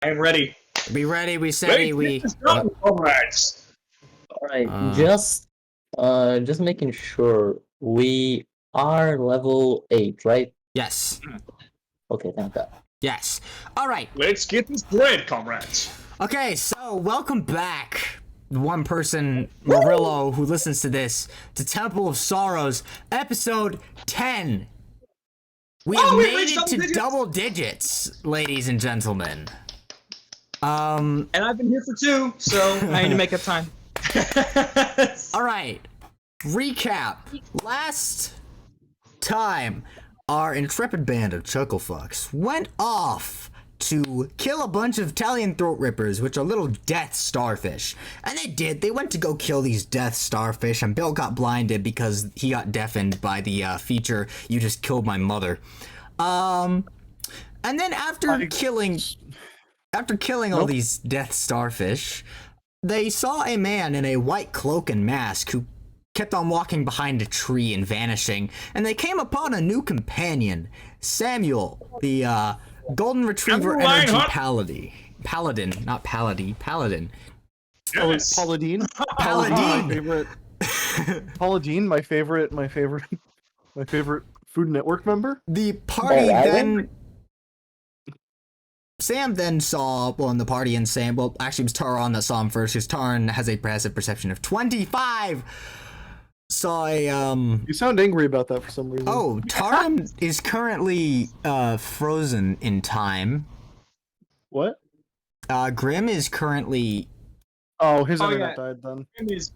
I am ready. Be ready, we steady, we. Comrades. Alright, just making sure we are level 8, right? Yes. Okay, thank God. Yes. Alright. Let's get this bread, comrades. Okay, so welcome back, one person, Murillo, who listens to this, to Temple of Sorrows, episode 10. We have we made reached it to double digits. double digits, ladies and gentlemen. And I've been here for 2, so I need to make up time. Alright, recap. Last time, our intrepid band of Chucklefucks went off to kill a bunch of Italian throat rippers, which are little death starfish. And they did. They went to go kill these death starfish, and Bill got blinded because he got deafened by the feature, "You just killed my mother." And then after killing all these death starfish, they saw a man in a white cloak and mask who kept on walking behind a tree and vanishing, and they came upon a new companion, Samuel, the golden retriever energy paladin. Yes. Paladin. Paladin. Paladin, my favorite Food Network member. The party then. Sam then saw, well, in the party, and Sam, well, actually, it was Taran that saw him first, because Taran has a passive perception of 25. Saw a, You sound angry about that for some reason. Oh, Taran is currently, frozen in time. What? Grim is currently... Oh, his internet died then. Grim is,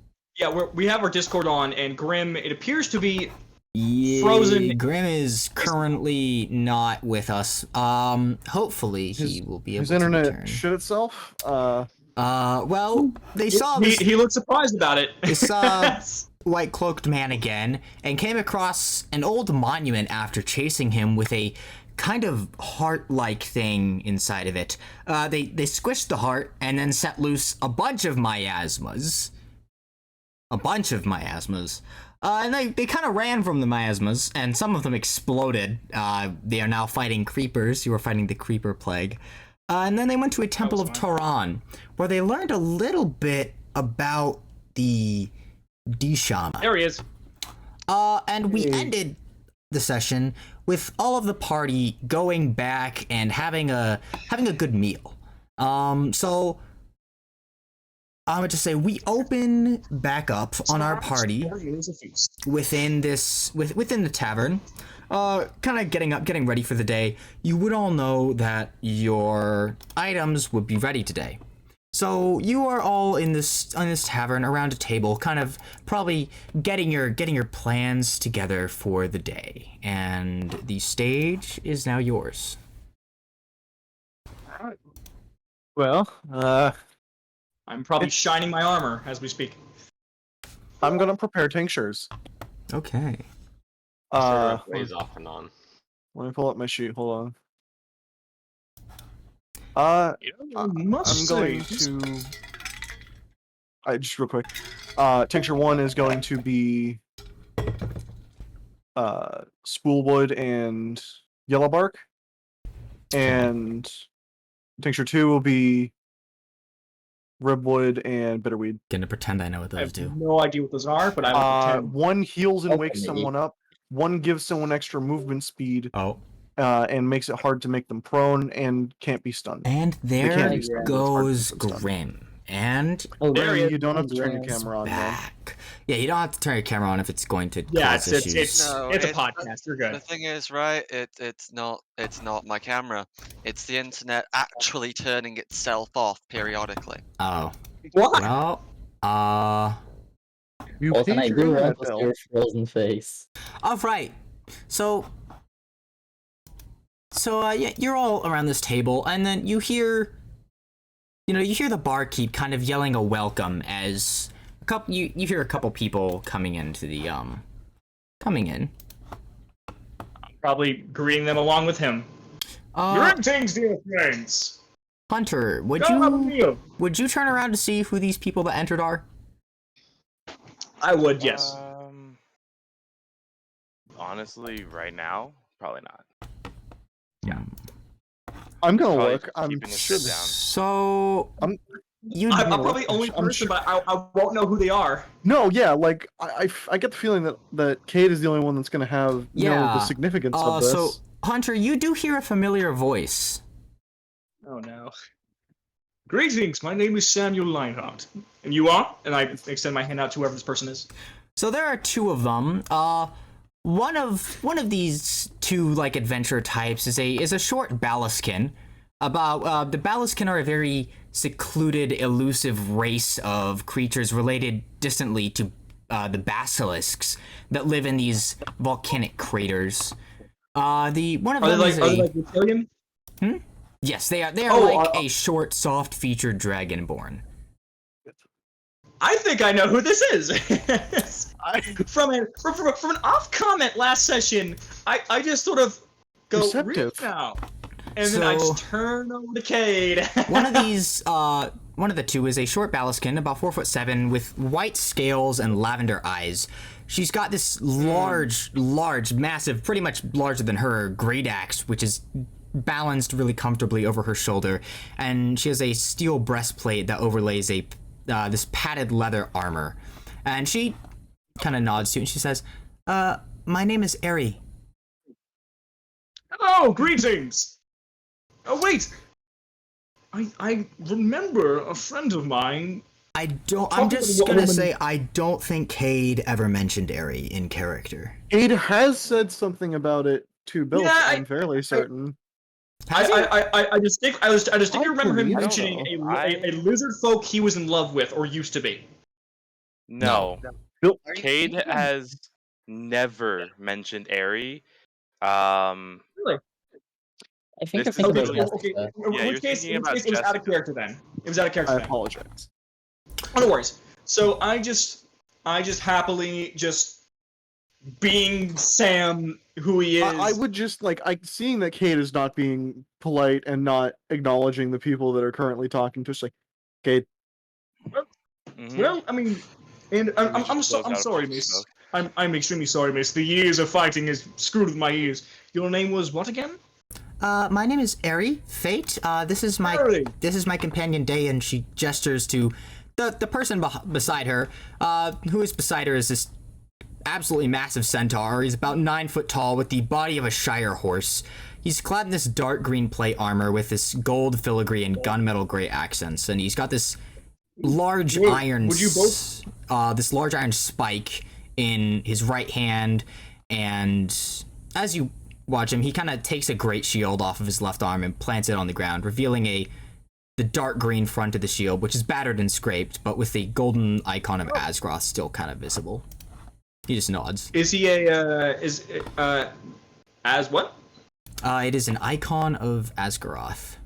we have our Discord on, and Grim, it appears to be frozen. Grim is currently not with us. Hopefully he will be able His to internet return. shit itself. Well, they saw this. He looked surprised about it. They saw white cloaked man again, and came across an old monument after chasing him with a kind of heart-like thing inside of it. They squished the heart and then set loose a bunch of miasmas. And they kind of ran from the miasmas, and some of them exploded. They are now fighting creepers. You are fighting the creeper plague. And then they went to a temple of Toran, where they learned a little bit about the Dishama. There he is. And we ended the session with all of the party going back and having a good meal. So I would just say we open back up on our party within the tavern, kind of getting ready for the day. You would all know that your items would be ready today. So you are all in this tavern around a table, kind of probably getting your plans together for the day. And the stage is now yours. Alright. Well, I'm probably shining my armor as we speak. I'm gonna prepare tinctures. Okay. Ways off and on. Let me pull up my sheet. Hold on. I'm going to. Just real quick. Tincture 1 is going to be spoolwood and yellow bark, and tincture 2 will be ribwood and bitterweed. Gonna pretend I know what I those have do. no idea what those are, but I will pretend. One heals and wakes someone up. One gives someone extra movement speed. Oh. And makes it hard to make them prone and can't be stunned. And there can't be stunned. goes It's hard to get them Grim. And There he is. You don't have to turn your camera on, though. back. Yeah, you don't have to turn your camera on if it's going to Yeah, cause it's issues. No, a it's- podcast. You're The good. thing is, right? It's not my camera. It's the internet actually turning itself off periodically. Oh. What? Well, You All can I paid do your was internet your bill. frozen face. alright. So, yeah, you're all around this table, and then you hear the barkeep kind of yelling a welcome as you hear a couple people coming into the, coming in. I'm probably greeting them along with him. Greetings, dear friends. Hunter, would Go have a meal. you turn around to see who these people that entered are? I would, yes. Honestly, right now, probably not. Yeah. I'm gonna Probably look. I'm keeping his sure. shit down. So you I'm probably the only person, but I won't know who they are. No, yeah, like I get the feeling that Kate is the only one that's gonna know the significance of this. So Hunter, you do hear a familiar voice. Oh no. Greetings, my name is Samuel Leinhardt. And you are? And I extend my hand out to whoever this person is. So there are two of them. One of these two like adventure types is a short Balaskin. The Balaskin are a very secluded, elusive race of creatures related distantly to the basilisks that live in these volcanic craters. Are they like reptilian? Yes, they are. They are a short, soft-featured dragonborn. I think I know who this is. From an off comment last session, I just sort of go receptive now, and then I just turn over to Cade. One of the two is a short Balaskin, about 4'7", with white scales and lavender eyes. She's got this large, massive, pretty much larger than her, great axe, which is balanced really comfortably over her shoulder, and she has a steel breastplate that overlays this padded leather armor. And she kind of nods to you and she says, my name is Eri. Hello, greetings! Oh wait! I remember a friend of mine. I'm just gonna say I don't think Cade ever mentioned Eri in character. Cade has said something about it to Bill. Yeah, I'm fairly certain. I distinctly remember him mentioning a lizard folk he was in love with or used to be. No. Cade has never mentioned Eri. Really? I think you're thinking about okay. In which case, it was out of character then. It was out of character. I apologize. Oh, no worries. So I just happily just being Sam who he is. I would just seeing that Cade is not being polite and not acknowledging the people that are currently talking to us. Like, Cade. Well, I mean, and I'm sorry, miss. I'm extremely sorry, miss. The years of fighting has screwed with my ears. Your name was what again? My name is Eri, Fate. This is my companion Day, and she gestures to the person beside her. Who is beside her is this absolutely massive centaur. He's about 9 foot tall with the body of a shire horse. He's clad in this dark green plate armor with this gold filigree and gunmetal gray accents, and he's got this large iron spike in his right hand. And as you watch him, he kind of takes a great shield off of his left arm and plants it on the ground, revealing the dark green front of the shield, which is battered and scraped, but with the golden icon of Asgroth still kind of visible. He just nods. Is he as what? It is an icon of Asgaroth.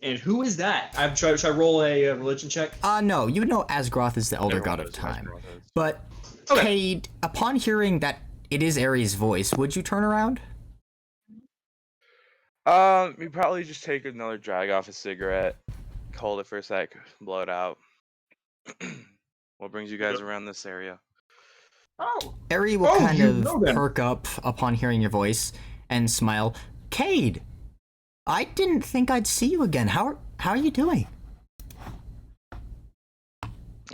And who is that? Should I roll a religion check? No, you know Asgaroth is the elder god of time. But, Cade, upon hearing that it is Eri's voice, would you turn around? You probably just take another drag off a cigarette, hold it for a sec, blow it out. What brings you guys around this area? Eri will kind of perk up upon hearing your voice and smile. Cade, I didn't think I'd see you again. How are you doing?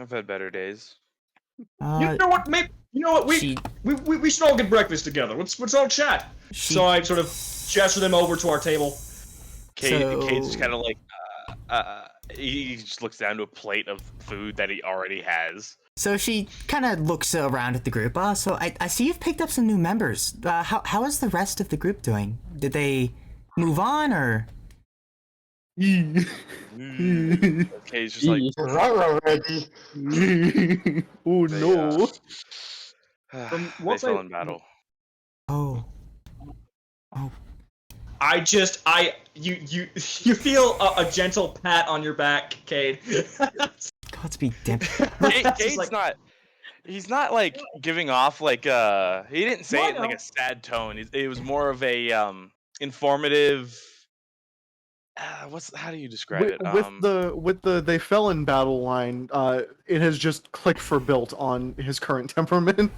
I've had better days. You know what? We should all get breakfast together. Let's all chat. So I sort of gesture them over to our table. Cade's just kind of like, he just looks down to a plate of food that he already has. So she kind of looks around at the group. So I see you've picked up some new members. How is the rest of the group doing? Did they move on, or? Okay, he's just like, already. Oh no! They fell in battle. Oh. You feel a gentle pat on your back, Cade. Godspeed, damn. Cade's he's not like giving off like he didn't say it in like a sad tone. It was more of a informative. How do you describe it? With the they fell in battle line, it has just clicked for Built on his current temperament.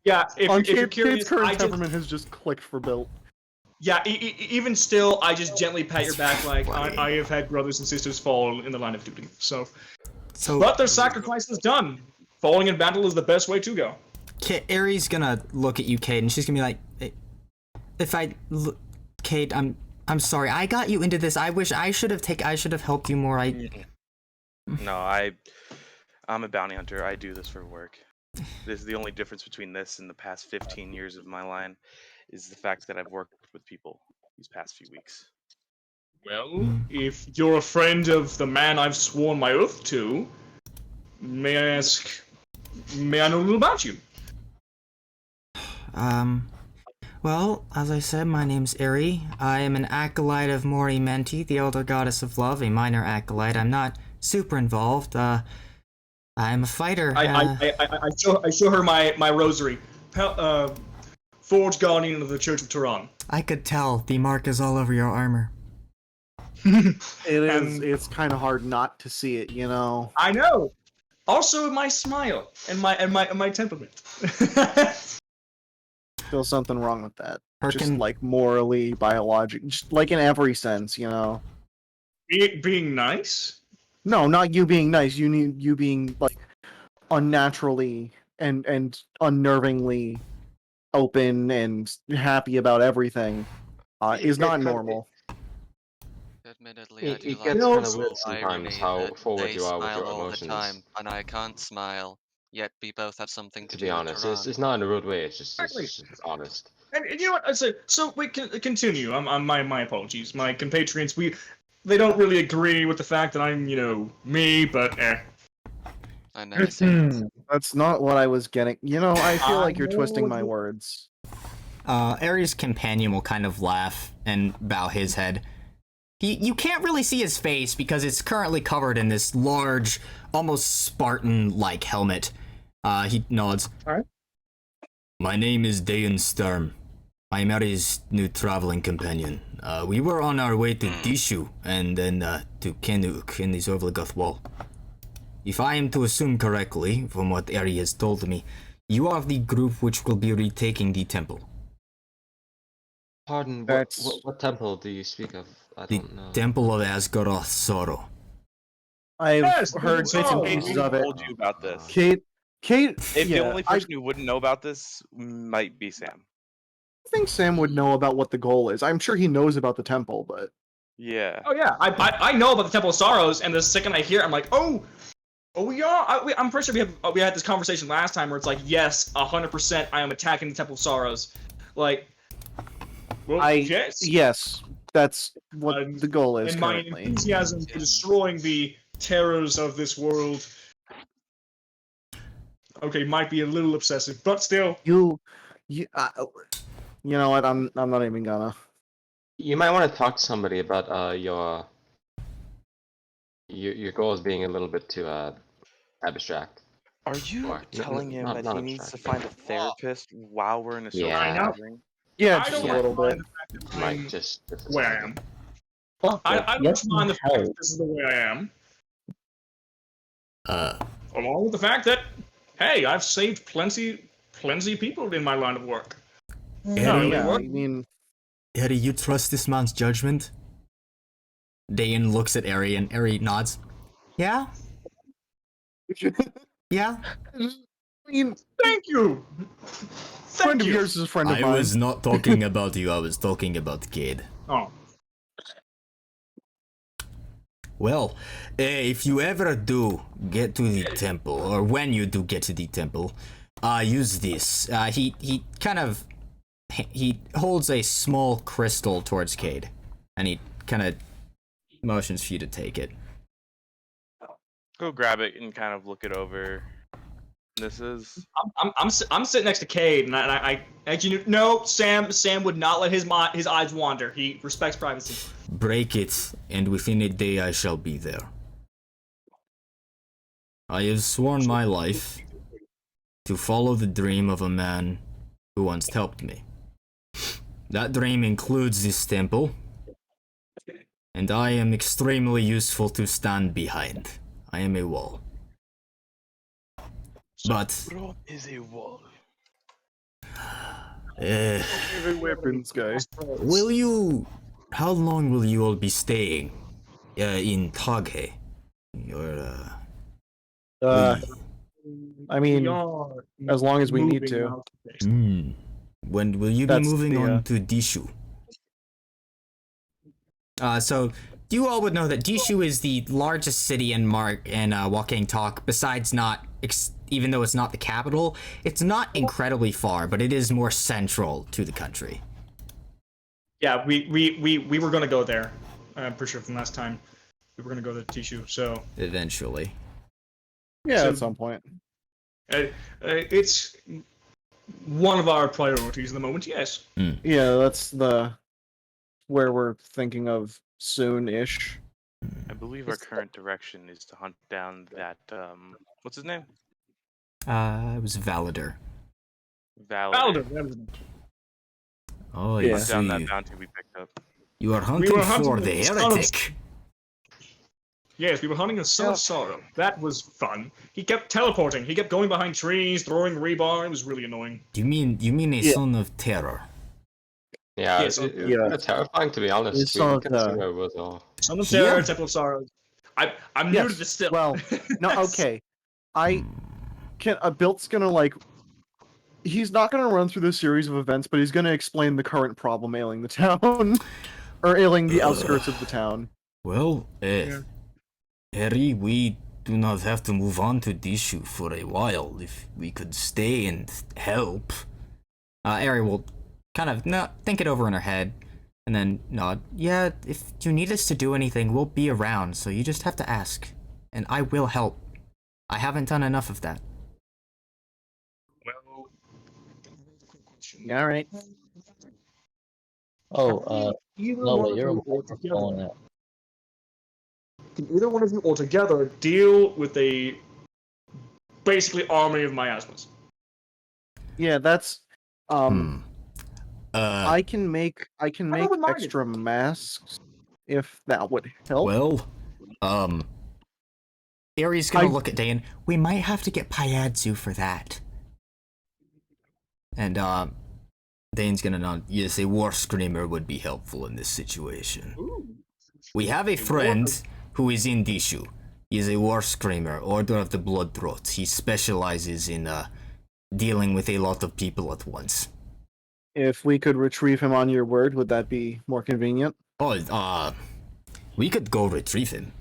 Yeah, if you're curious, Cade's current temperament has just clicked for Built. Yeah, even still, I just gently pat your back like funny. I have had brothers and sisters fall in the line of duty. So So, but their sacrifice is done. Falling in battle is the best way to go. Ari's gonna look at you, Cade, and she's gonna be like, Cade, I'm sorry. I got you into this. I wish I should have helped you more. No, I'm a bounty hunter. I do this for work. This is the only difference between this and the past 15 years of my line, is the fact that I've worked with people these past few weeks. Well, if you're a friend of the man I've sworn my oath to, may I know a little about you? Well, as I said, my name's Ari. I am an acolyte of Mori Menti, the elder goddess of love, a minor acolyte. I'm not super involved. I'm a fighter. I show her my rosary. Forge Guardian of the Church of Tehran. I could tell. The mark is all over your armor. It's kind of hard not to see it, you know. I know. Also, my smile and my temperament. There's something wrong with that. Just Perkin, like morally, biologic, just like in every sense, you know. Being nice? No, not you being nice. You need you being like unnaturally and unnervingly open and happy about everything is not normal. Admittedly, I It do gets like kind the of whole weird sometimes irony how that forward they you are with smile your all the emotions. time, and I can't smile. Yet we both have something To do be with honest, Tehran. it's not in a rude way. It's just Exactly. it's honest. And you know what? I say. So we can continue. My apologies. My compatriots. They don't really agree with the fact that I'm me, but I never said That's not what I was getting. You know, I feel like you're know twisting what my you- words. Ari's companion will kind of laugh and bow his head. You can't really see his face because it's currently covered in this large, almost Spartan-like helmet. He nods. Alright. My name is Dayan Sturm. I'm Ari's new traveling companion. We were on our way to Dishu and then to Kenuk in the Zorvligoth Wall. If I am to assume correctly, from what Ari has told me, you are the group which will be retaking the temple. Pardon, That's- what temple do you speak of? I The don't know. Temple of Asgaroth Sorrow. I've Yes, heard bits and oh. pieces Who of it. told you about this? Kate, If the yeah, only person who wouldn't know about this might be Sam. I think Sam would know about what the goal is. I'm sure he knows about the temple, but Yeah. oh yeah, I know about the Temple of Sorrows, and the second I hear it, I'm like, oh, we are. I'm pretty sure we had this conversation last time where it's like, yes, 100%, I am attacking the Temple of Sorrows, like. Well, yes, that's what the goal is and my currently. enthusiasm for destroying the terrors of this world. Okay, might be a little obsessive, but still. You know what? I'm not even gonna. You might want to talk to somebody about your goals being a little bit too abstract. Are you Or, telling him not that he needs to find a therapist while we're in a social Yeah. I know. gathering? Yeah, I just don't a little bit. mind the fact that Might I'm just where I am. Fuck I it, don't get mind the some fact help. that this is the way I am. Along with the fact that, hey, I've saved plenty people in my line of work. Ari, Yeah, what? I mean, Ari, you trust this man's judgment? Dayan looks at Ari and Ari nods. Yeah? Yeah? I mean, Thank you. friend Thank of you. yours is a friend of I mine. was not talking about you, I was talking about Cade. Oh, Well, if you ever do get to the temple, or when you do get to the temple, use this. He kind of he holds a small crystal towards Cade, and he kind of motions for you to take it. Go grab it and kind of look it over. This is I'm sitting next to Cade, and I actually no. Sam would not let his eyes wander. He respects privacy. Break it, and within a day I shall be there. I have sworn my life to follow the dream of a man who once helped me. That dream includes this temple, and I am extremely useful to stand behind. I am a wall. But Rome is a wall. Favorite weapons guy. Will you? How long will you all be staying? In Taghe? Or I mean, We are as long as we need moving to. out. When will you be That's moving the, on to Dishu? So you all would know that Dishu is the largest city in Walking Talk. Besides, even though it's not the capital, it's not incredibly far, but it is more central to the country. Yeah, we were gonna go there. I'm pretty sure from last time. We were gonna go to Tishu, so Eventually. Yeah, So- at some point. it's one of our priorities at the moment. Yes. Yeah, that's where we're thinking of soon-ish. I believe our current direction is to hunt down that what's his name? It was Validar. Valid. Oh, Yeah. I Hunt down that see. bounty we picked up. You are hunting were hunting for the the son of- heretic. Yes, we were hunting a son of sorrow. That was fun. He kept teleporting. He kept going behind trees, throwing rebar. It was really annoying. You mean a Yeah. son of terror? Yeah, Yes, it's yeah. kinda terrifying to be honest. It's We some of can see the- where it was all. Son of terror, Yeah. Temple of Sorrows. I'm new to this still. Well, no, okay. Bilt's gonna he's not gonna run through this series of events, but he's gonna explain the current problem ailing the town, or ailing the outskirts of the town. Well, Harry, we do not have to move on to Dishu for a while. If we could stay and help. Ari will kind of think it over in her head, and then nod. Yeah, if you need us to do anything, we'll be around, so you just have to ask. And I will help. I haven't done enough of that. Well, All right. Oh, either no, one wait, of your you microphone. altogether, can either one of you altogether deal with a basically army of miasmas? Yeah, that's I can make wouldn't mind it. extra masks if that would help. Well, Ari's gonna I- look at Dan. We might have to get Pyadzu for that. And, Dane's gonna nod. Yes, a war screamer would be helpful in this situation. We have a friend who is in Dishu. He is a war screamer, Order of the Blood Throat. He specializes in, dealing with a lot of people at once. If we could retrieve him on your word, would that be more convenient? Oh, we could go retrieve him.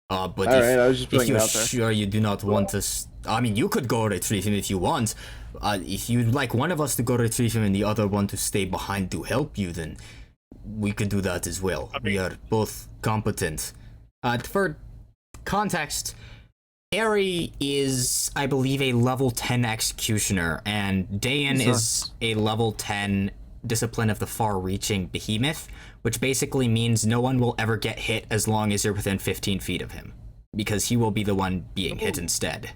But All right, I was just if putting it you're out there. sure you do not want us, I mean, you could go retrieve him if you want. If you'd like one of us to go retrieve him and the other one to stay behind to help you, then we could do that as well. We are both competent. For context, Ari is, I believe, a level 10 executioner, and Dayan is a level 10 discipline of the far-reaching behemoth, which basically means no one will ever get hit as long as you're within 15 feet of him, because he will be the one being hit instead.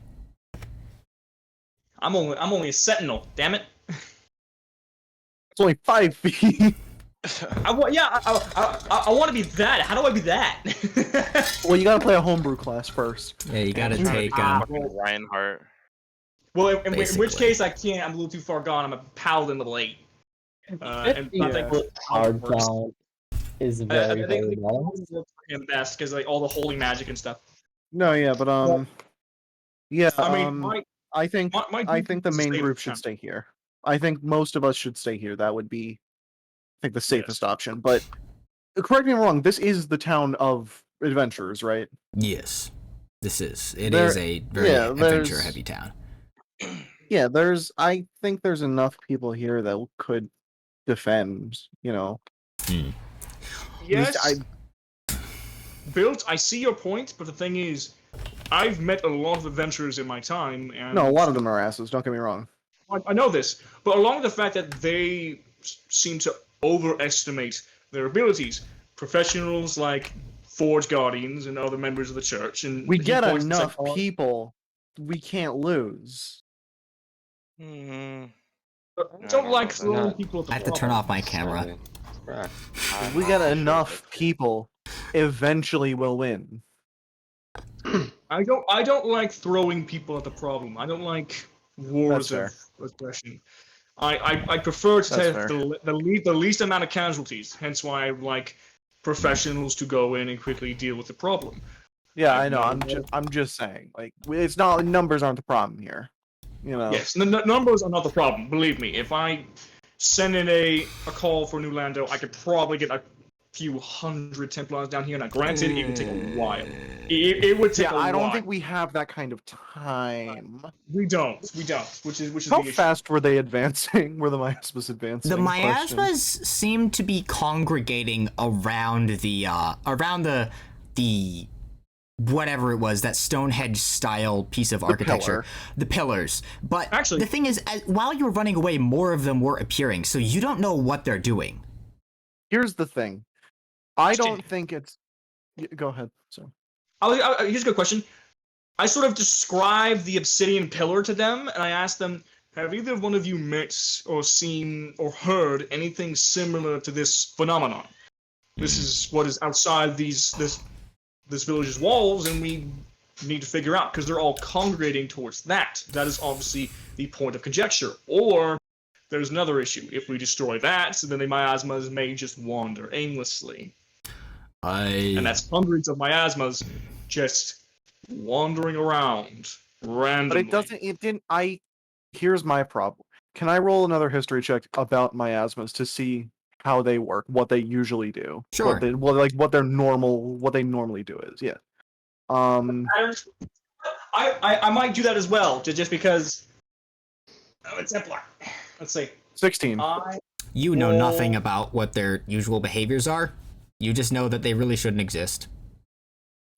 I'm only a sentinel. Damn it. It's only 5 feet. I want to be that. How do I be that? Well, you gotta play a homebrew class first. Yeah, you gotta Trying to take, be Ah. fucking Reinhardt. Well, in which Basically. case I can't. I'm a little too far gone. I'm a paladin level 8. And I Yeah. think Hard down is I very, think very the long. paladins work for him best because like all the holy magic and stuff. No, yeah, but yeah. I mean, I think my I think the main save group the should town. stay here. I think most of us should stay here. That would be, I think, the safest option. But correct me if I'm wrong. This is the town of adventurers, right? yes, this is. It There- is a very yeah, there's- adventure-heavy town. Yeah, I think there's enough people here that could defend. You know. Yes, I Built. I see your point, but the thing is, I've met a lot of adventurers in my time, and no, a lot of them are asses. Don't get me wrong. I know this, but along with the fact that they seem to overestimate their abilities, professionals like Forge Guardians and other members of the church, and We he get points to enough like, people. We can't lose. Hmm. I don't like No, throwing not- people at the I have to turn problem. off my camera. Right. If we get enough people, eventually we'll win. I don't like throwing people at the problem. I don't like wars That's of aggression. I prefer to That's take fair. the least amount of casualties. Hence why I like professionals to go in and quickly deal with the problem. Yeah, I've I know. known- I'm just saying. Like, it's not numbers aren't the problem here. You know. Yes, the numbers are not the problem. Believe me, if I send in a call for New Lando, I could probably get a few hundred Templars down here. Now, granted, it would take a while. It would take Yeah, a I don't while. think we have that kind of time. We don't. Which is How the issue. fast were they advancing? Were the miasmas advancing? The Question. miasmas seem to be congregating around the whatever it was, that Stonehenge style piece of architecture, pillar. the pillars. But Actually- the thing is, while you were running away, more of them were appearing, so you don't know what they're doing. Here's the thing. I don't think it's. Go ahead. So. Here's a good question. I sort of described the obsidian pillar to them, and I asked them, have either one of you met or seen or heard anything similar to this phenomenon? This is what is outside this village's walls, and we need to figure out, because they're all congregating towards that. That is obviously the point of conjecture. Or there's another issue. If we destroy that, then the miasmas may just wander aimlessly. And that's hundreds of miasmas just wandering around randomly. But it didn't. Here's my problem. Can I roll another history check about miasmas to see how they work, what they usually do? Sure. What they normally do is, yeah. I might do that as well, just because. Oh, it's Templar. Let's see. 16. You know Well- nothing about what their usual behaviors are. You just know that they really shouldn't exist.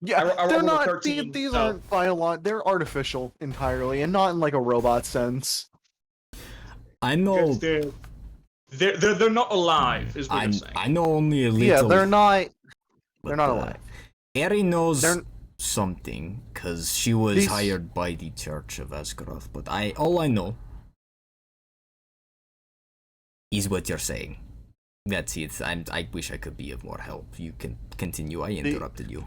Yeah, I they're rolled a not. 13, These so- aren't biolog. They're artificial entirely, and not in like a robot sense. I know. They're not alive, is what I'm saying. I know only a little. Yeah, they're not. but, They're not alive. Eri knows They're- something because she was These- hired by the Church of Asgaroth. But all I know is what you're saying. That's it. I wish I could be of more help. You can continue. I interrupted you.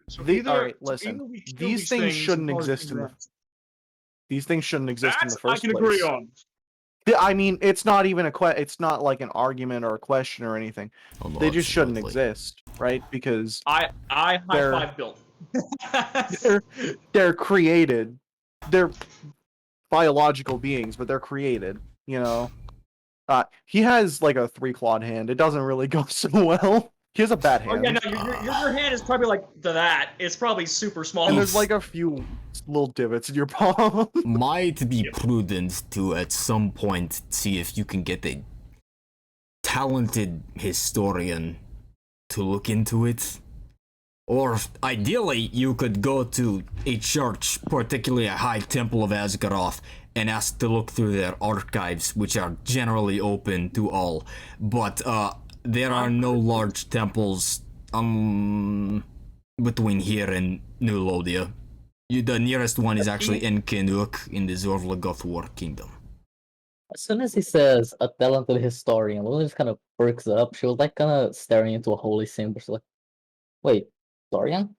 So Alright, listen. we kill These things shouldn't or exist in the. that- These things shouldn't exist in the That I first can place. agree on. I mean, it's not even it's not like an argument or a question or anything. Oh, no, They just shouldn't absolutely. exist, right? Because I high They're- five Bill. they're created. They're biological beings, but they're created. You know. He has like a 3-clawed hand. It doesn't really go so well. He has a bad Oh hand. yeah, no, your hand is probably like that. It's probably super small. And there's like a few little divots in your palm. Might be prudent to at some point see if you can get a talented historian to look into it. Or ideally, you could go to a church, particularly a high temple of Asgaroth, and ask to look through their archives, which are generally open to all. But there are no large temples between here and New Lodia. The nearest one is actually in Kenuk in the Zorlagoth War Kingdom. As soon as he says a talented historian, Luna just kind of perks up. She was like kind of staring into a holy symbol. She's like, wait, historian?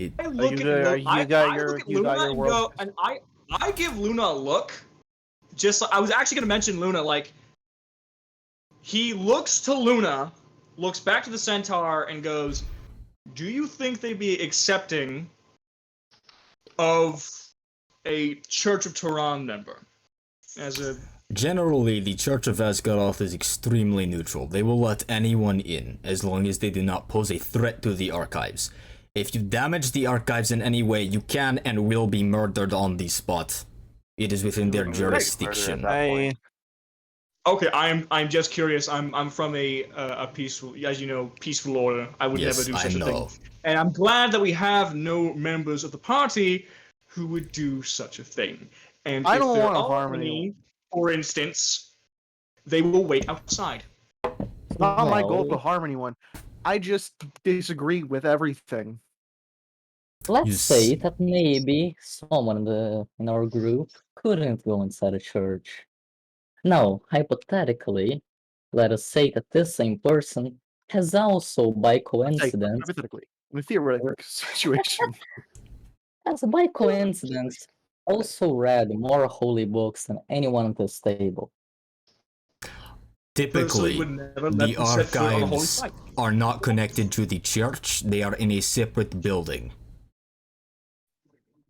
I look you at got- Lu- you I- got I your- look at you Luna got your and world- go, and I give Luna a look. Just I was actually gonna mention Luna, like he looks to Luna, looks back to the centaur, and goes, "Do you think they'd be accepting of a Church of Tehran member as a?" Generally, the Church of Asgaroth is extremely neutral. They will let anyone in, as long as they do not pose a threat to the archives. If you damage the archives in any way, you can and will be murdered on the spot. It is within their jurisdiction. Okay, I'm just curious. I'm from a peaceful, as you know, peaceful order. I would Yes, never do I such a know. thing. And I'm glad that we have no members of the party who would do such a thing. And I if don't there wanna are harm any, anyone. for instance, they will wait outside. It's not my goal to No. harm anyone. I just disagree with everything. Let's You say s- that maybe someone in our group couldn't go inside a church. Now, hypothetically, let us say that this same person has also, by Like, coincidence, hypothetically, in a theoretical situation. as by coincidence, also read more holy books than anyone at this table. Personally Typically, would never let the them set foot on the holy archives site. are not connected to the church. They are in a separate building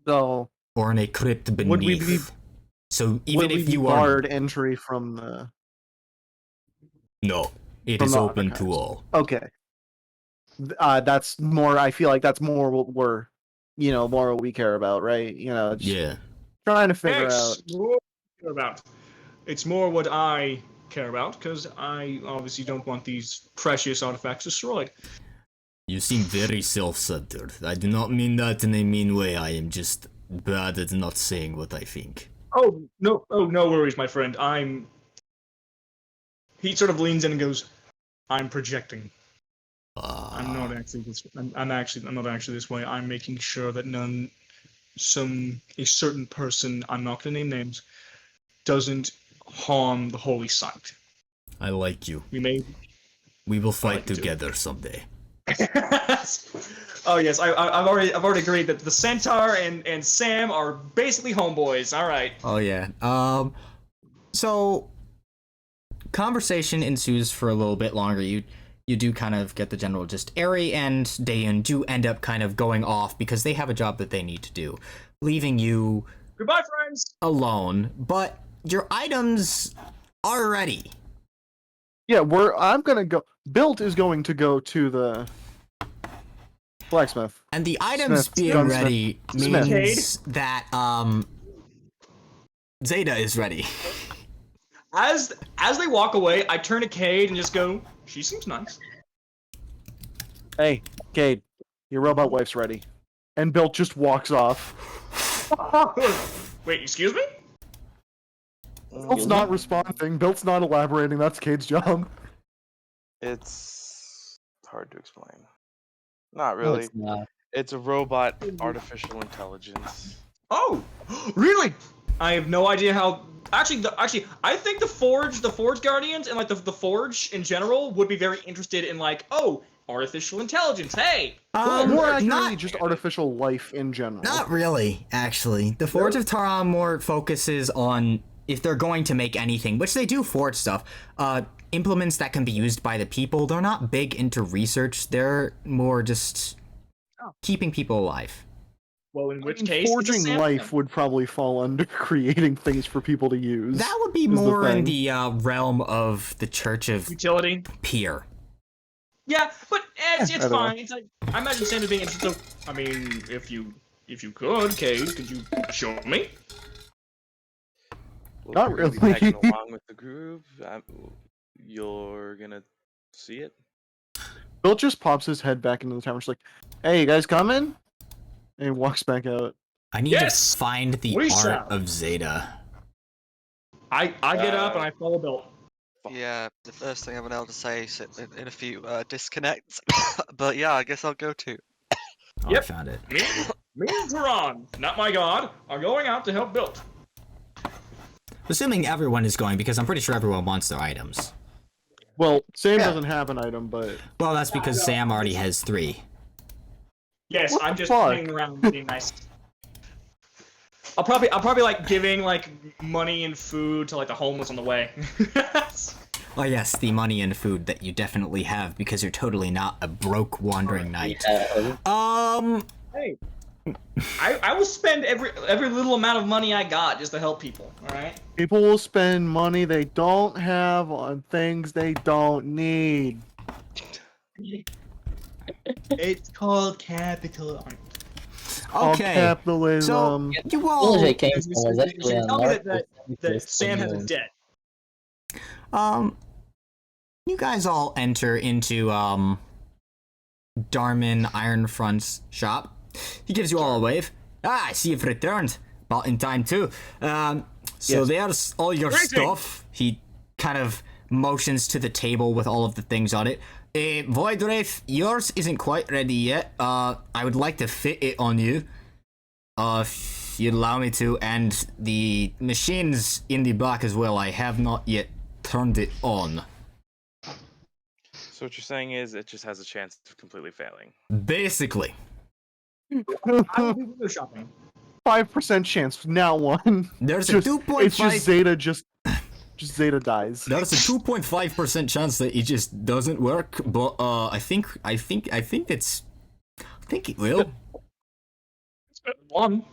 So or in a crypt beneath. would we be So even would we if be you are barred entry from the no, it from is the open to archives? all. Okay. That's more. I feel like that's more what we're, more what we care about, right? Just Yeah. trying to figure out. It's more what I care about. It's more what I care about because I obviously don't want these precious artifacts destroyed. You seem very self-centered. I do not mean that in a mean way. I am just bad at not saying what I think. Oh no! Oh no worries, my friend. He sort of leans in and goes, "I'm projecting. I'm not actually this. I'm not actually this way. I'm making sure that a certain person, I'm not going to name names, doesn't harm the holy site. I like you. We will fight like you too. together someday. Oh yes, I've already agreed that the Centaur and Sam are basically homeboys. All right. Oh yeah. So conversation ensues for a little bit longer. You do kind of get the general gist. Eri and Dayan do end up kind of going off because they have a job that they need to do, leaving you Goodbye, friends. alone. But your items are ready. Yeah, I'm gonna go. Built is going to go to the blacksmith. And the items Smith, being gunsmith. ready Smith. means that Zeta is ready. As they walk away, I turn to Cade and just go, "She seems nice." Hey, Cade, your robot wife's ready. And Built just walks off. Wait, excuse me? Built's not responding. Built's not elaborating. That's Cade's job. It's hard to explain. Not No, really. it's not. It's a robot artificial intelligence. Oh, really? I have no idea how. Actually, I think the Forge Guardians, and like the Forge in general would be very interested in like, oh, artificial intelligence. Hey, More accurately, not- just artificial life in general. Not really, actually. The Forge of Taran more focuses on if they're going to make anything, which they do forge stuff, implements that can be used by the people. They're not big into research. They're more just keeping people alive. well, in which case, forging it's a life Samson. would probably fall under creating things for people to use. That would be the more in thing. the realm of the Church of Utility. Pier. Yeah, but it's I don't fine. It's like I imagine Sam being interested. So, I mean, if you could, Cade, could you show me? Well, Not if you're gonna be really. tagging along with the groove, you're gonna see it. Built just pops his head back into the tower. She's like, "Hey, you guys coming?" And he walks back out. I need Yes! to find the We art shall. of Zeta. I get up and I follow Bill. Yeah, the first thing I've been able to say is in a few disconnects. But yeah, I guess I'll go too. Oh, I Yep. found it. Me and Taran, not my god, are going out to help Bill. Assuming everyone is going, because I'm pretty sure everyone wants their items. Well, Sam doesn't have an item, but Well, that's because Sam already has 3. Yes, What I'm the just fuck? playing around being nice. I'll probably like giving like money and food to like the homeless on the way. Oh yes, the money and food that you definitely have, because you're totally not a broke wandering knight. Hey, I will spend every little amount of money I got just to help people. All right. people will spend money they don't have on things they don't need. It's called capitalism. All Okay, so capitalism. you all, Village I came from was You actually a tell me that narco- Sam has a debt. you guys all enter into Darman Ironfront's shop. He gives you all a wave. Ah, I see you've returned. About in time too. So Yes. there's all your Greetings. stuff. He kind of motions to the table with all of the things on it. Void Wraith, yours isn't quite ready yet. I would like to fit it on you. If you'd allow me to, and the machine's in the back as well. I have not yet turned it on. So what you're saying is it just has a chance of completely failing. Basically. I will be window shopping. 5% chance. Now one. There's Just- a It's just 2.5. Zeta. Just Zeta dies. There's a 2.5% chance that it just doesn't work, but I think it will. One.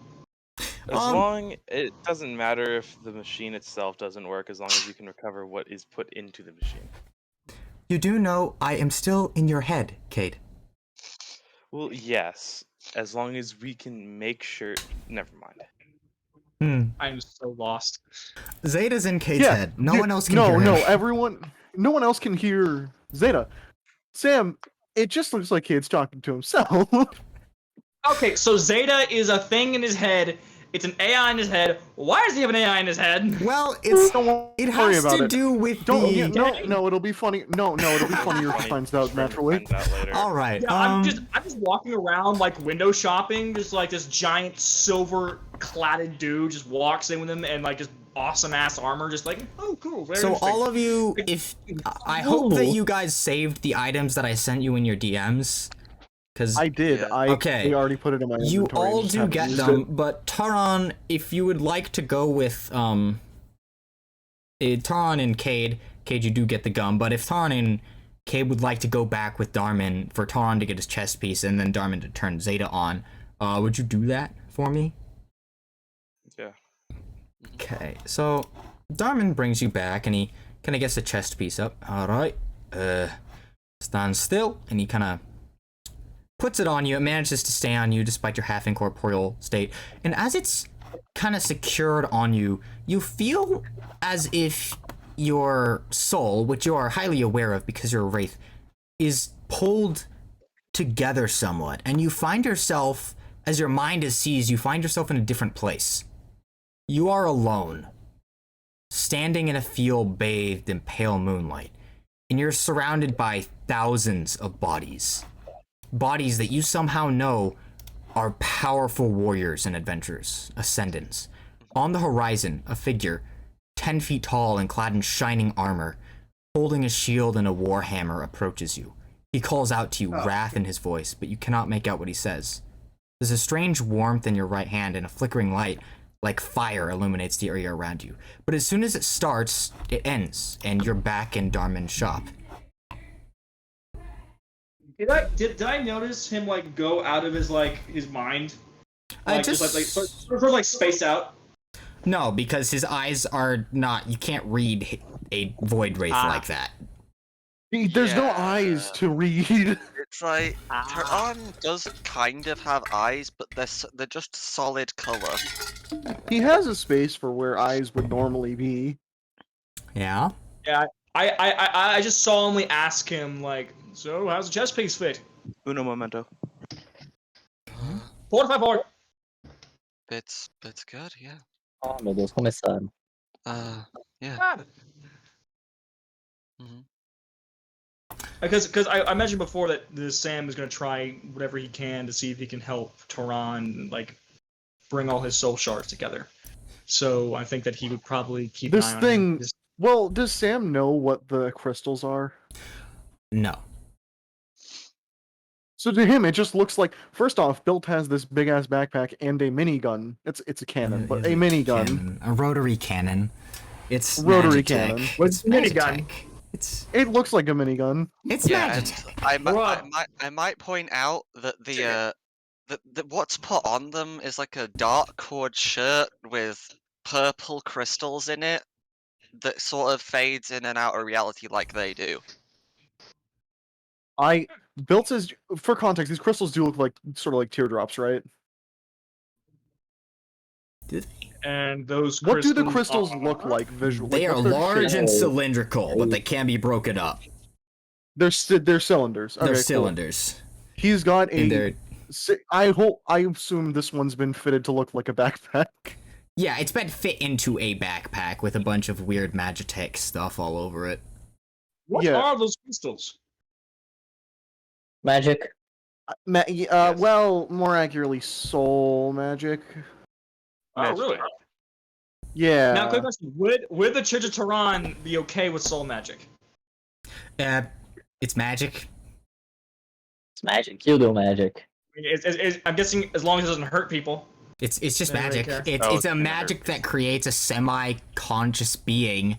As Um, long it doesn't matter if the machine itself doesn't work, as long as you can recover what is put into the machine. You do know I am still in your head, Kate. Well, yes, as long as we can make sure. Never mind. I am so lost. Zeta's in Kate's Yeah, head. No you- one else can No, hear no. him. Everyone. No one else can hear Zeta. Sam. It just looks like Kate's talking to himself. Okay, so Zeta is a thing in his head. It's an AI in his head. Why does he have an AI in his head? Well, Don't it worry has about to it. do with Don't. the. Yeah, no. It'll be funny. No. It'll be funnier if he Funny, finds out just for him to naturally. find out later. All right. Yeah, I'm just walking around like window shopping, just like this giant silver cladded dude just walks in with him and like just awesome ass armor, just like, oh cool. Very So interesting. all of you, if I hope that you guys saved the items that I sent you in your DMs, because I did. Yeah. Okay. I already put it in my inventory. you I all just do haven't get used them. it. But Taran, if you would like to go with Taran and Cade, you do get the gum. But if Taran and Cade would like to go back with Darman for Taran to get his chest piece and then Darman to turn Zeta on, would you do that for me? Yeah. Okay, so Darman brings you back and he kind of gets the chest piece up. All right, stand still, and he kind of puts it on you. It manages to stay on you despite your half incorporeal state. And as it's kind of secured on you, you feel as if your soul, which you are highly aware of because you're a wraith, is pulled together somewhat. And you find yourself, as your mind is seized, you find yourself in a different place. You are alone, standing in a field bathed in pale moonlight, and you're surrounded by thousands of bodies. Bodies that you somehow know are powerful warriors and adventurers, ascendants. On the horizon, a figure, 10 feet tall and clad in shining armor, holding a shield and a warhammer, approaches you. He calls out to you, wrath in his voice, but you cannot make out what he says. There's a strange warmth in your right hand and a flickering light, like fire, illuminates the area around you. But as soon as it starts, it ends, and you're back in Darman's shop. Did I notice him like go out of his mind? Like just sort of like spaced out. No, because his eyes are not. You can't read a void wraith like that. There's no Yeah. eyes to read. It's like Taran does kind of have eyes, but they're just solid color. He has a space for where eyes would normally be. Yeah. Yeah, I just solemnly ask him like, so how's the chest piece fit? Uno momento. 4 to 5 forward. It's good, yeah. Oh, meu Deus, começaram. Yeah. God. Mhm. Because I mentioned before that this Sam is gonna try whatever he can to see if he can help Taran like bring all his soul shards together. So I think that he would probably keep This an eye on thing- him. Well, does Sam know what the crystals are? No. So to him, it just looks like. First off, Bilt has this big ass backpack and a minigun. It's a cannon, but a minigun. Cannon, a rotary cannon. It's Rotary Magitech. cannon. What's It's minigun? Magitech. It's It looks like a minigun. Yeah, and Magitech. I might point out that the what's put on them is like a dark cord shirt with purple crystals in it that sort of fades in and out of reality like they do. Bilt says, for context, these crystals do look like sort of like teardrops, right? And those What do the crystals crystals look like visually? They are What's their large shape? and cylindrical, but they can be broken up. They're cylinders. Okay, They're cool. cylinders. He's got And a. they're I assume this one's been fitted to look like a backpack. yeah, it's been fit into a backpack with a bunch of weird Magitech stuff all over it. What Yeah. are those crystals? Magic. Yes. Well, more accurately, soul magic. Oh, Magic. really? Yeah. Now, quick question: Would the Church of Tehran be okay with soul magic? It's magic. It's magic. You do magic. I'm guessing as long as it doesn't hurt people. It's just Never really magic. care. It's Oh, it's a okay, never magic cares. that creates a semi-conscious being,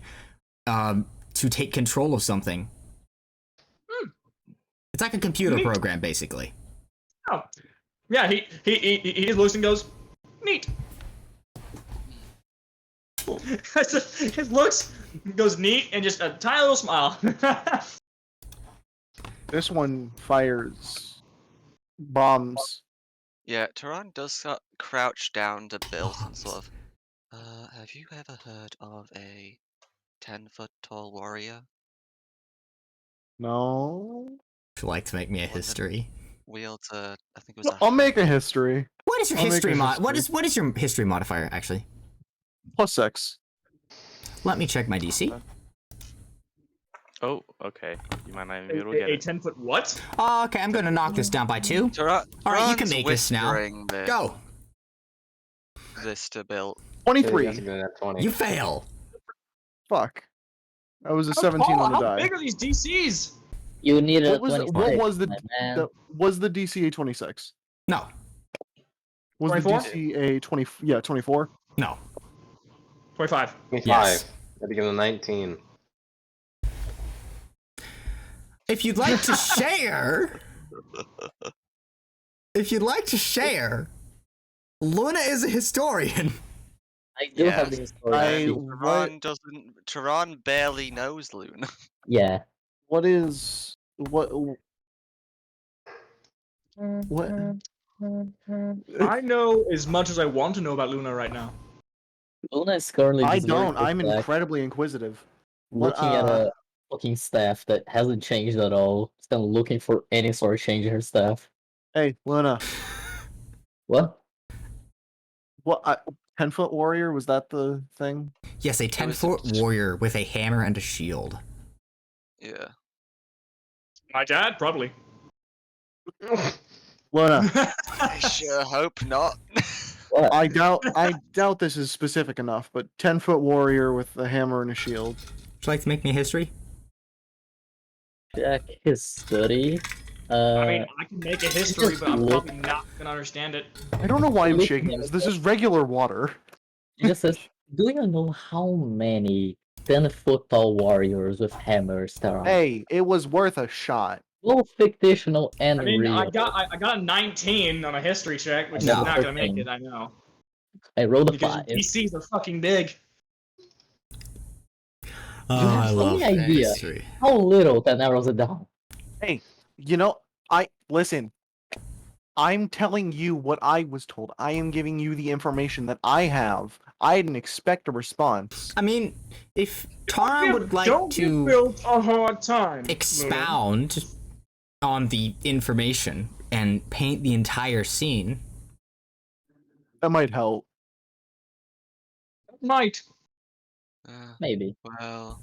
to take control of something. It's like a computer Neat. program, basically. Oh. Yeah, he just looks and goes, neat. His looks goes neat and just a tiny little smile. This one fires bombs. Yeah, Tehran does crouch down to Bill and sort of. Have you ever heard of a 10-foot tall warrior? No. Would you like to make me a One that history? wields a, I think it was No, a I'll make a hammer. history. What is your I'll make history a mod? history. What is your history modifier actually? +6. Let me check my DC. Oh, okay. You might not even be able to get a it. 10-foot what? Oh, okay, I'm gonna knock this down by 2. Tehran, All right, you can Tehran's make this now. whispering Go. this to Bill. 23. That's a good at 20. You fail. Fuck. That was a How 17 tall- on the how die. big are these DCs? You need a What was 26, the my man. was the DCA 26? No, Was 24? the DCA 20? Yeah, 24. no. 25. 25. Yes. Gotta give him 19. If you'd like to share, Luna is a historian. I do have the Yes. historian. Tehran barely knows Luna. Yeah. What is what? What? I know as much as I want to know about Luna right now. Luna is currently I just very don't. I'm perplexed, incredibly inquisitive. What, looking at a fucking staff that hasn't changed at all. Still looking for any sort of change in her staff. Hey, Luna. What? What? 10-foot warrior, was that the thing? Yes, a 10-foot warrior with a hammer and a shield. Yeah. My dad, probably. Luna, I sure hope not. What? I doubt this is specific enough, but 10-foot warrior with a hammer and a shield. Would you like to make me a history? Check history. I mean, I can make a history, but I'm probably not gonna understand it. I don't know why I'm Look shaking at this. This is regular water. It just says, do you know how many 10-foot tall warriors with hammers there are? Hey, it was worth a shot. Both fictional and I mean, real. I got a 19 on a history check, which No. is not gonna make 13. it. I know I rolled a because 5. DCs are fucking big. Oh, have I love any idea? history. How little that narrows it down? Hey, listen. I'm telling you what I was told. I am giving you the information that I have. I didn't expect a response. I mean, if Tara would like Don't give to Bill a hard time. Luna. expound on the information and paint the entire scene, That might help. Might. Maybe. Well,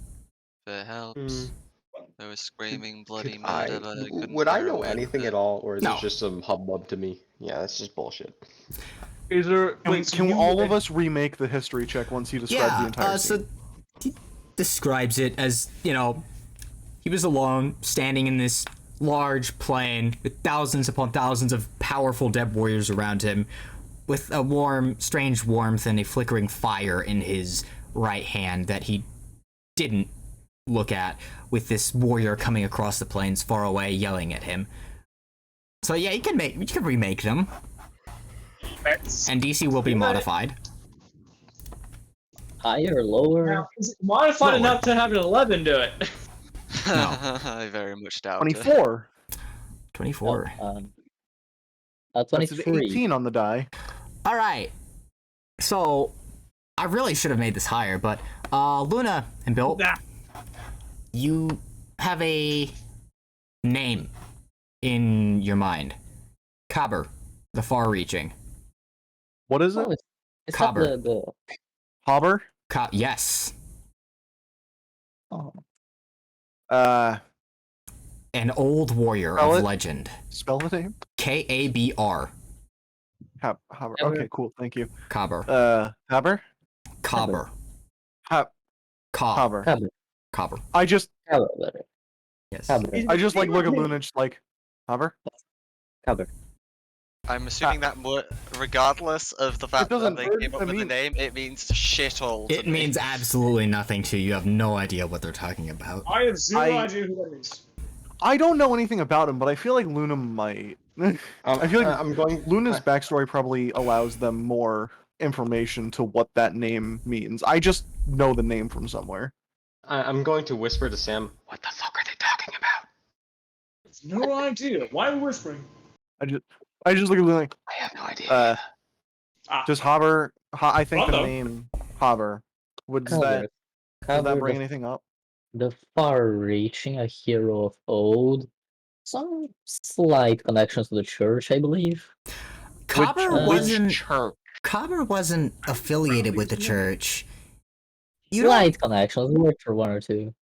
if it helps. Mm. There was screaming bloody Could I, murder, but I couldn't would I get know away with anything it. at all, or is No. it just some hubbub to me? Yeah, that's just bullshit. Is there? Can all of us remake the history check once he describes the entire scene? so he describes it as, he was alone, standing in this large plain with thousands upon thousands of powerful dead warriors around him, with a warm, strange warmth and a flickering fire in his right hand that he didn't look at, with this warrior coming across the plains far away yelling at him. So yeah, you can remake them, and DC will be modified. Higher or lower? Now, is it modified Lower. enough to have an 11 do it? No. I very much doubt it. 24. 24. That's an 23. 18 on the die. All right. So I really should have made this higher, but Luna and Bill, Nah. you have a name in your mind. Kaber, the far-reaching. What is it? Oh, it's not Cobber. the Hobber? Yes. oh, An old warrior Spell of it. legend. Spell the name? Kabr. Hobber. Hobber. Okay, cool. Thank you. Kaber. Hobber? Kaber. Hobber. Kaber. Cobber. Kaber. I just Cobber. Yes. Cobber. look at Luna and just like, Hobber? Cobber. I'm assuming that regardless of the fact that doesn't- they came up I with the mean- name, it means shithole to It me. means absolutely nothing to you. You have no idea what they're talking about. I have zero I- idea who that is. I don't know anything about him, but I feel like Luna might. I feel like I'm going. Luna's backstory probably allows them more information to what that name means. I just know the name from somewhere. I'm going to whisper to Sam. What the fuck are they talking about? No idea. Why are we whispering? I just look at Luna like, I have no idea. does Hover? I think the Hello. name Hover. Does Cover, that cover bring the, anything up? the far-reaching, a hero of old. Some slight connections to the church, I believe. Cobber wasn't affiliated with the church. You don't, Slight connections, worked for one or two.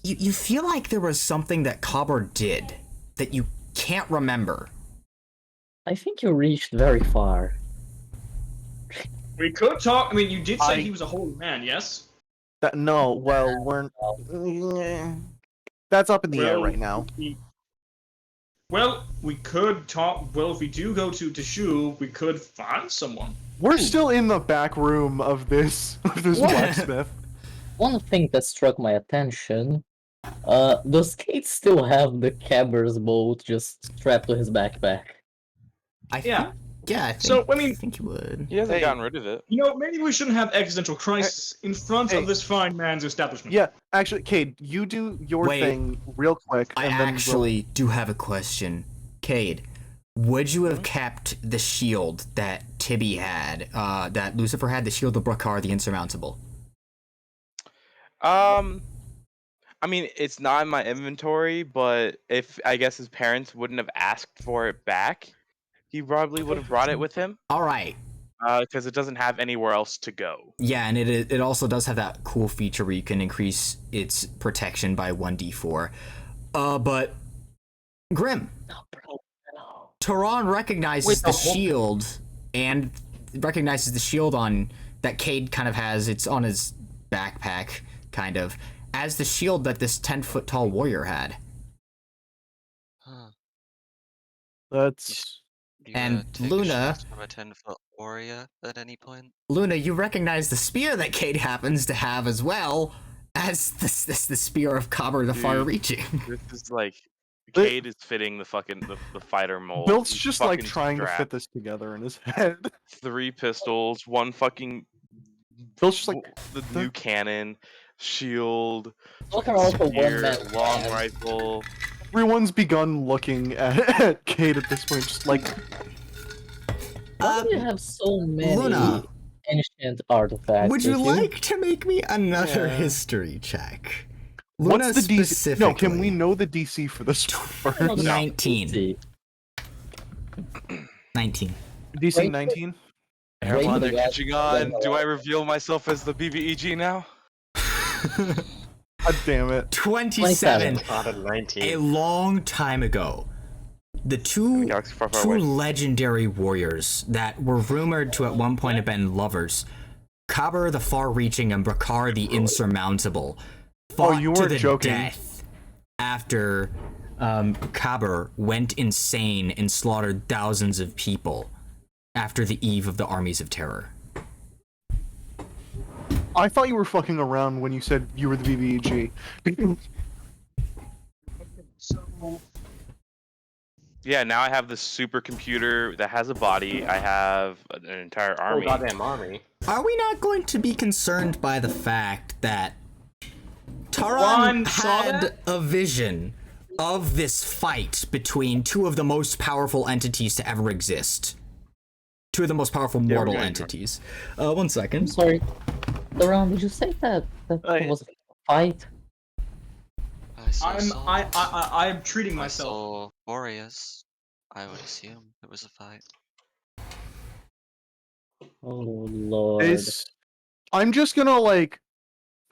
you feel like there was something that Cobber did that you can't remember. I think you reached very far. We could talk. I mean, you did say I- he was a holy man, yes? No. Well, we're. That's up in the air Well, right now. Well, we could talk. Well, if we do go to Shu, we could find someone. We're still in the back room of this blacksmith. One thing that struck my attention, does Kate still have the Cabber's bolt just strapped to his backpack? I Yeah. think, yeah, I think, So, I mean- I think you would. He hasn't Hey. gotten rid of it. You know, maybe we shouldn't have existential crisis in front Hey. of this fine man's establishment. Yeah, actually, Cade, you do your Wait. thing real quick, I and then actually do have a question. Cade, would you have kept the shield that Tibby had, that Lucifer had, the shield of Brakar, the Insurmountable? I mean, it's not in my inventory, but if I guess his parents wouldn't have asked for it back, he probably would have brought it with him. All right. Because it doesn't have anywhere else to go. Yeah, and it also does have that cool feature where you can increase its protection by 1d4. But Grim, No, bro, no. Tehran recognizes Wait, the the whole- shield and recognizes the shield on that Cade kind of has. It's on his backpack, kind of, as the shield that this 10-foot tall warrior had. Huh. that's You, And take Luna- shots from a 10-foot warrior at any point? Luna, you recognize the spear that Cade happens to have as well as the spear of Cobber the Dude. Far-Reaching. This is like, The- Cade is fitting the fucking the fighter mold. Bill's He's just like fucking trying to strapped. fit this together in his head. 3 pistols, 1 fucking Bill's just like, the new cannon, shield, Those are also spear, one-man long bands. rifle. everyone's begun looking at Cade at this point, just like, Why do you have so many Luna, ancient artifacts? would you with like to make me another Yeah. history check? what's Luna the DC? No, specifically. can we know the DC for this first? No, no. 19. See, 19. DC Wait, 19? Wait, They're but catching on. Do I reveal myself as the BBEG now? God damn it. 27. Not a A 19. long time ago, the two Galaxy far, far two away. legendary warriors that were rumored to at one point have been lovers, Cobber the Far-Reaching and Brakar the Insurmountable, fought you to weren't the joking. death after Cobber went insane and slaughtered thousands of people after the eve of the Armies of Terror. I thought you were fucking around when you said you were the BBEG. So, Yeah, now I have this supercomputer that has a body. I have an entire Oh, army. goddamn army. Are we not going to be concerned by the fact that Taran Ron saw had that? a vision of this fight between two of the most powerful entities to ever exist? Two of the most powerful we're mortal gonna- entities. 1 I'm second. sorry. Laurent, did you say that I- was a fight? I saw I'm treating I myself. saw warriors. I would assume it was a fight. Oh lord. I'm just gonna, like,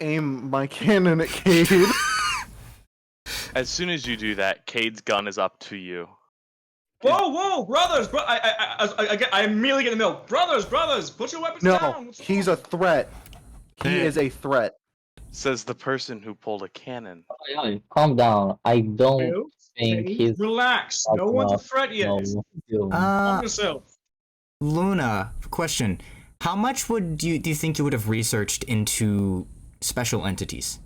aim my cannon at Cade. As soon as you do that, Cade's gun is up to you. Whoa, brothers! I immediately get in the middle. Brothers, put your weapons No, down. What's he's wrong? a threat. He is a threat. Says the person who pulled a cannon. Calm down. I don't Who? think he's Relax. No one's a threat yet. doom. Calm yourself. Luna, question. How much do you think you would have researched into special entities?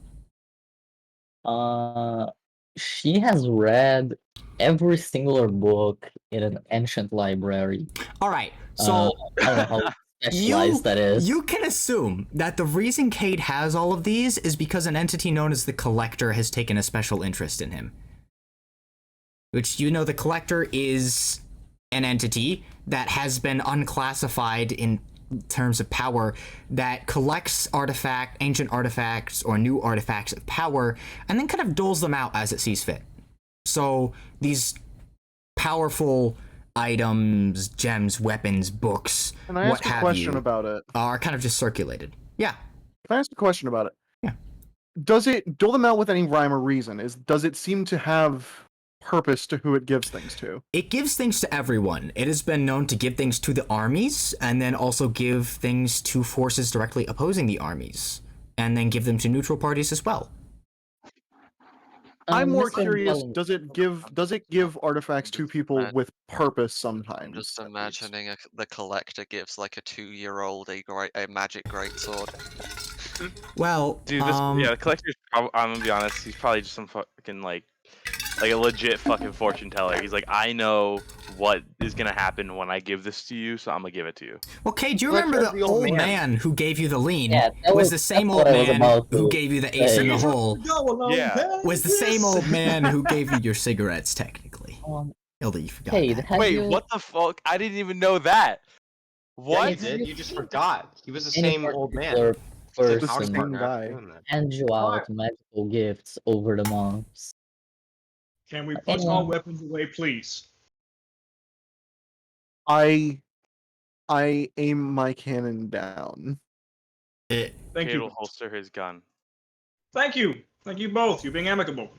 She has read every single book in an ancient library. All right, so I don't know how specialized that is. You can assume that the reason Cade has all of these is because an entity known as the Collector has taken a special interest in him. Which, the Collector is an entity that has been unclassified in terms of power that collects ancient artifacts or new artifacts of power and then kind of doles them out as it sees fit. So these powerful items, gems, weapons, books, Can I ask a question about it? Are kind of just circulated. Yeah. Can I ask a question about it? Yeah. Does it dole them out with any rhyme or reason? Does it seem to have purpose to who it gives things to? It gives things to everyone. It has been known to give things to the armies and then also give things to forces directly opposing the armies and then give them to neutral parties as well. I'm more Mr. curious, Bell- does it give artifacts to people with purpose sometimes? I'm just at least? imagining the Collector gives like a 2-year-old a magic greatsword. Well, Dude, the collector's I'm gonna be honest, he's probably just some fucking like a legit fucking fortune teller. He's like, I know what is gonna happen when I give this to you, so I'm gonna give it to you. Okay, do you Well, remember that's the the old old man. man who gave you the lean? Yeah, that was the same that's old what I was man about who to gave you the ace in the say. hole. Go along. Yeah. Was the same old man who gave you your cigarettes, technically. Hilda, you forgot Cade, that. have Wait, you what the fuck? I didn't even know that. Yeah, What? you did. You just forgot. He was the any same old man. particular He's a The house person same partner after guy. doing that. hand you out magical gifts over the months? Can we put Anyone? our weapons away, please? I aim my cannon down. Thank Cade you. will holster his gun. Thank you. Thank you both. You're being amicable.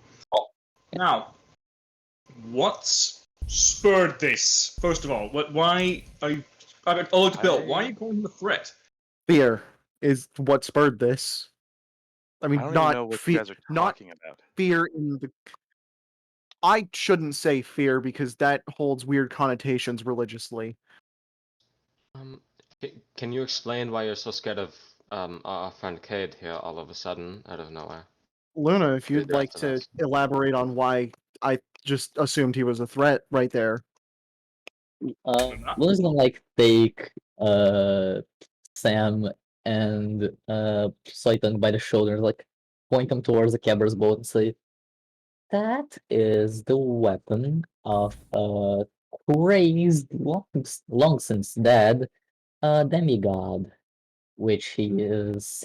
Now, what's spurred this? First of all, why are you... I'll look to Bill. Why are you calling him a threat? Fear is what spurred this. I mean, I don't even know not what you fear, guys are not talking about. fear in the. I shouldn't say fear because that holds weird connotations religiously. Can you explain why you're so scared of our friend Cade here all of a sudden out of nowhere? Luna, if you'd After like to that. elaborate on why I just assumed he was a threat right there. Luna's gonna like take Sam and Saitan by the shoulders, like point them towards the Cabber's boat and say, "That is the weapon of a crazed, long since dead demigod, which he is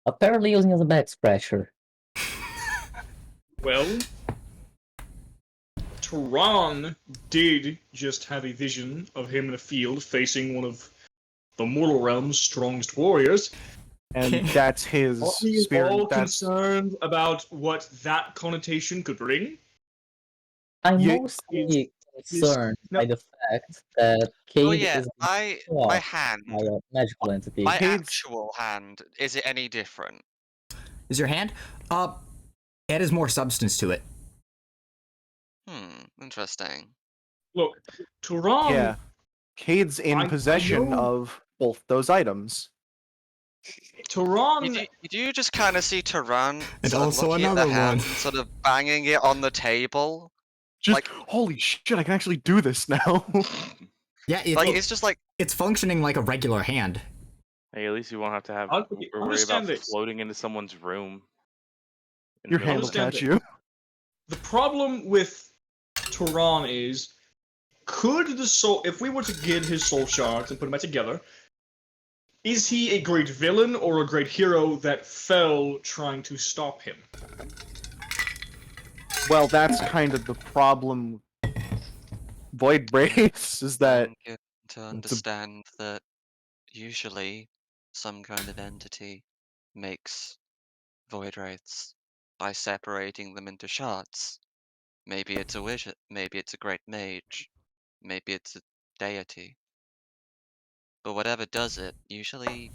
apparently using as a back scratcher." Well, Tehran did just have a vision of him in a field facing one of the mortal realm's strongest warriors. And that's his Are we spirit. all That's concerned about what that connotation could bring? I'm Ye- mostly is- concerned no. by the fact that Cade Oh yeah, is my caught hand, by a magical entity. my Cade's- actual hand, is it any different? Is your hand? It has more substance to it. Interesting. Look, Tehran. yeah. Cade's in I possession know- of both those items. Tehran. You do just kind of see Tehran And sort of also looking at another the hand, one. and sort of banging it on the table. Just Like- holy shit! I can actually do this now. Yeah, Like it's just like it's functioning like a regular hand. Hey, at least you won't have to have I'll- or worry about understand this. floating into someone's room. in the Your middle hand of will the night. catch you. The problem with Tehran is, could the soul, if we were to get his soul shards and put them back together, is he a great villain or a great hero that fell trying to stop him? Well, that's kind of the problem. Void Braves is that get to understand that usually some kind of entity makes void wraiths by separating them into shards. Maybe it's a wizard, maybe it's a great mage, maybe it's a deity. But whatever does it usually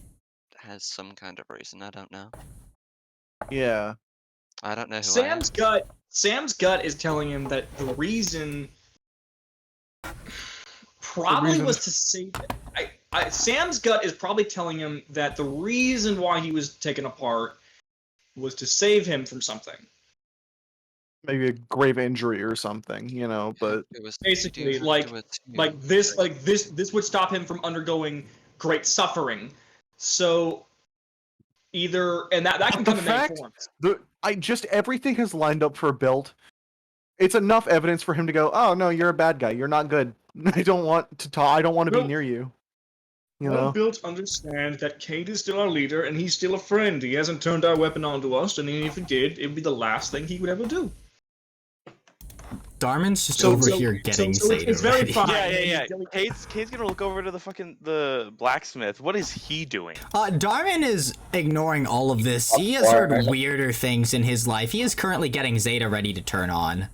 has some kind of reason. I don't know. yeah. I don't know who I am. Sam's got Sam's gut is telling him that the reason probably was to save. Sam's gut is probably telling him that the reason why he was taken apart was to save him from something. Maybe a grave injury or something, but It was Basically, like this would stop him from undergoing great suffering. So either, and that can come in many forms. just everything has lined up for Built. It's enough evidence for him to go, "Oh no, you're a bad guy. You're not good. I don't want to talk. I don't want to be near you." Built understand that Kate is still our leader and he's still a friend. He hasn't turned our weapon onto us, and if he did, it would be the last thing he would ever do. Darmin's just over here getting Zeta it's very ready. fine. Yeah. Kate's gonna look over to the blacksmith. What is he doing? Darmin is ignoring all of this. He has heard weirder things in his life. He is currently getting Zeta ready to turn on.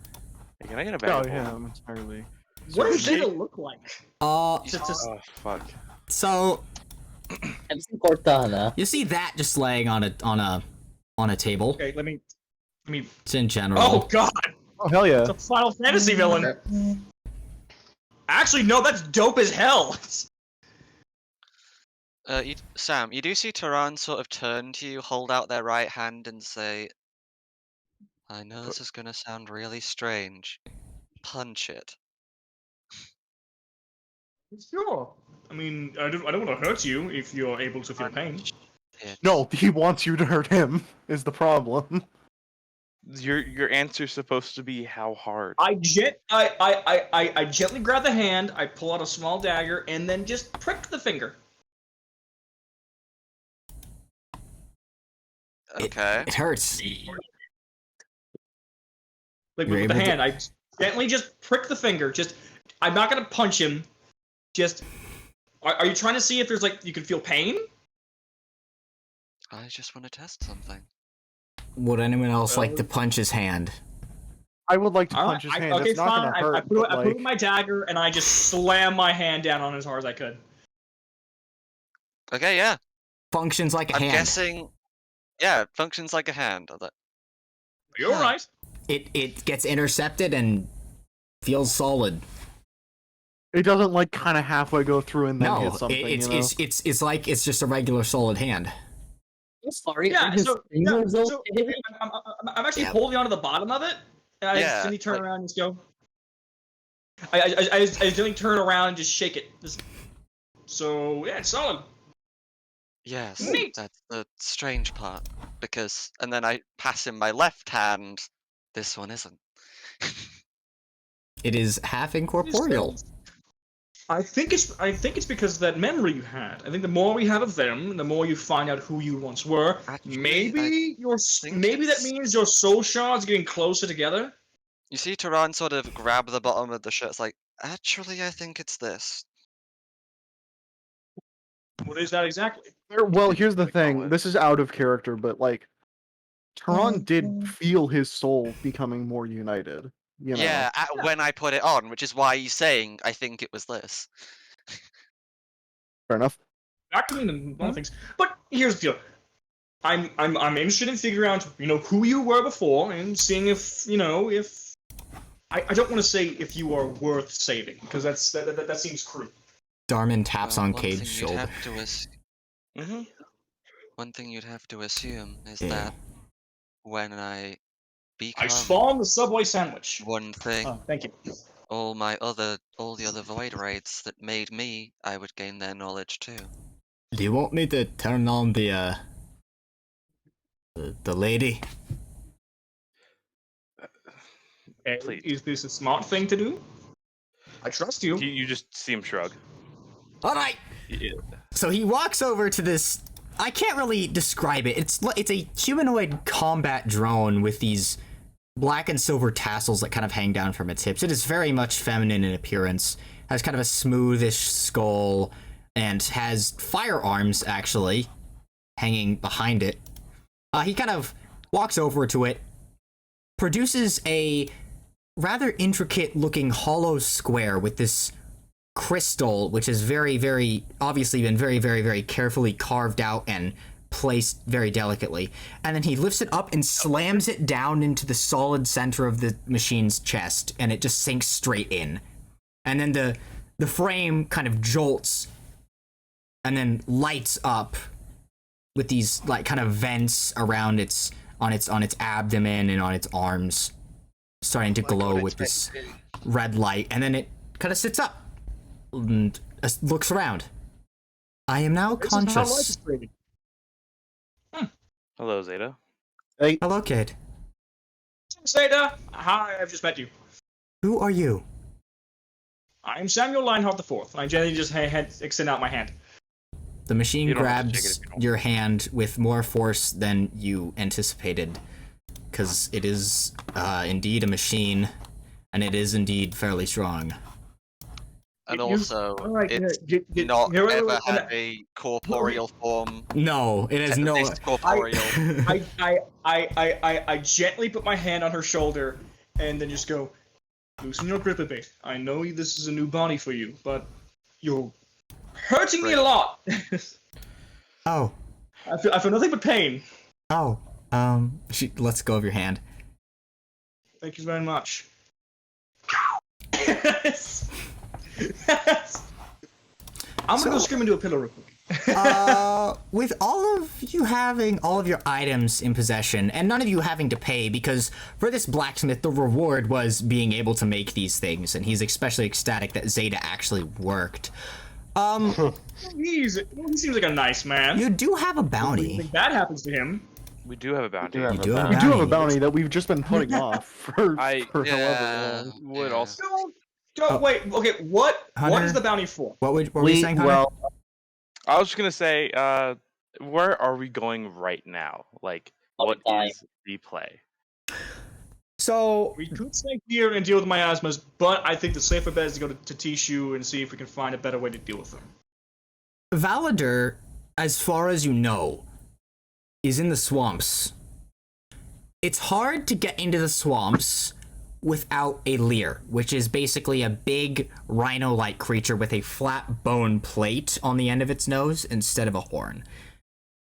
Hey, can I get a bag? Oh yeah, entirely. What does Zeta look like? Oh fuck. So I'm seeing Cortana. you see that just laying on a table. Okay, let me. It's in general. Oh God! Oh hell yeah! It's a Final Fantasy villain. Actually, no, that's dope as hell. Sam, you do see Tehran sort of turn to you, hold out their right hand, and say, "I know this is gonna sound really strange. Punch it." Sure. I mean, I don't want to hurt you if you're able to feel pain. It. No, he wants you to hurt him. Is the problem? Your answer's supposed to be how hard. I gently grab the hand, I pull out a small dagger, and then just prick the finger. Okay. It hurts. Like You're with the able to- hand, I gently just prick the finger. I'm not gonna punch him. Are you trying to see if there's you can feel pain? I just want to test something. Would anyone else like to punch his hand? I would like to punch his hand. Okay, it's not fine. gonna hurt. I put in my dagger and I just slam my hand down on as hard as I could. Okay, yeah. Functions like a I'm hand. guessing. Yeah, it functions like a hand. You're right. It gets intercepted and feels solid. It doesn't kind of halfway go through and then hit something. It's like it's just a regular solid hand. I'm sorry. Yeah, so okay? I'm actually holding onto the bottom of it, and I just gently turn around and just go. I just gently turn around and just shake it. So yeah, it's solid. Yes, Neat. that's the strange part. And then I pass him my left hand. This one isn't. It is half incorporeal. I think it's because of that memory you had. I think the more we have of them, the more you find out who you once were. Actually, maybe that means your soul shards getting closer together. You see Tehran sort of grab the bottom of the shirt. It's like, actually, I think it's this. What is that exactly? Well, here's the thing. This is out of character, but Tehran did feel his soul becoming more united. Yeah, when I put it on, which is why he's saying, I think it was this. Fair enough. That can mean a lot of things. But here's the deal. I'm interested in figuring out, who you were before and seeing if I don't want to say if you are worth saving, because that seems crude. Darmin taps on Cade's shoulder. One thing you'd have to assume is that when I I spawned the Subway sandwich. one thing, Oh, thank you. all the other void raids that made me, I would gain their knowledge too. Do you want me to turn on the lady? Please. Is this a smart thing to do? I trust you. You just see him shrug. All right. Yeah. So he walks over to this. I can't really describe it. It's a humanoid combat drone with these black and silver tassels that kind of hang down from its hips. It is very much feminine in appearance. Has kind of a smoothish skull and has firearms actually hanging behind it. He kind of walks over to it, produces a rather intricate looking hollow square with this crystal, which has very, very obviously been very, very, very carefully carved out and placed very delicately, and then he lifts it up and slams it down into the solid center of the machine's chest, and it just sinks straight in. And then the frame kind of jolts and then lights up with these like kind of vents around its abdomen and on its arms, starting to glow with this red light, and then it kind of sits up and looks around. I am now conscious. Hello, Zeta. Hey, Hello, kid. Zeta, hi, I've just met you. Who are you? I'm Samuel Lionheart IV, and I gently just extend out my hand. The machine You don't have to take it grabs if you don't. your hand with more force than you anticipated, because it is indeed a machine, and it is indeed fairly strong. And You- also, alright, it's here, not here, ever had a corporeal form. No, it has At no. least corporeal. I gently put my hand on her shoulder and then just go, loosen your grip a bit. I know this is a new body for you, but you're hurting me a lot. Oh, I feel nothing but pain. oh. She lets go of your hand. Thank you very much. I'm gonna go scream into a pillow real quick. With all of you having all of your items in possession, and none of you having to pay, because for this blacksmith, the reward was being able to make these things, and he's especially ecstatic that Zeta actually worked. He seems like a nice man. You do have a I bounty. think that happens to him. We do have a bounty. You do have we a do have a bounty. bounty that we've just been putting off for however Yeah. long. Would also. Don't wait. Okay, what Hunter? is the bounty for? What were we saying, Hunter? Well, I was just gonna say, where are we going right now? Like, All what the time. is the play? So, We could stay here and deal with miasmas, but I think the safer bet is to go to Tishu and see if we can find a better way to deal with them. Valadur, as far as you know, is in the swamps. It's hard to get into the swamps without a leer, which is basically a big rhino-like creature with a flat bone plate on the end of its nose instead of a horn.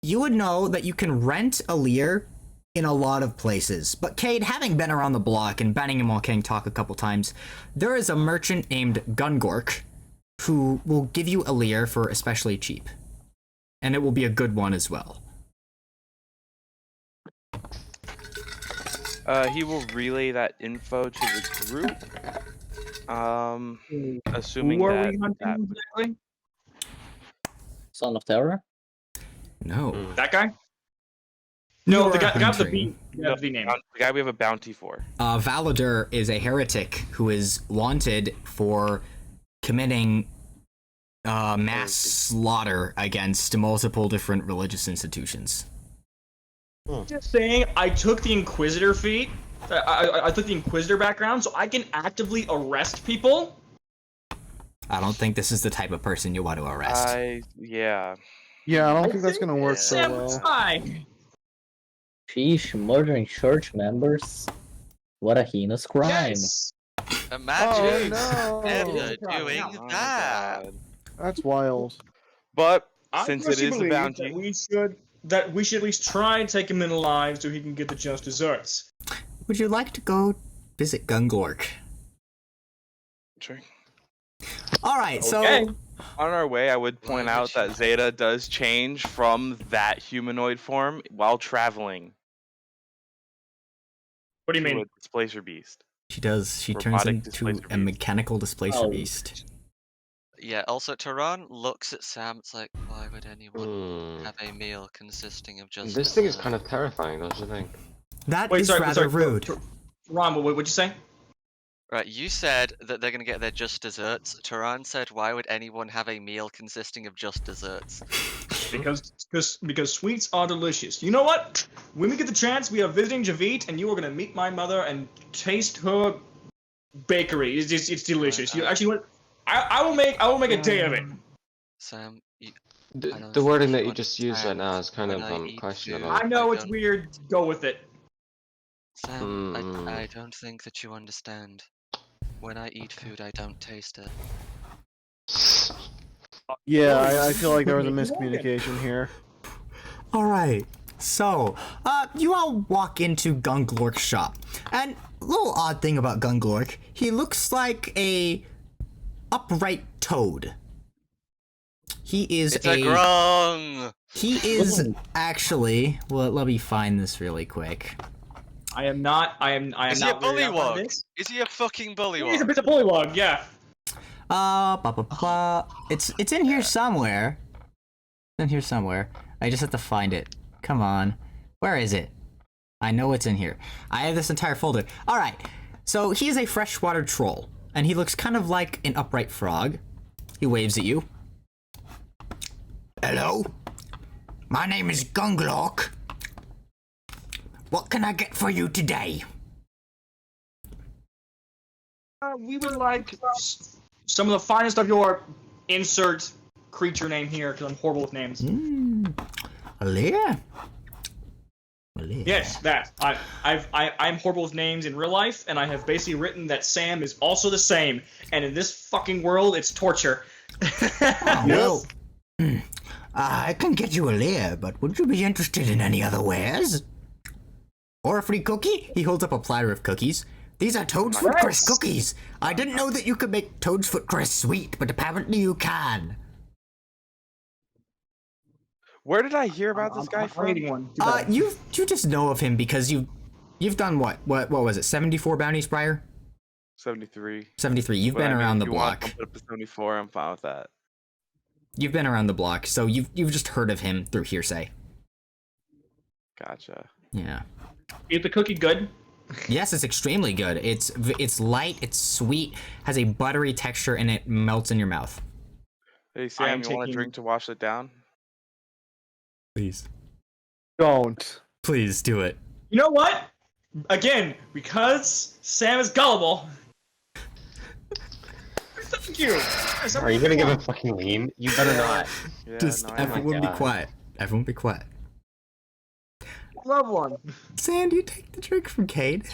You would know that you can rent a leer in a lot of places, but Cade, having been around the block and banning him while King talk a couple times, there is a merchant named Gungork who will give you a leer for especially cheap. And it will be a good one as well. He will relay that info to the group. Assuming Who are that, we hunting that exactly? Son of Terror? No. That guy? No, You the are guy with the hunting. V. Yeah, the V name. the guy we have a bounty for. Valadur is a heretic who is wanted for committing mass slaughter against multiple different religious institutions. Just saying, I took the Inquisitor feat. I took the Inquisitor background, so I can actively arrest people. I don't think this is the type of person you want to arrest. Yeah. yeah, I don't think that's gonna work so Sam, well. try. Sheesh, murdering church members? What a heinous crime. Yes. Imagine Oh, no. Zeta Oh, doing Oh my that. God. That's wild. But I since it personally is a believe bounty, that we should at least try and take him in alive so he can get the just desserts. Would you like to go visit Gungork? sure. Alright, so Okay. On our way, I would point Why out would that she- Zeta does change from that humanoid form while traveling What do you to mean? a displacer beast. she turns Robotic into displacer a beast. mechanical displacer Oh. beast. Yeah, also Tehran looks at Sam, it's like, why would anyone Hmm. have a meal consisting of just This thing is dessert? kind of terrifying, don't you think? That Wait, is sorry, rather sorry, rude. Ron, what'd you say? Right, you said that they're gonna get their just desserts. Tehran said, why would anyone have a meal consisting of just desserts? Because sweets are delicious. You know what? When we get the chance, we are visiting Javit, and you are gonna meet my mother and taste her bakery. It's delicious. You actually want? I will make a day of it. Sam, I The, don't the wording think that you you just used right now is kind when of I eat questionable. food. I know I it's don't- weird. Go with it. Sam, Hmm. I don't think that you understand. When I eat food, I don't taste it. Yeah, I feel like there was a miscommunication here. All right. So, you all walk into Gunglork's shop, and a little odd thing about Gunglork, he looks like a upright toad. He is It's a grung. He is actually. Well, let me find this really quick. I am not. I am Is he a not weirded out by bullywug? this. Is he a fucking He's a bullywug? bit of bullywug, yeah. It's in here somewhere. It's in here somewhere. I just have to find it. Come on. Where is it? I know it's in here. I have this entire folder. All right. So he is a freshwater troll, and he looks kind of like an upright frog. He waves at you. Hello. My name is Gunglork. What can I get for you today? We would like some of the finest of your insert creature name here, because I'm horrible with names. Alia? Yes, that. I'm horrible with names in real life, and I have basically written that Sam is also the same, and in this fucking world, it's torture. Well, I can get you a lair, but would you be interested in any other wares? Or a free cookie? He holds up a platter of cookies. These are Toad's Foot Crest cookies. I didn't know that you could make Toad's Foot Crest sweet, but apparently you can. Where did I hear about this guy I'm from? reading one. Too bad. You just know of him because you've done what was it? 74 bounties prior? 73. 73. You've But been I mean, around if the you want block. to put up to 74, I'm fine with that. You've been around the block, so you've just heard of him through hearsay. Gotcha. Yeah. Is the cookie good? Yes, it's extremely good. It's light, it's sweet, has a buttery texture, and it melts in your mouth. Hey I Sam, am you want a taking- drink to wash it down? Please. Don't. Please do it. You know what? Again, because Sam is gullible. Thank you. Are you gonna give a fucking lean? You better not. Yeah, Just no, I know. everyone be God. quiet. Everyone be quiet. Love one. Sam, do you take the drink from Cade?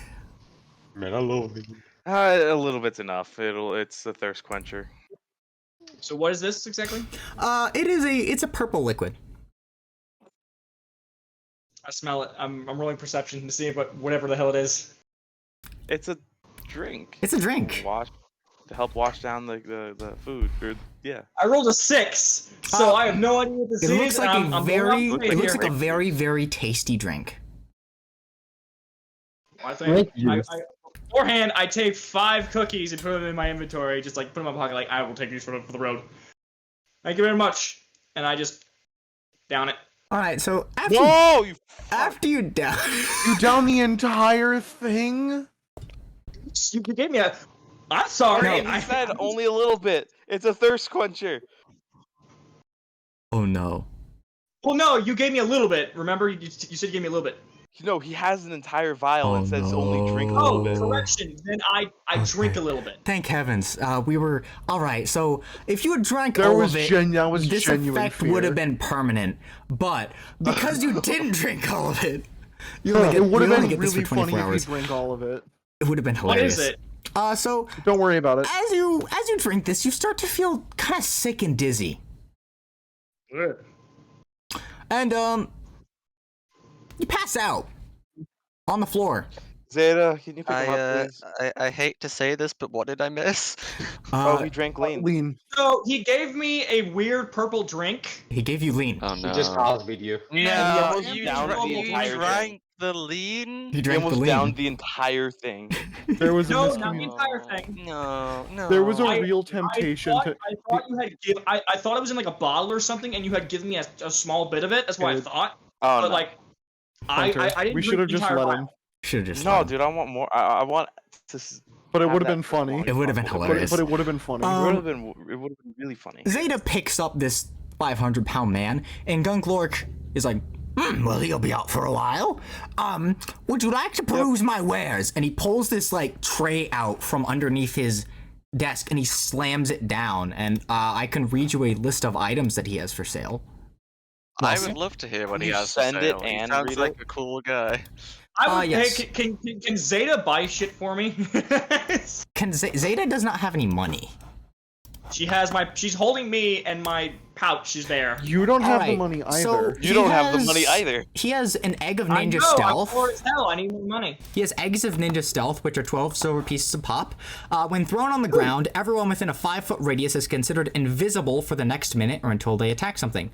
Man, I love him. A little bit's enough. It's a thirst quencher. So what is this exactly? It's a purple liquid. I smell it. I'm rolling perception to see whatever the hell it is. It's a drink. It's a drink. To help wash down the food. Yeah. I rolled a 6, so I have no idea what this It is. looks like and I'm it going looks here. like a very, very tasty drink. I think beforehand, I take 5 cookies and put them in my inventory, just like put them in my pocket, like I will take these for the road. Thank you very much, and I just down it. All right, so Whoa! after you down, You down the entire thing? You gave me a. I'm sorry. I said only a little bit. It's a thirst quencher. oh no. Well, no, you gave me a little bit. Remember, you said you gave me a little bit. You know, he has an entire vial and Oh, says only drink a little Oh, bit. correction. Then I drink a little bit. Thank heavens. We were all right. So if you had drank There all was of it, that was this genuine effect would have fear. been permanent. But because you didn't drink all of it, you It would have only been get this really for funny 24 if hours. you drank all of it. It would have been What hilarious. is it? So Don't worry about it. as you drink this, you start to feel kind of sick and dizzy, and you pass out on the floor. Zeta, can you pick him up, please? I hate to say this, but what did I miss? Oh, he drank lean. Lean. So he gave me a weird purple drink. He gave you lean. Oh He just Cosby'd you. No, almost you downed the entire thing. drank the lean? He He drank the almost lean. downed the entire thing. There was a No, not the miscommunication. entire thing. No. There was a I- real temptation I to. thought you had I thought it was in like a bottle or something, and you had given me a small bit of it. That's what I Dude. thot. Oh, But no. like, Hunter, I didn't we drink should have the just entire let vial. him. Should have just. No, let him. dude, I want more. I want to. But it have would have that been for as long funny. as It would have been possible. hilarious. But it would have been funny. It would have been really funny. Zeta picks up this 500-pound man, and Gunglork is like, well, he'll be out for a while. Would you like to peruse my wares? And he pulls this like tray out from underneath his desk, and he slams it down. And I can read you a list of items that he has for sale. I would love to hear what Can he you has to send it say. He and sounds read like it? a cool guy. I would. yes. Hey, can Zeta buy shit for me? Zeta does not have any money. She's holding me and my pouch is there. You don't have the Alright, money either. so You he don't have the money has- either. He has an egg of I ninja know, I'm stealth. poor as hell. I need more money. He has eggs of ninja stealth, which are 12 silver pieces a pop. When thrown on the ground, everyone within a 5-foot radius is considered invisible for the next minute or until they attack something.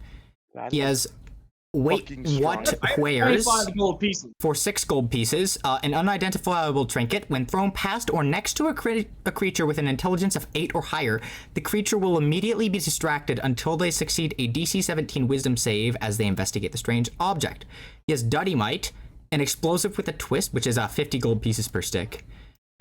He has wait fucking strong. what I have wears 25 gold pieces. for 6 gold pieces, an unidentifiable trinket. When thrown past or next to a creature with an intelligence of 8 or higher, the creature will immediately be distracted until they succeed a DC 17 wisdom save as they investigate the strange object. He has Dynamite, an explosive with a twist, which is 50 gold pieces per stick.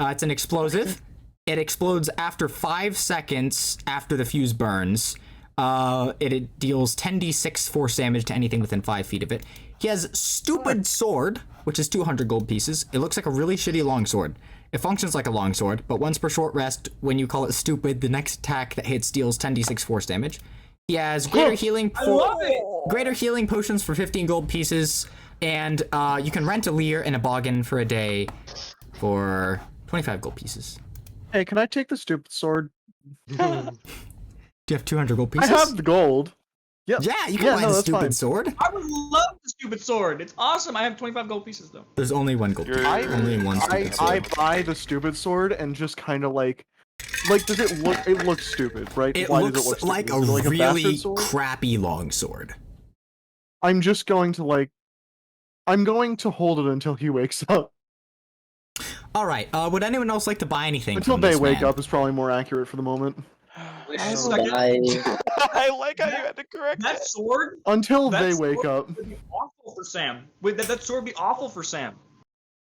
It's an explosive. It explodes after 5 seconds after the fuse burns. It deals 10d6 force damage to anything within 5 feet of it. He has Stupid Sword, which is 200 gold pieces. It looks like a really shitty longsword. It functions like a longsword, but once per short rest, when you call it stupid, the next attack that hits deals 10d6 force damage. He has greater healing greater healing potions for 15 gold pieces, and you can rent a Lear and a Boggin for a day for 25 gold pieces. Hey, can I take the stupid sword? Do you have 200 gold pieces? I have the gold. Yep. Yeah, you can Yeah, buy no, the that's stupid fine. sword. I would love the stupid sword. It's awesome. I have 25 gold pieces though. There's only one gold piece. You're- Only one stupid I sword. buy the stupid sword and just kind of like does it look? It looks stupid, right? It Why looks does it look stupid? like a Is it like really bastard sword? crappy longsword. I'm just going to I'm going to hold it until he wakes up. All right. Would anyone else like to buy anything? Until from they this wake man? up is probably more accurate for the moment. Wait I a will second. buy. I like how you had to correct That it. sword. Until That they sword wake up. would be awful for Sam. Would that sword be awful for Sam?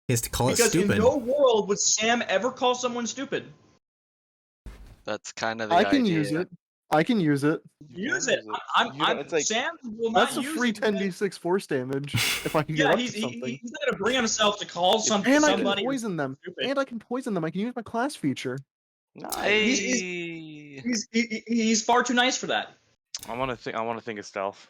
He has to call it Because stupid. in no world would Sam ever call someone stupid. That's kind of the I can idea. use it. I can use it. Use can it. use it. I'm. You don't- I'm it's like- Sam will not That's a use free it because- 10d6 force damage if I can get Yeah, up he's to something. he's not gonna bring himself to call And I can somebody. poison them. stupid. And I can poison them. I can use my class feature. Nice. Hey. He's far too nice for that. I want to think of stealth.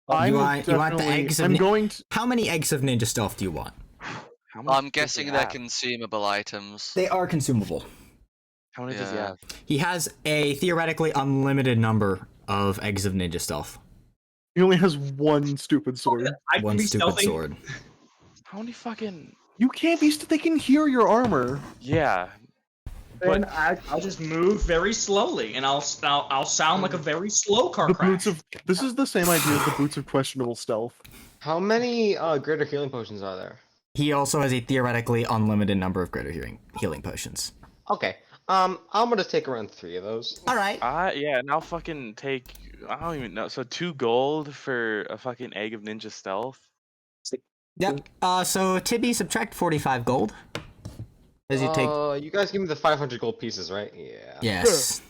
You I'm want the definitely- eggs of I'm ni- going to. How many eggs of ninja stealth do you want? How many I'm does he guessing they're have? consumable items. They are consumable. How many does he Yeah. have? He has a theoretically unlimited number of eggs of ninja stealth. He only has one stupid sword. I can One be stupid stealthy. sword. How many fucking? You can't be. They can hear your armor. Yeah. Then I'll just move very slowly, and I'll sound like a very slow car The crash. boots of. This is the same idea as the boots of questionable stealth. How many greater healing potions are there? He also has a theoretically unlimited number of greater healing potions. Okay. I'm gonna take around 3 of those. All right. Yeah, and I'll fucking take. I don't even know. So 2 gold for a fucking egg of ninja stealth. Yep. So Tibby, subtract 45 gold. As you take. You guys give me the 500 gold pieces, right? Yeah. Yes.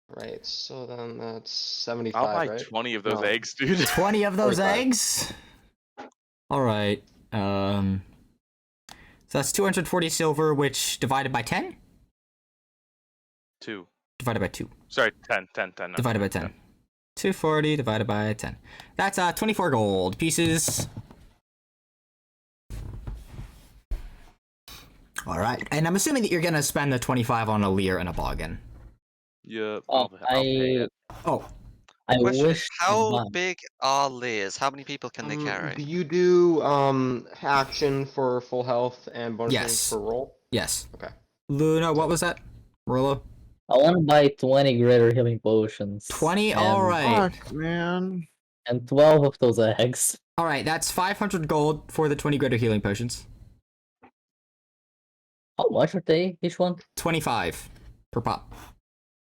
Right. So then that's 75, I'll buy right? 20 of those No. eggs, dude. 20 of those 45. eggs. All right. So that's 240 silver, which divided by 10. 2. Divided by 2. Sorry, 10. No. Divided by 10. 240 divided by 10. That's 24 gold pieces. All right, and I'm assuming that you're gonna spend the 25 on a Lear and a Boggin. Yep. Oh, I'll pay it. Oh, I Question, wish. to how buy- big are layers? How many people can they carry? Do you do action for full health and bonus Yes. things for roll? yes. Okay. Luna, what was that? Rolo? I want to buy 20 greater healing potions. 20. and, All right. Fuck, man. And 12 of those eggs. All right, that's 500 gold for the 20 greater healing potions. How much are they each one? 25 per pop.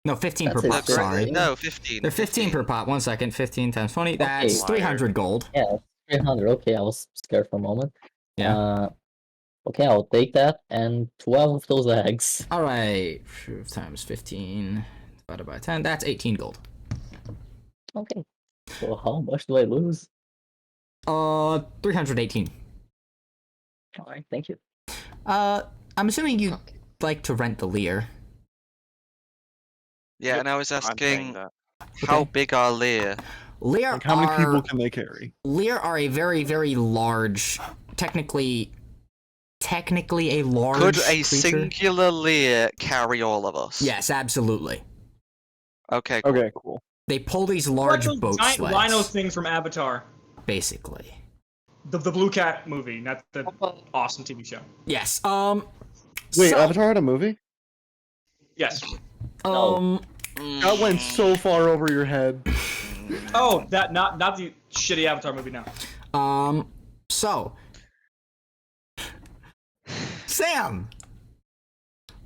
No, 15 That's per it, pop. great. Sorry. No, 15. They're 15 per pop. 1 second. 15 times 20. That's Okay. 300 gold. Yeah, 300. Okay, I was scared for a moment. Yeah. Okay, I'll take that and 12 of those eggs. All right. Times 15 divided by 10. That's 18 gold. Okay. So how much do I lose? 318. Alright, thank you. I'm assuming you Okay. like to rent the Lear. Yeah, Yep, and I was I'm paying asking, that. how Okay. big are Lear? Lear Like, how many are people can they carry? Lear are a very, very large, technically a large Could a creature. singular Lear carry all of us? Yes, absolutely. Okay, cool. Okay, cool. They pull these Like large those boat giant sleds. rhino things from Avatar. Basically. The Blue Cat movie, not the awesome TV show. Yes. Wait, so, Avatar had a movie? Yes. That went so far over your head. Oh, that not the shitty Avatar movie now. So, Sam,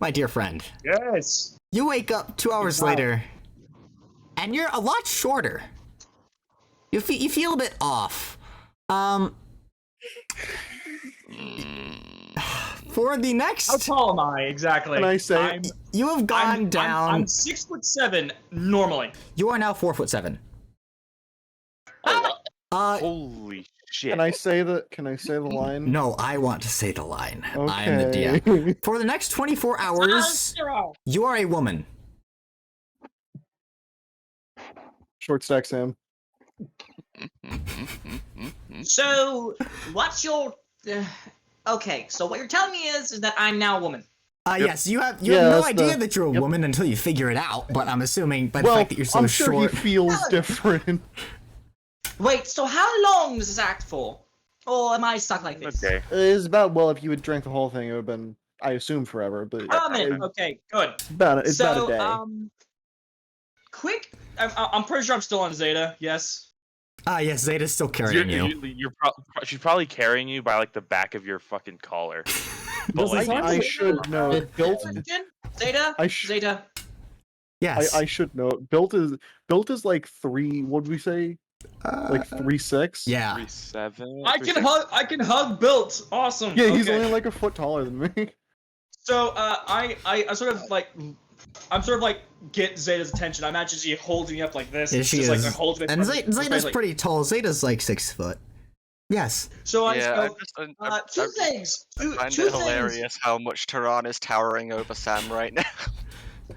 my dear friend, Yes. you wake up 2 hours later, and you're a lot shorter. You feel a bit off. For the How next, tall am I exactly? Can I say- you have gone down. I'm 6'7" normally. You are now 4'7". Holy shit! Can I say the line? No, I want to say the line. I am the Okay. DM. For the next 24 hours, you are a woman. Short stack, Sam. So, what's your? Okay, so what you're telling me is that I'm now a woman. Yes, you have Yeah, no that's idea the- that you're a yep. woman until you figure it out, but I'm assuming by the Well, fact that you're so I'm sure short. he feels different. Wait, so how long does this act for? Or am I stuck like this? Okay. It's about, well, if you had drank the whole thing, it would have been, I assume, forever, but Oh, man, it's Okay, good. about a so, day. Quick. I'm pretty sure I'm still on Zeta. Yes. Yes, Zeta's still carrying you. She's probably carrying you by like the back of your fucking collar. But Does like, this I should know. Built, Question? Zeta? I Yes. I should know. Built is like 3. What would we say? Like 3'6". Yeah. 3'7". I can hug Built. Awesome. Yeah, he's Okay. only like a foot taller than me. So I sort of like get Zeta's attention. I imagine she holds me up like this. Yeah, she just is. like holds me. And front of her Zeta's face, like- pretty tall. Zeta's like 6 foot. Yes. So I Yeah, just I'm go, just, Two things. I Two find things. it hilarious how much Tehran is towering over Sam right now.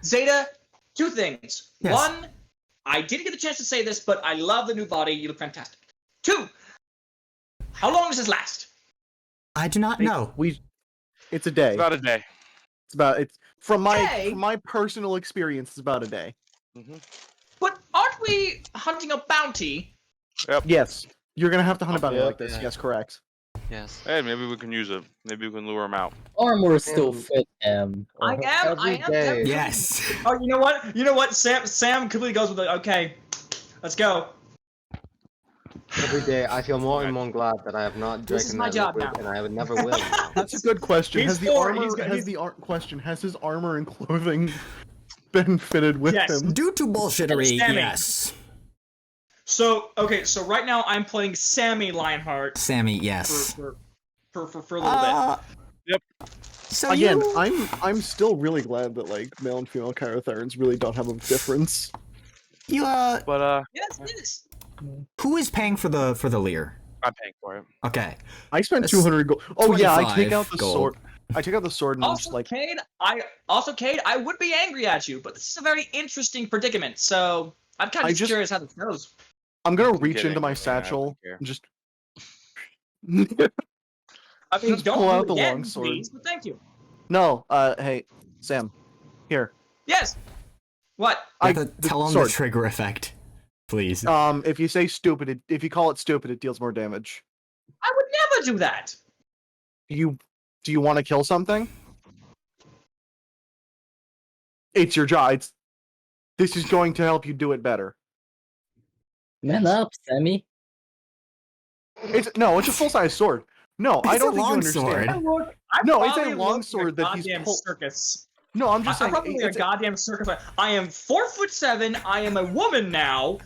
Zeta, two things. Yes. One, I didn't get the chance to say this, but I love the new body. You look fantastic. Two, how long does this last? I do not know. It's a day. It's about a day. It's from Day? my personal experience. It's about a day. But aren't we hunting a bounty? Yes, you're gonna have to hunt about it Yeah, like this. yeah. Yes, correct. Yes. Hey, maybe we can use it. Maybe we can lure him out. Armor still fit him. I am. tempted. Yes. oh, you know what? You know what? Sam completely goes with it. Okay, let's go. Every day, I feel more and more glad that I have not This is drinking my that job liquid, now. and I would never will. now. That's a good question. He's Has the four, armor? he's got- he's- Has his armor and clothing been fitted with Yes. him? Due to bullshittery, Sammy. yes. So so right now I'm playing Sammy Lionheart Sammy, yes. for a little bit. Yep. So Again, you, I'm still really glad that like male and female Chirotherans really don't have a difference. But Yes, yes. who is paying for the leer? I'm paying for it. Okay. I spent That's 200 gold. Oh yeah, I take 25 out the gold. sword. I take out the sword and I'm just Also, like, Cade, I would be angry at you, but this is a very interesting predicament. So I'm kind I of just- curious how this goes. I'm gonna I'm reach kidding, into my man, I don't satchel care. and just. I mean, Just don't pull do out it the again, longsword. please, but thank you. No, hey, Sam, here. Yes. What? You have to the tell him sword. the trigger effect, please. If you say stupid, if you call it stupid, it deals more damage. I would never do that. Do you want to kill something? It's your job. This is going to help you do it better. Man up, Sammy. It's a full size sword. No, I It's don't a think you long understand. sword. No, it's a long sword that he's goddamn pull- circus. No, I'm just I'm saying. probably a It's goddamn circus. I am 4'7". I am a woman now,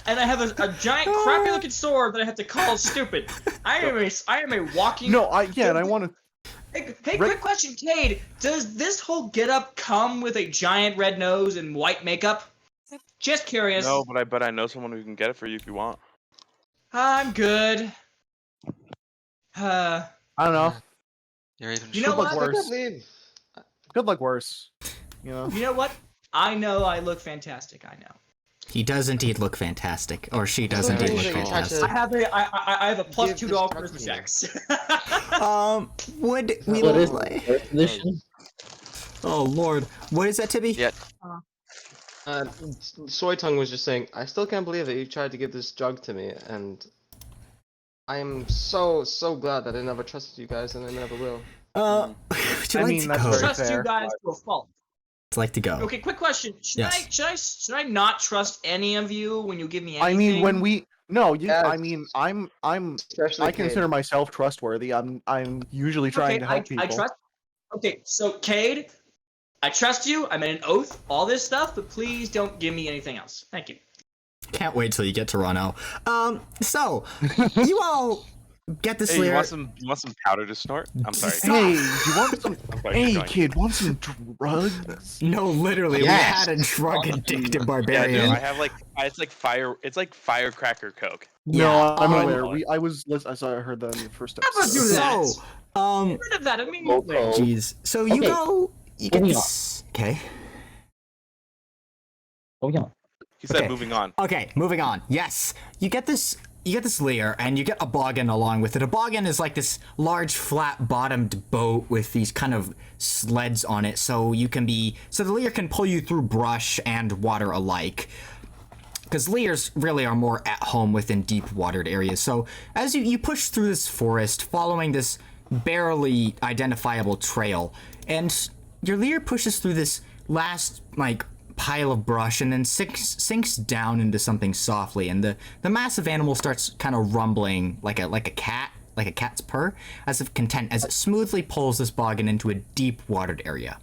and I have a giant crappy looking sword that I have to call stupid. I am a walking. no, and I want to. Hey, quick question, Cade. Does this whole getup come with a giant red nose and white makeup? Just curious. No, but I know someone who can get it for you if you want. I'm good. I don't know. You're even You know Could look what? worse. Could look worse. You know. You know what? I know I look fantastic. I know. He does indeed look fantastic, or she does indeed look You're trying to- fantastic. I have a plus Give $2 charisma destruction checks. Would we What is play? first edition? Oh lord, what is that, Tibby? Yeah. Soy Tongue was just saying, I still can't believe that you tried to give this jug to me, and I am so glad that I never trusted you guys, and I never will. Would you I like mean, to that's go? very Trust fair. you guys to a fault. Would like to go? Okay, quick question. Yes. Should I not trust any of you when you give me anything? I mean, when we no, you. Yes. I mean, Especially I consider Cade. myself trustworthy. I'm usually trying to help people. I trust. Okay, so Cade, I trust you. I made an oath. All this stuff, but please don't give me anything else. Thank you. Can't wait till you get Toronto. So you all get this Hey, you lyric. want some powder to snort? I'm sorry. Hey, you want some? I'm sorry, keep Hey, going. kid, want some drugs? No, literally, Yes. we had a drug addicted Yeah, barbarian. no, I have like it's like firecracker coke. No, I'm um, aware. I saw. I heard that in the first Never episode. do that. So, Get rid of that immediately. jeez. So you Okay. go. You get Moving this. Okay. Oh yeah. He said Okay. moving on. Okay, moving on. Yes, you get this. You get this layer, and you get a boggin along with it. A boggin is like this large, flat-bottomed boat with these kind of sleds on it, so the layer can pull you through brush and water alike. Because layers really are more at home within deep watered areas. So as you push through this forest, following this barely identifiable trail, and your layer pushes through this last pile of brush and then sinks down into something softly, and the massive animal starts kind of rumbling like a cat's purr, as if content, as it smoothly pulls this boggin into a deep watered area.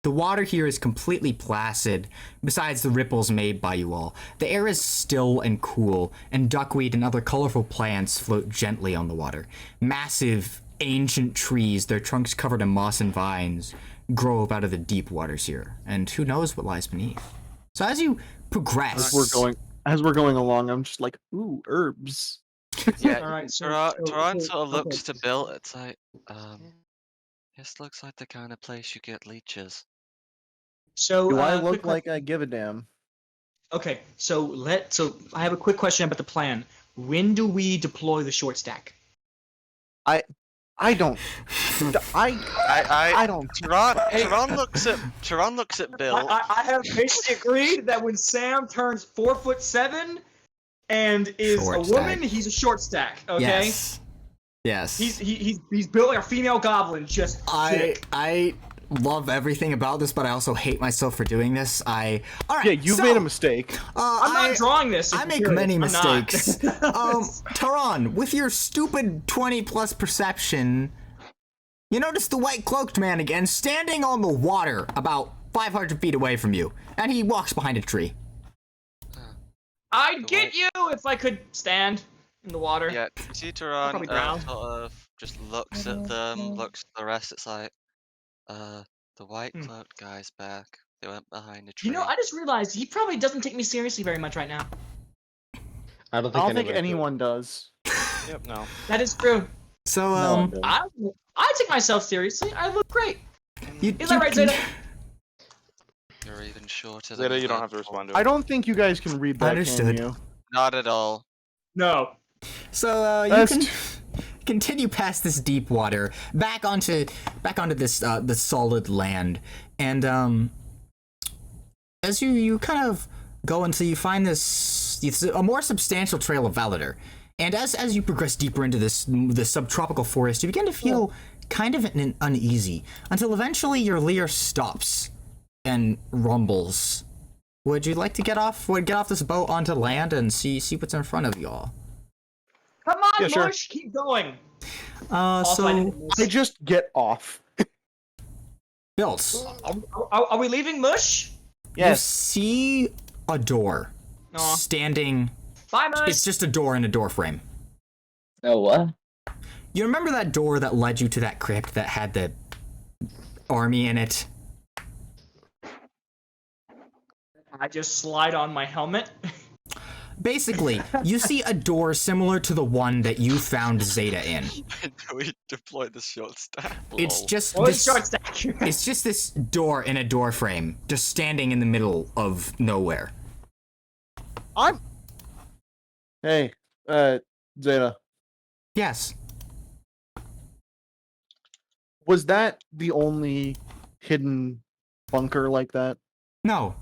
The water here is completely placid, besides the ripples made by you all. The air is still and cool, and duckweed and other colorful plants float gently on the water. Massive, ancient trees, their trunks covered in moss and vines, grow up out of the deep waters here, and who knows what lies beneath. So as you progress... As we're going along, I'm just like, ooh, herbs. Yeah, All right, so- Taran so- sort of looks okay. to Bill. It's like, this looks like the kind of place you get leeches. So Do I quick look like I give a damn? Okay, so I have a quick question about the plan. When do we deploy the short stack? I don't. I don't. Taran looks at Bill. I have basically agreed that when Sam turns 4'7" and is Short a woman, stack. he's a short stack. Okay. Yes. He's built like a female goblin, just thick. I love everything about this, but I also hate myself for doing this. All right. Yeah, you've made a mistake. I'm not drawing this. if I you're make curious. many I'm not. mistakes. Taran, with your stupid 20+ perception, you notice the white cloaked man again standing on the water about 500 feet away from you, and he walks behind a tree. I'd get you if I could stand in the water. Yeah, you see Probably Taran drown. sort of just looks at them, looks at the rest. It's like, the white cloaked guy's back. They went behind a tree. You know, I just realized he probably doesn't take me seriously very much right now. I don't I think, don't think anyone does. Yep, no. That is true. So, No, dude. I take myself seriously. I look great. you, Is that right, Zeta? You're even shorter than Zeta, you don't that. have to respond to it. I don't think you guys can read that. Understood. Can you? Not at all. No. So you That's can continue past this deep water, back onto this the solid land, and as you kind of go until you find it's a more substantial trail of Valader, and as you progress deeper into this subtropical forest, you begin to feel kind of uneasy until eventually your leer stops and rumbles. Would you like to get off this boat onto land and see what's in front of y'all? Come on, Yeah, sure. Mush, keep going. Also, So I didn't miss- I just get off. Bills. Are we leaving Mush? You Yes. see a door Aw. standing. Bye, Mush. It's just a door in a door frame. Oh what? You remember that door that led you to that crypt that had the army in it? I just slide on my helmet. Basically, you see a door similar to the one that you found Zeta in. We deployed the short stack. It's lol. just Well, this, short stack. it's just this door in a door frame, just standing in the middle of nowhere. Hey, Zeta. Yes. Was that the only hidden bunker like that? No.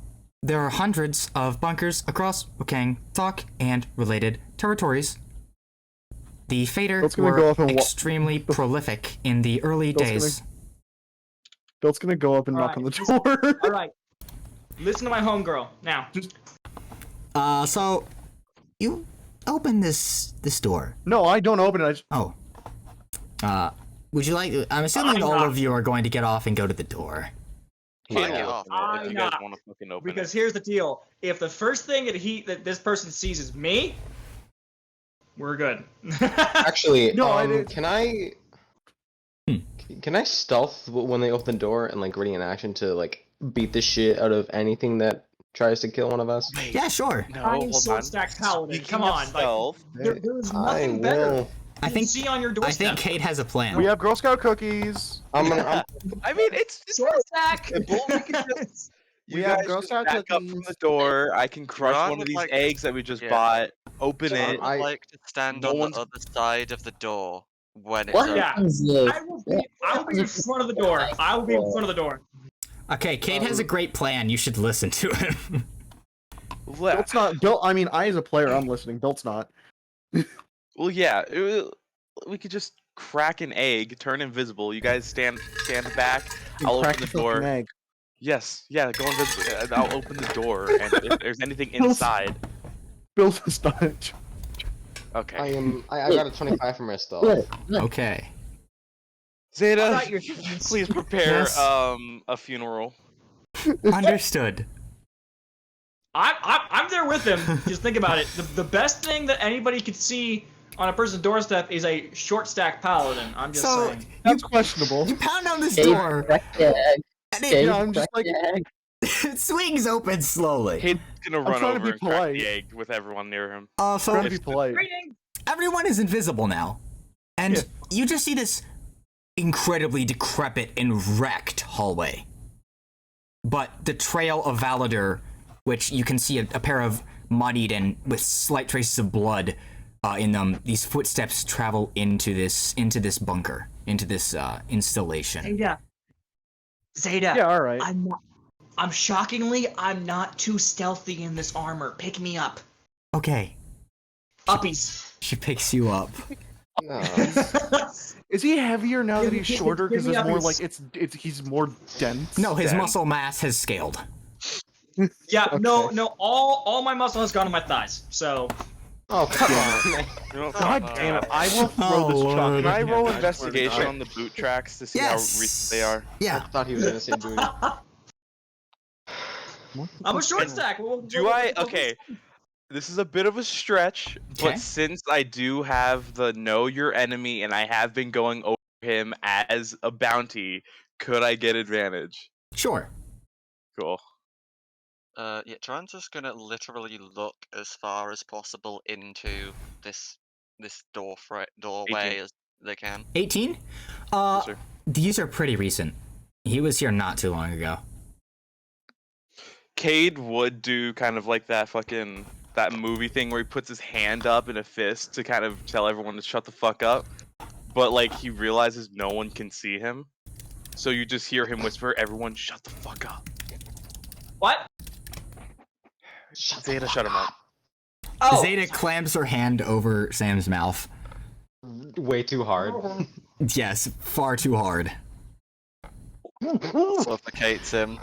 there are hundreds of bunkers across Wukang, Talk, and related territories. The Fader That's gonna were go up and extremely prolific in the early That's days. Belt's gonna go up and knock on the door. All right. Listen to my homegirl now. So you open this door. No, I don't open it. I just... Oh. Would you like? I'm assuming I'm all not. of you are going to get off and go to the door. Fuck Yeah, it off. if you guys I'm want to fucking open Because it. here's the deal: if the first thing that this person sees is me, we're good. Actually, No, I didn't- can I? Can I stealth when they open the door and like ready in action to like beat the shit out of anything that tries to kill one of us? Wait, Yeah, sure. no, I'm hold sword on. stack paladin. Speaking Come of on, like, stealth, there's I nothing better. will. I than think see on your I doorstep. think Kate has a plan. We have Girl Scout cookies. I'm gonna. I mean, it's sword stack. We you have guys Girl just Scout back up from cookies. the door. I can crush Ron one of would these like- eggs that we just yeah. bought. Open I it. would like to stand No on one's- the other side of the door when it's What? open. Yeah. Look, I will be in front of the door. I will be in front of the door. Okay, Kate has a great plan. You should listen to him. Belt's not. Belt. I mean, I as a player, I'm listening. Belt's not. Well, yeah, we could just crack an egg, turn invisible. You guys stand back. I'll Crack open the the fucking door. egg. Yes, yeah, go invisible. And I'll open the door, and if there's anything inside, Bill's a sponge. okay. I got a 25 for my stealth. look. Okay. Zeta, Alright, you're- please prepare Yes. a funeral. Understood. I'm there with him. Just think about it. The best thing that anybody could see on a person's doorstep is a short stack paladin. I'm just So saying. That's questionable. you pound on this Dave, door, crack the egg. and Dave, Yeah, I'm just crack like- the egg. it swings open slowly. Kate's gonna run trying to over be and crack polite. the egg with everyone near him. Trying So to be polite. Greeting. everyone is invisible now, and Yeah. you just see this incredibly decrepit and wrecked hallway. But the trail of Valadur, which you can see a pair of muddied and with slight traces of blood in them, these footsteps travel into this bunker, into this installation. Zeta. Yeah, all right. I'm shockingly, I'm not too stealthy in this armor. Pick me up. Okay, Uppies. she picks you up. No. Is he heavier now that Give me- he's give- shorter? give Because me it's more uppies. like it's he's more dense. No, his than- muscle mass has scaled. Yeah, no, Okay. all my muscle has gone to my thighs. So Oh come on, man. You know, God damn it! I will throw Oh, this Lord. chocolate. Can I roll cannon. investigation on the boot tracks to see how Yes. recent they are? I Yeah. thought he was gonna say booty. I'm a short stack. Do I? Okay. This is a bit of a stretch, Okay. but since I do have the know your enemy and I have been going over him as a bounty, could I get advantage? Sure. Cool. Yeah, John's just gonna literally look as far as possible into this doorway 18. as they can. 18? Yes, sir. These are pretty recent. He was here not too long ago. Cade would do kind of like that movie thing where he puts his hand up in a fist to kind of tell everyone to shut the fuck up. But like he realizes no one can see him. So you just hear him whisper, "Everyone shut the fuck up." What? Zeta, shut him up. Oh, Zeta clamps her hand over Sam's mouth. Way too hard. Yes, far too hard. Suffocates him.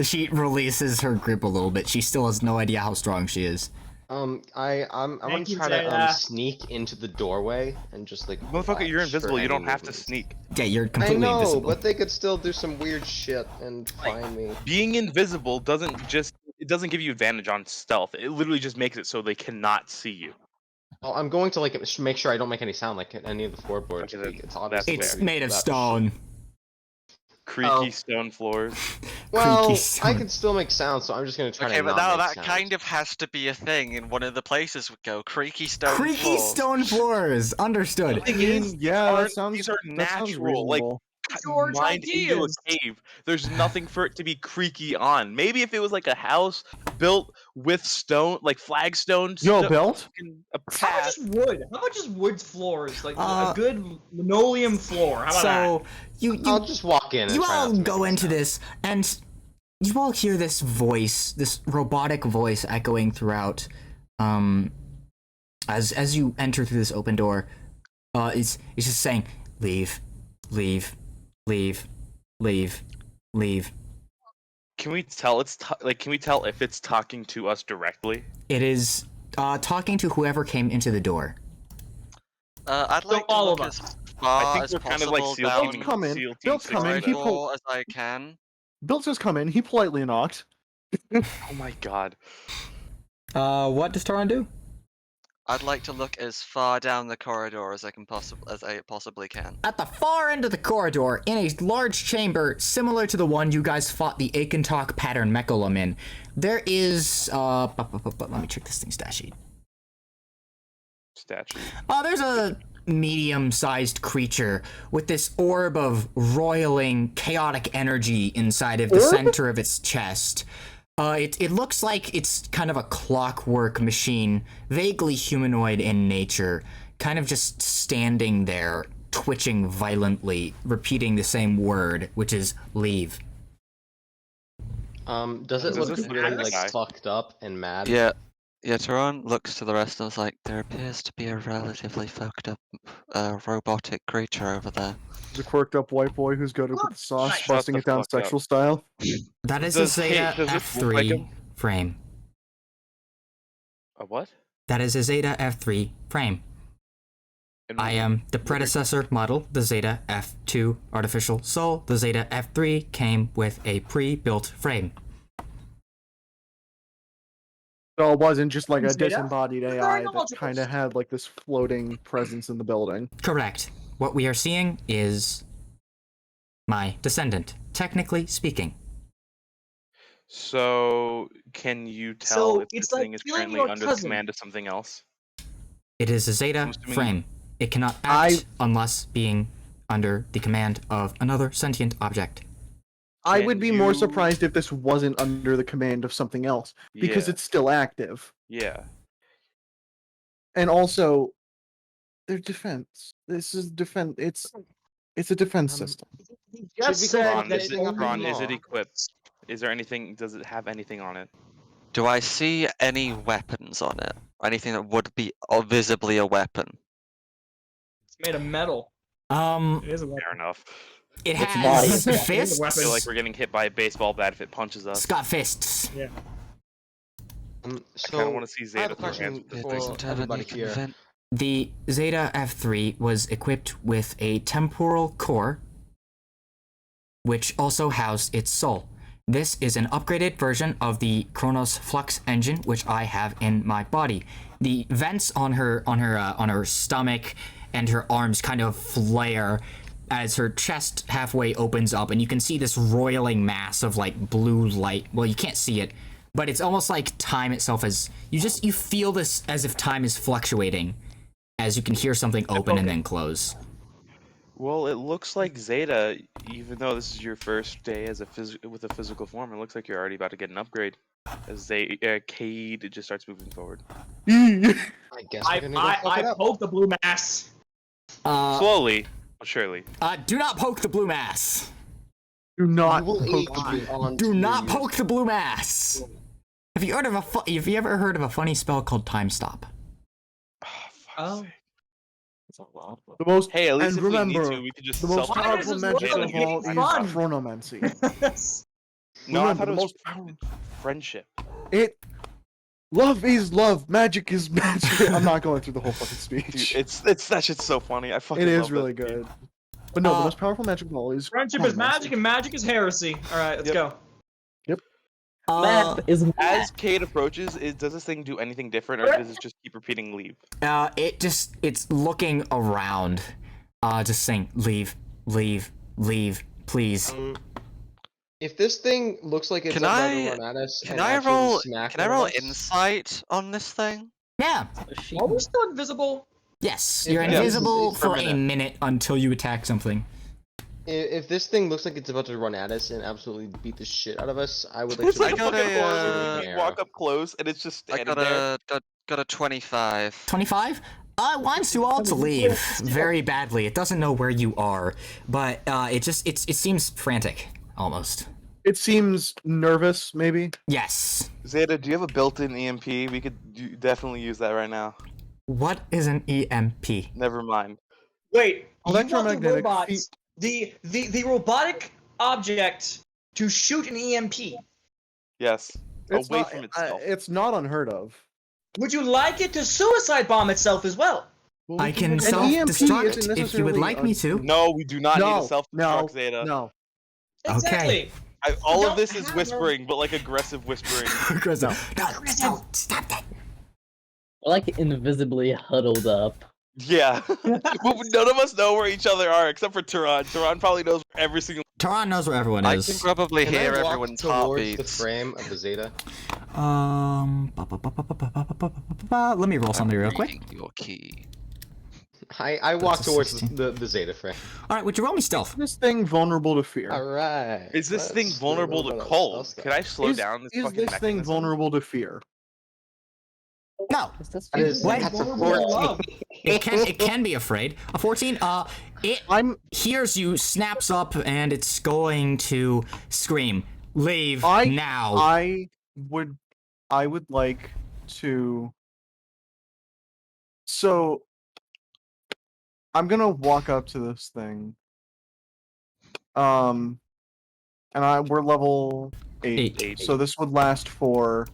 She releases her grip a little bit. She still has no idea how strong she is. I'm gonna Thank you, try to Zeta. sneak into the doorway and just like. Motherfucker, you're watch for invisible. You any don't have to movements. sneak. Yeah, you're I completely know, invisible. but they could still do some weird shit and find me. Being invisible doesn't give you advantage on stealth. It literally just makes it so they cannot see you. Well, I'm going to like make sure I don't make any sound like any of the floorboards. Okay, Like, then it's obviously It's very made of that stone. Creaky Oh. stone floors. Well, Creaky I stone. can still make sound, so I'm just gonna try Okay, to but not now make that sound. kind of has to be a thing in one of the places we go. Creaky stone Creaky floors. stone floors. Understood. The thing I is, mean, yeah, that aren't- sounds. these are that sounds natural. Like reasonable. George mined into ideas. a cave. There's nothing for it to be creaky on. Maybe if it was like a house built with stone, like flagstone. Yo, Belt. A How about path. just wood? How about just wood floors? Like Uh, a good linoleum floor. How about that? So you I'll just walk in and you try all not to go make any into sound. this, and you all hear this voice, this robotic voice echoing throughout, as you enter through this open door. It's just saying, leave, leave, leave, leave, leave. Can we tell can we tell if it's talking to us directly? It is talking to whoever came into the door. I'd like to all look of as us. far I think as we're kind of like possible SEAL down team. Come in. SEAL team Bill's six come in. right He now. pull- as I can. Bill says come in. He politely knocked. Oh my god. What does Taran do? I'd like to look as far down the corridor as I possibly can. At the far end of the corridor, in a large chamber similar to the one you guys fought the Akentalk pattern Mechalum in, there is let me check this thing's stat sheet. Statue. There's a medium-sized creature with this orb of roiling, chaotic energy inside of the center of its chest. It looks like it's kind of a clockwork machine, vaguely humanoid in nature, kind of just standing there, twitching violently, repeating the same word, which is leave. Does it Does look this really look like like- fucked up and mad? Yeah, Taran looks to the rest and is like, there appears to be a relatively fucked up robotic creature over there. The quirked up white boy who's good with the sauce, Nice. Shut busting the it down fuck up. sexual style. That is a Does Zeta does this look like F3 him? frame. A what? That is a Zeta F3 frame. And I am the predecessor model, the Zeta F2 Artificial Soul. The Zeta F3 came with a pre-built frame. So it wasn't just like a Zeta? disembodied Very AI that knowledgeable. kind of had like this floating presence in the building. Correct. What we are seeing is my descendant, technically speaking. So, can you tell So, if it's this like thing is killing currently your under the cousin. command of something else? It is a Zeta I'm assuming- frame. It cannot act unless being under the command of another sentient object. I Can would be more you- surprised if this wasn't under the command of something else because Yeah. it's still active. Yeah. And also, their defense. This is defense. It's a defense system. He Should just we said call Ron, that is it it, only Ron, is it belongs- equipped? Is there anything? Does it have anything on it? Do I see any weapons on it? Anything that would be visibly a weapon? It's made of metal. It is a weapon. Fair enough. It Its has body is not- fists. I feel like we're getting hit by a baseball bat if it punches us. It's got fists. Yeah. I kind of So want to see I have Zeta a throw hands question with this It for thing. doesn't have everybody any here. convent. The Zeta F3 was equipped with a temporal core, which also housed its soul. This is an upgraded version of the Chronos Flux engine, which I have in my body. The vents on her stomach and her arms kind of flare as her chest halfway opens up, and you can see this roiling mass of like blue light. Well, you can't see it, but it's almost like time itself is. You feel this as if time is fluctuating, as you can hear something open and then close. Well, it looks like Zeta, even though this is your first day as with a physical form, it looks like you're already about to get an upgrade. As Cade just starts moving forward. I guess we're gonna go fuck I it up. poke the blue mass. Slowly, but surely. Do not poke the blue mass. Do not You will poke eat the blue. on Do to not your- poke the blue mass. Have you ever heard of a funny spell called time stop? Oh, fuck's Oh. sake. The most Hey, at least and if remember, we need to, we could just the most self- Why powerful does this magic look of like all it's is fun? chronomancy. No, I Remember, thought the it was most powerful. friendship. Love is love, magic is magic. I'm not going through the whole fucking Dude, speech. it's that shit's so funny. I fucking It love is that really speech. good. But no, the Uh, most powerful magic of all is Friendship is chronomancy. magic, and magic is heresy. All right, let's Yep. go. Math is math. As Cade approaches, does this thing do anything different, or does it just keep repeating leave? It's looking around, just saying leave, leave, leave, please. If this thing looks like it's Can about I- to run at us, Can and I actually roll? smack Can I one of roll us, insight on this thing? Yeah. Are we still invisible? Yes, Yeah, you're it's- invisible it's for a permanent. minute until you attack something. If this thing looks like it's about to run at us and absolutely beat the shit out of us, I would like It's to. like I got a fucking a, horror uh, movie. You walk up close, and it's just I standing got there. got a 25. 25? It wants you all to leave very badly. It doesn't know where you are, but it seems frantic, almost. It seems nervous, maybe. Yes. Zeta, do you have a built-in EMP? We could definitely use that right now. What is an EMP? Never mind. Wait, you want the Electromagnetic robots, the robotic object to shoot an EMP? Yes. It's Away not, from itself. it's not unheard of. Would you like it to suicide bomb itself as well? Well, I can an EMP isn't self-destruct if you would necessarily like me to. No, we do not need No, a self-destruct, no, Zeta. no. Exactly. All don't of this is have whispering, but like aggressive whispering. Chris, no, don't stop that. Like invisibly huddled up. Yeah. But none of us know where each other are except for Turan. Turan probably knows where every single. Taran knows where everyone I is. can probably Can I hear walk everyone's towards the heartbeats. frame of the Zeta? Let me roll something real quick. Reading your key. I walk That's a towards 16. the Zeta frame. All right, would you roll me stealth? This thing vulnerable to fear. Alright. Is this thing let's do a vulnerable little to bit of cold? stealth Could I slow Is, down this is fucking this thing mechanism? vulnerable to fear? No, Is this That is, Wait. that's a Vulnerable to 14. love. it can be afraid. A 14. It I'm hears you, snaps up, and it's going to scream. Leave I- now. I would like to. So I'm gonna walk up to this thing. And we're level 8. Eight. So this would last for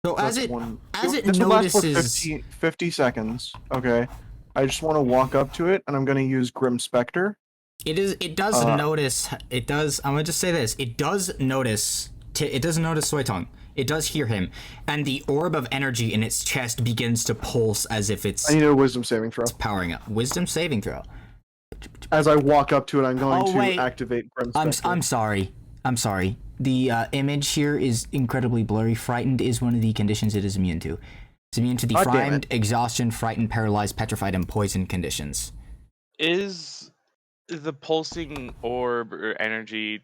So as that's it one, as this it would last for notices, 50 seconds. Okay. I just want to walk up to it and I'm gonna use Grim Spectre. it does notice. It does. I'm gonna just say this. It does notice. It doesn't notice Soy Tongue. It does hear him, and the orb of energy in its chest begins to pulse as if it's I need a wisdom saving throw. powering up. Wisdom saving throw. As I walk up to it, I'm going Oh, to wait. activate Grim Spectre. I'm sorry. I'm sorry. The image here is incredibly blurry. Frightened is one of the conditions it is immune to. It's immune to God damn defined, it. exhaustion, frightened, paralyzed, petrified, and poison conditions. Is the pulsing orb or energy?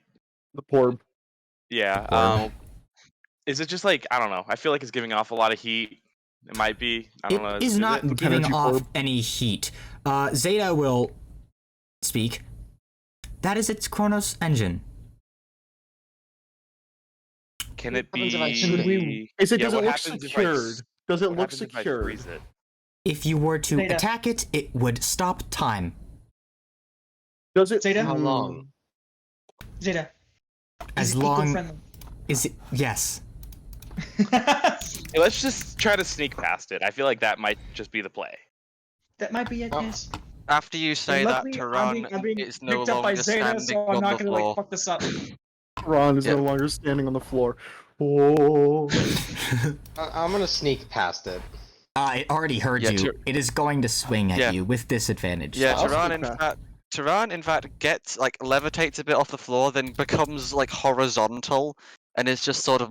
The orb. Yeah. Orb. Is it just like I don't know? I feel like it's giving off a lot of heat. It might be. I don't know. It is not giving Energy off orb. any heat. Zeta will speak. That is its Chronos engine. Can it What happens if I shoot it? be? Is it? Yeah, Does it what look happens if I secured? Does it what look happens if I secured? freeze it? If you were to Zeta. attack it, it would stop time. Does it? Zeta? How long? Zeta. As is long eco-friendly. is it? Yes. Hey, let's just try to sneak past it. I feel like that might just be the play. That might be it, Oh. yes. After you say that, Luckily, Tehran I'm being is no picked up by longer Zeta, standing so I'm on not the gonna floor. like fuck this up. Ron is Yeah. no longer standing on the floor. Oh. I'm gonna sneak past it. It already heard Yeah, you. It is going to swing at Yeah. you with disadvantage. Yeah, I'll Tehran sneak in fact gets like levitates a bit off the floor, then becomes like horizontal, and is just sort of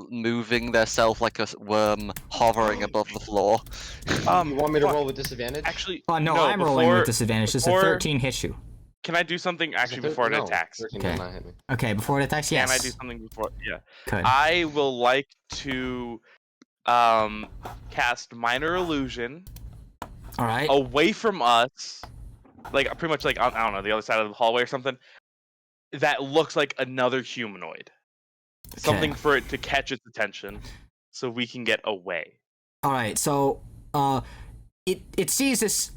moving theirself like a worm hovering above the floor. You want me to fuck. roll with disadvantage? Actually, No, I'm rolling before- with disadvantage. This is a before- 13 hit you. Can I do something Is it actually 13? before it No, attacks? 13 Okay. did not hit me. Okay, before it attacks, yes. Can I do something before? Yeah. Could. I will like to cast minor illusion All right. away from us, like pretty much like I don't know, the other side of the hallway or something. That looks like another humanoid. Something for it to catch its attention, so we can get away. All right. So, it sees this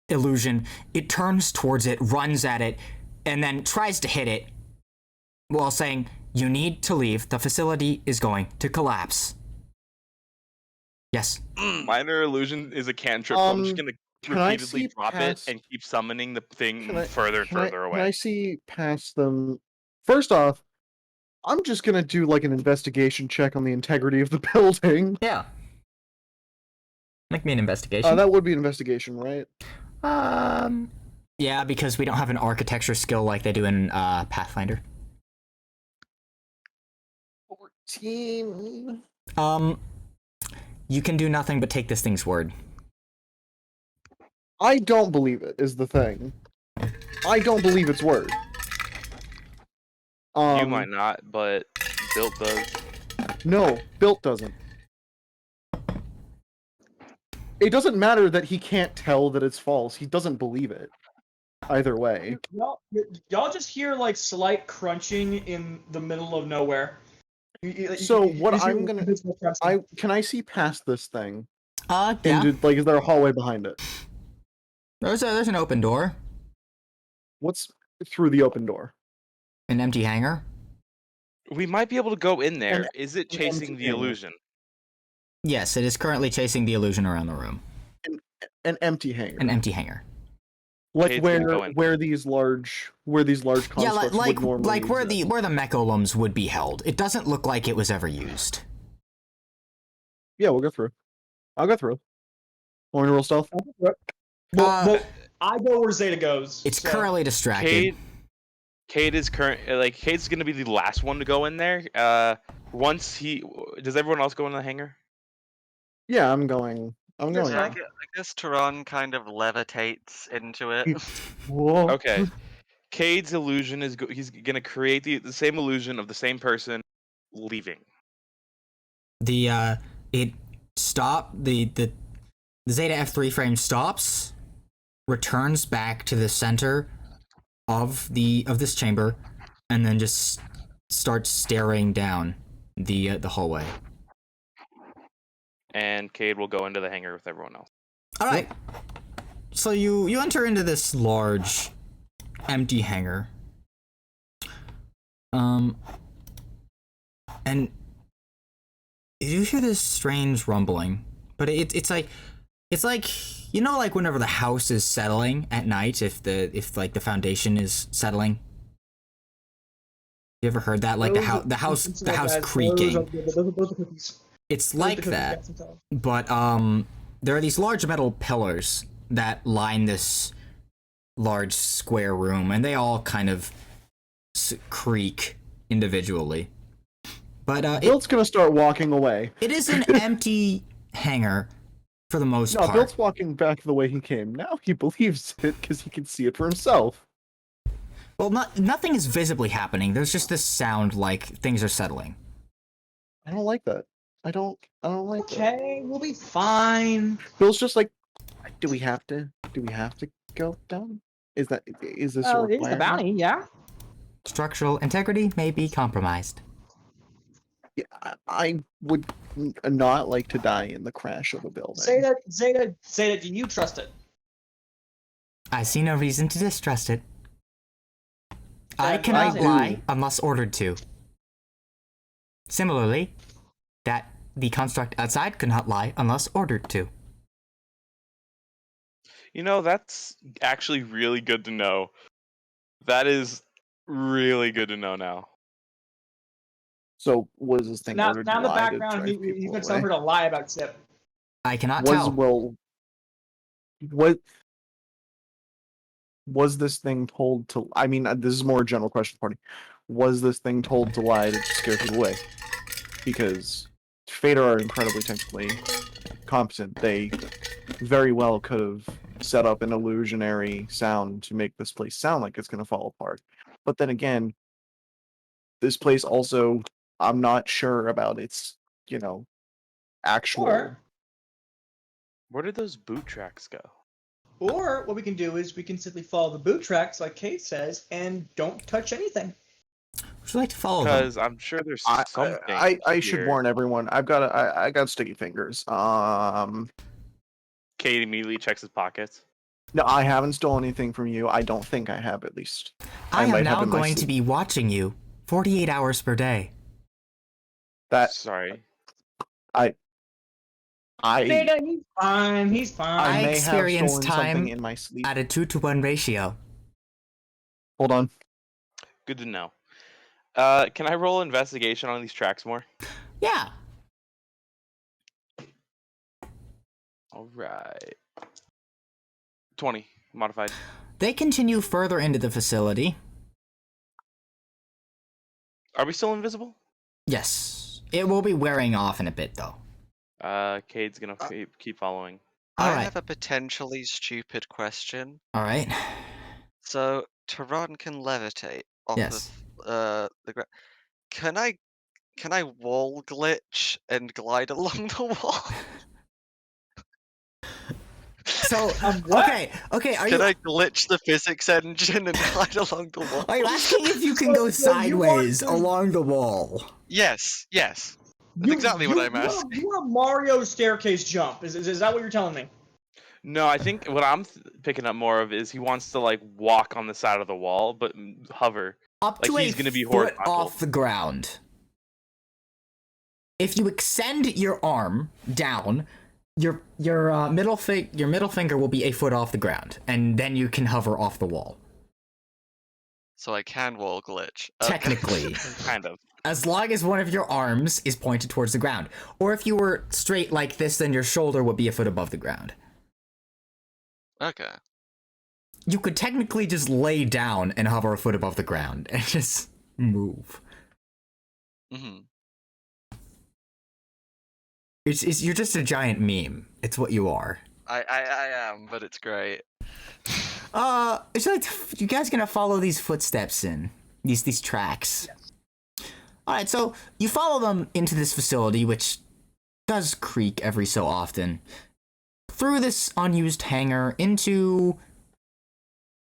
illusion. It turns towards it, runs at it, and then tries to hit it, while saying, "You need to leave. The facility is going to collapse." Yes. Minor illusion is a cantrip, so I'm just gonna can I repeatedly see drop past- it and keep summoning the thing Can I- further and further Can I away. see past them? First off, I'm just gonna do like an investigation check on the integrity of the building. Yeah. Make me an investigation. That would be an investigation, right? Yeah, because we don't have an architecture skill like they do in Pathfinder. 14. You can do nothing but take this thing's word. I don't believe it, is the thing. I don't believe its word. You might not, but Built does. No, Built doesn't. It doesn't matter that he can't tell that it's false. He doesn't believe it. either way. Y'all just hear like slight crunching in the middle of nowhere. So what just hear I'm gonna, invisible crunching. can I see past this thing? Yeah. Like, is there a hallway behind it? There's an open door, What's through the open door? an empty hangar. We might be able to go in there. Is it an chasing empty the hangar. illusion? Yes, it is currently chasing the illusion around the room. An empty hangar. An empty hangar. Like Cade's gonna go in. where these large constructs Yeah, like would normally where exist. the mecholoms would be held. It doesn't look like it was ever used. Yeah, we'll go through. I'll go through. Want me to roll stealth? Well, I go where Zeta goes. It's so- currently distracted. Cade's gonna be the last one to go in there. Does everyone else go in the hangar? Yeah, I'm going. I'm going. Yeah, I in. guess Tehran kind of levitates into it. Whoa. Okay. Cade's illusion is he's gonna create the same illusion of the same person leaving. The Zeta F3 frame stops, returns back to the center of this chamber, and then just starts staring down the hallway. And Cade will go into the hangar with everyone else. All right. So you enter into this large, empty hangar. And you hear this strange rumbling, but it's like you know, like whenever the house is settling at night, if like the foundation is settling. You ever heard that? Like the house creaking. It's like that, but there are these large metal pillars that line this large square room, and they all kind of creak individually. But Bill's gonna start walking away. it is an empty hangar for the most No, part. Bill's walking back the way he came. Now he believes it because he can see it for himself. Well, nothing is visibly happening. There's just this sound like things are settling. I don't like that. I don't like that. Okay, we'll be fine. Bill's just like, do we have to go down? Is this a It's the requirement? bounty, yeah. Structural integrity may be compromised. Yeah, I would not like to die in the crash of a building. Zeta, do you trust it? I see no reason to distrust it. I I cannot do. lie unless ordered to. Similarly, that the construct outside cannot lie unless ordered to. You know, that's actually really good to know. That is really good to know now. So was this thing Now ordered in the to lie to background, drive you people can tell away? her to lie about Zip. I cannot tell. Was this thing told to? I mean, this is more a general question, party. Was this thing told to lie to scare people away? Because Fader are incredibly technically competent. They very well could have set up an illusionary sound to make this place sound like it's going to fall apart. But then again, this place also, I'm not sure about its, actual. Where did those boot tracks go? Or what we can do is we can simply follow the boot tracks, like Kate says, and don't touch anything. Would you like to follow them? Because I'm sure there's something. I should here. warn everyone. I got sticky fingers. Cade immediately checks his pockets. No, I haven't stolen anything from you. I don't think I have, at least. I am might have now in my going to sleep. be watching you 48 hours per day. That Sorry. Zeta, he's fine. He's fine. I may experience have stolen something time in my sleep. at a 2-to-1 ratio. Hold on. Good to know. Can I roll investigation on these tracks more? Yeah. All right. 20 modified. They continue further into the facility. Are we still invisible? Yes. It will be wearing off in a bit, though. Cade's gonna keep following. I Alright. have a potentially stupid question. All right. So Tehran can levitate off Yes. of the ground. Can I wall glitch and glide along the wall? So what? okay. Are Can you I glitch the physics engine and hide along the wall? are you asking if you can go So you want sideways to- along the wall? Yes, yes. That's exactly what I'm asking. You want a Mario staircase jump? Is that what you're telling me? No, I think what I'm picking up more of is he wants to like walk on the side of the wall, but hover. Up Like to he's a gonna be foot horizontal. off the ground. If you extend your arm down, your middle finger will be a foot off the ground, and then you can hover off the wall. So I can wall glitch. Okay. Technically, Kind of. as long as one of your arms is pointed towards the ground, or if you were straight like this, then your shoulder would be a foot above the ground. Okay. You could technically just lay down and hover a foot above the ground and just move. Hmm. You're just a giant meme. It's what you are. I am, but it's great. It's like you guys gonna follow these footsteps in these tracks. Yes. All right, so you follow them into this facility, which does creak every so often, through this unused hangar into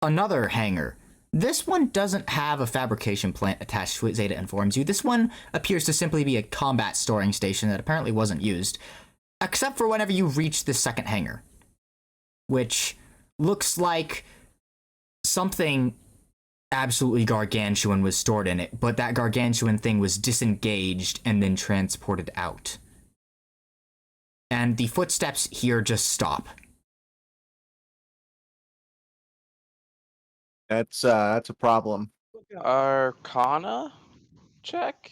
another hangar. This one doesn't have a fabrication plant attached to it, Zeta informs you. This one appears to simply be a combat storing station that apparently wasn't used, except for whenever you reach the second hangar, which looks like something absolutely gargantuan was stored in it, but that gargantuan thing was disengaged and then transported out. And the footsteps here just stop. That's a problem. Arcana check.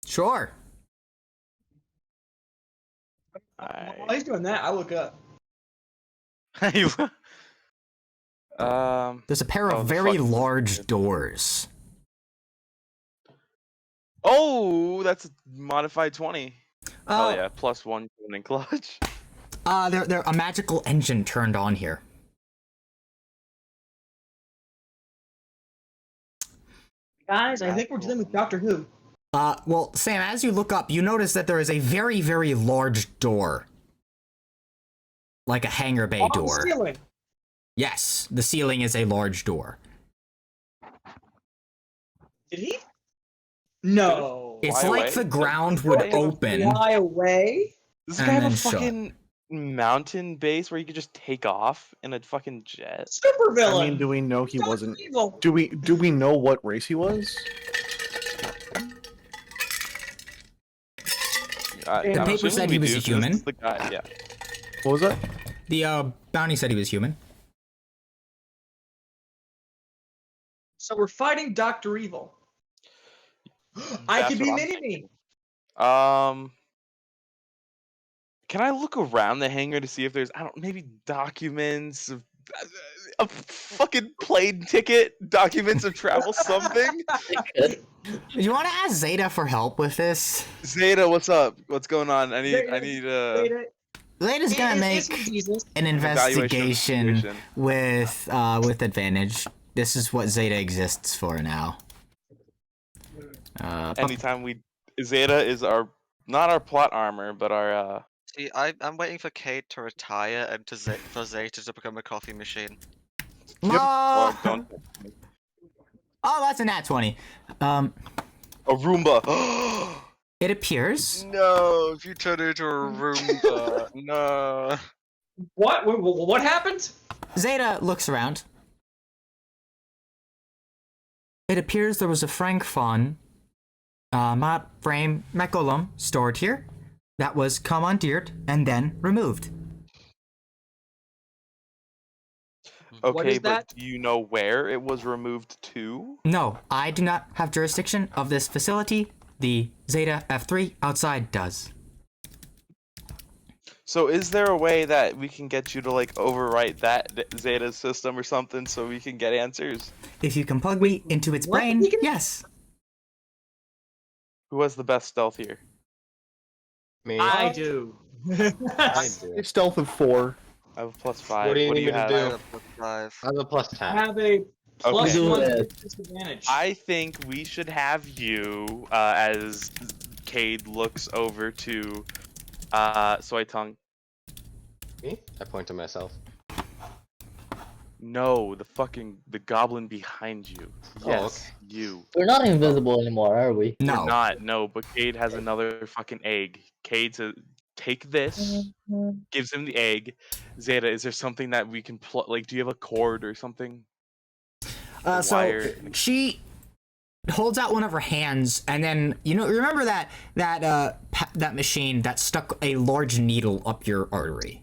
Sure. While he's doing that, I look up. There's a pair Oh, of the very fuck- large doors. Oh, that's a modified 20. Oh Uh, yeah, +1 in clutch. They're a magical engine turned on here. Guys, I think we're dealing with Doctor Who. Well, Sam, as you look up, you notice that there is a very, very large door. Like a hangar bay On the door. ceiling. Yes, the ceiling is a large door. Did he? No. It's Fly like away? the ground would Fly open. Fly away? Does this And guy have a then shut. fucking mountain base where you could just take off in a fucking jet? Super I villain. mean, do we know he Dr. wasn't? Evil. Do we know what race he was? The I'm paper assuming said we he was do, a 'cause human. this is the guy, yeah. What was that? The bounty said he was human. So we're fighting Doctor Evil. I That's could be what I'm Mini-Me. Can I look around the hangar to see if there's, I don't, maybe documents, a fucking plane ticket, documents of travel, something? You want to ask Zeta for help with this? Zeta, what's up? What's going on? I need Zeta's gonna make an investigation situation. with advantage. This is what Zeta exists for now. Anytime Zeta is not our plot armor, but our See, I'm waiting for Cade to retire and for Zeta to become a coffee machine. or don't Oh, that's a nat 20. a Roomba. It appears No, if you turn into a Roomba, no. What happened? Zeta looks around. It appears there was a Frankfon mod frame Mekolum stored here that was commandeered and then removed. Okay, is but that? do you know where it was removed to? No, I do not have jurisdiction of this facility. The Zeta F3 outside does. So is there a way that we can get you to like overwrite that Zeta system or something so we can get answers? If you can plug me into its what? brain, yes. Who has the best stealth here? Me? I do. I do. It's stealth of 4. I have a +5. What do you need me to have? do? I have a +5. I have a plus I 10. have a plus Okay. 1 disadvantage. I think we should have you, as Cade looks over to Soy Tongue. Me? I point to myself. No, the goblin behind you. Oh, Yes, okay. you. We're not invisible anymore, are we? We're No. not. No, but Cade has another fucking egg. Cade says, "Take this." Gives him the egg. Zeta, is there something that we can plug? Like, do you have a cord or something? A So wire? she holds out one of her hands, and then remember that machine that stuck a large needle up your artery.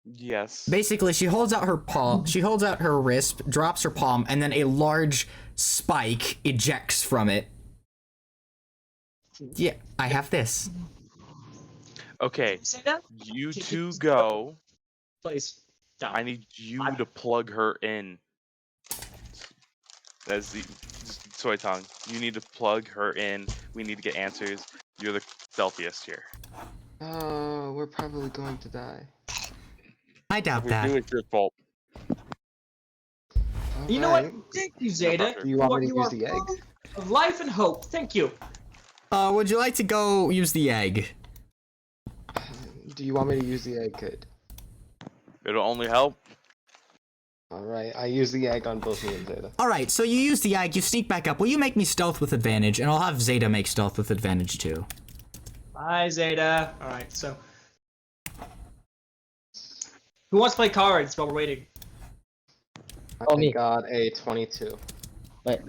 Yes. Basically, she holds out her palm, she holds out her wrist, drops her palm, and then a large spike ejects from it. Yeah, I have this. Okay, Say that? you two go. Please. No. I need you to plug her in. That's the soy tongue. You need to plug her in. We need to get answers. You're the stealthiest here. Oh, we're probably going to die. I doubt If we that. do, it's your fault. You know what? Alright. Thank you, Zeta. Do you want me to You use are the egg? full of life and hope. Thank you. Would you like to go use the egg? Do you want me to use the egg, Kid? It'll only help. Alright, I use the egg on both me and Zeta. Alright, so you use the egg, you sneak back up. Will you make me stealth with advantage? And I'll have Zeta make stealth with advantage too. Bye, Zeta. All right, so who wants to play cards while we're waiting? Oh, I me. got a 22. Wait,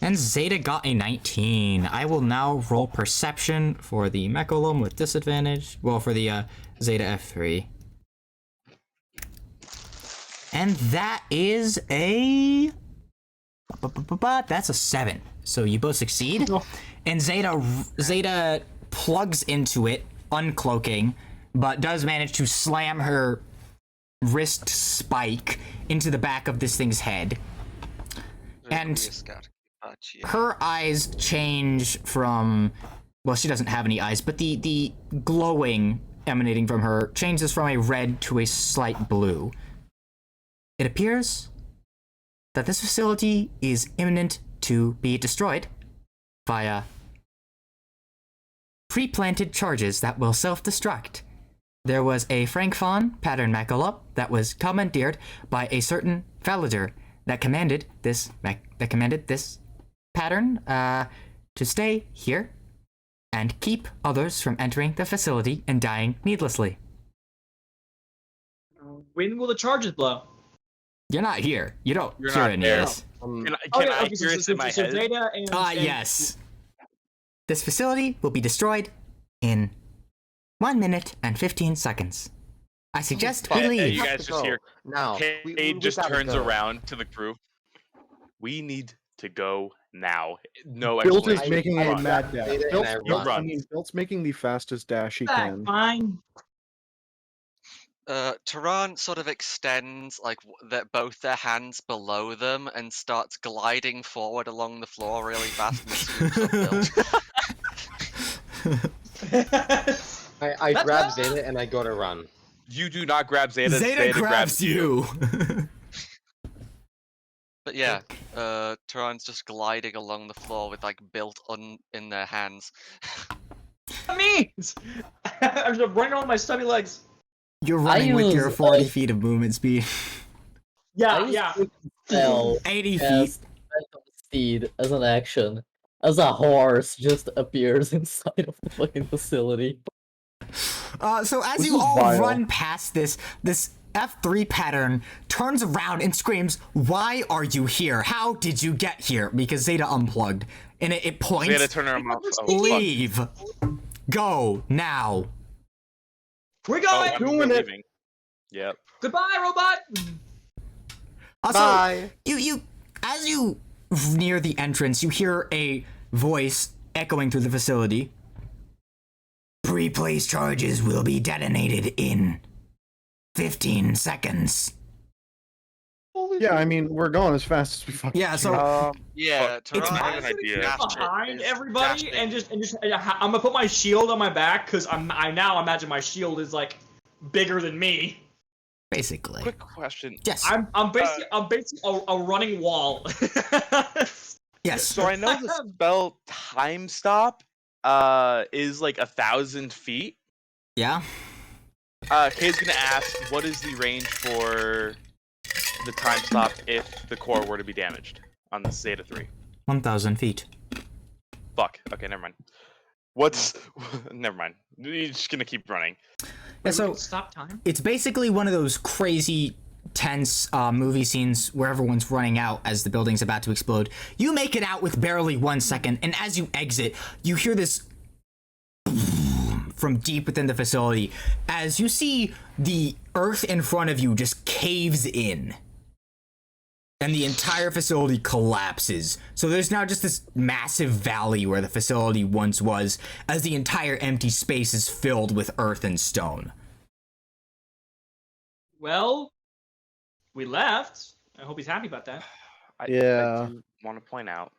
And Zeta got a 19. I will now roll perception for the Mecholum with disadvantage. Well, for the Zeta F3. And that is a... That's a 7. So you both succeed. And Zeta plugs into it, uncloaking, but does manage to slam her wrist spike into the back of this thing's head. And her eyes change from, well, she doesn't have any eyes, but the glowing emanating from her changes from a red to a slight blue. It appears that this facility is imminent to be destroyed via pre-planted charges that will self-destruct. There was a Frank Fawn pattern Mecholop that was commandeered by a certain Valadur that commanded this pattern to stay here and keep others from entering the facility and dying needlessly. When will the charges blow? You're not here. You don't You're hear not any there. of this. Can Oh, I yeah, okay, hear it in my so head? Zeta and Yes. This facility will be destroyed in 1 minute and 15 seconds. I suggest we Hey, leave. you guys just hear Now. Cade just gotta turns go. around to the crew. We need to go now. No Built is explanation. making a Run. mad dash. Zeta and Built, I Built- run. I mean, Built's making the fastest dash he back, can. fine. Tehran sort of extends both their hands below them and starts gliding forward along the floor really fast and swoops uphill. I That's grab not- Zeta and I go to run. You do not grab Zeta. Zeta grabs you. But yeah, Tehran's just gliding along the floor with built in their hands. That means I'm just running on my stubby legs. You're running with your use, 40 feet of movement speed. Yeah, yeah. Spell 80 feet. cast Phantom Steed as an action, as a horse just appears inside of the fucking facility. So as This you is all vile. run past this F3 pattern, turns around and screams, "Why are you here? How did you get here?" Because Zeta unplugged. And it points, Zeta turn her mouth. Oh, fuck. "Leave. Go, now." We're Oh, going. I'm Doing it. leaving. Yep. Goodbye, robot. Also, Bye. you as you near the entrance, you hear a voice echoing through the facility. Pre-placed charges will be detonated in 15 seconds. Yeah, I mean, we're going as fast as we fucking Yeah, so Yeah, It's Tehran I have I'm an gonna idea. get Dash it behind is everybody dashing. and just I'm gonna put my shield on my back because I now imagine my shield is like bigger than me. basically. Quick question. Yes. I'm basically a running wall. Yes. So I know the spell time stop is like 1,000 feet. Yeah. Kay's gonna ask, what is the range for the time stop if the core were to be damaged on the Zeta 3? 1,000 feet. Fuck. Okay, never mind. What's... never mind. You're just gonna keep running. Yeah, We so can stop time. it's basically one of those crazy, tense movie scenes where everyone's running out as the building's about to explode. You make it out with barely 1 second, and as you exit, you hear this from deep within the facility as you see the earth in front of you just caves in. And the entire facility collapses. So there's now just this massive valley where the facility once was, as the entire empty space is filled with earth and stone. Well, we left. I hope he's happy about that. I Yeah. do want to point out,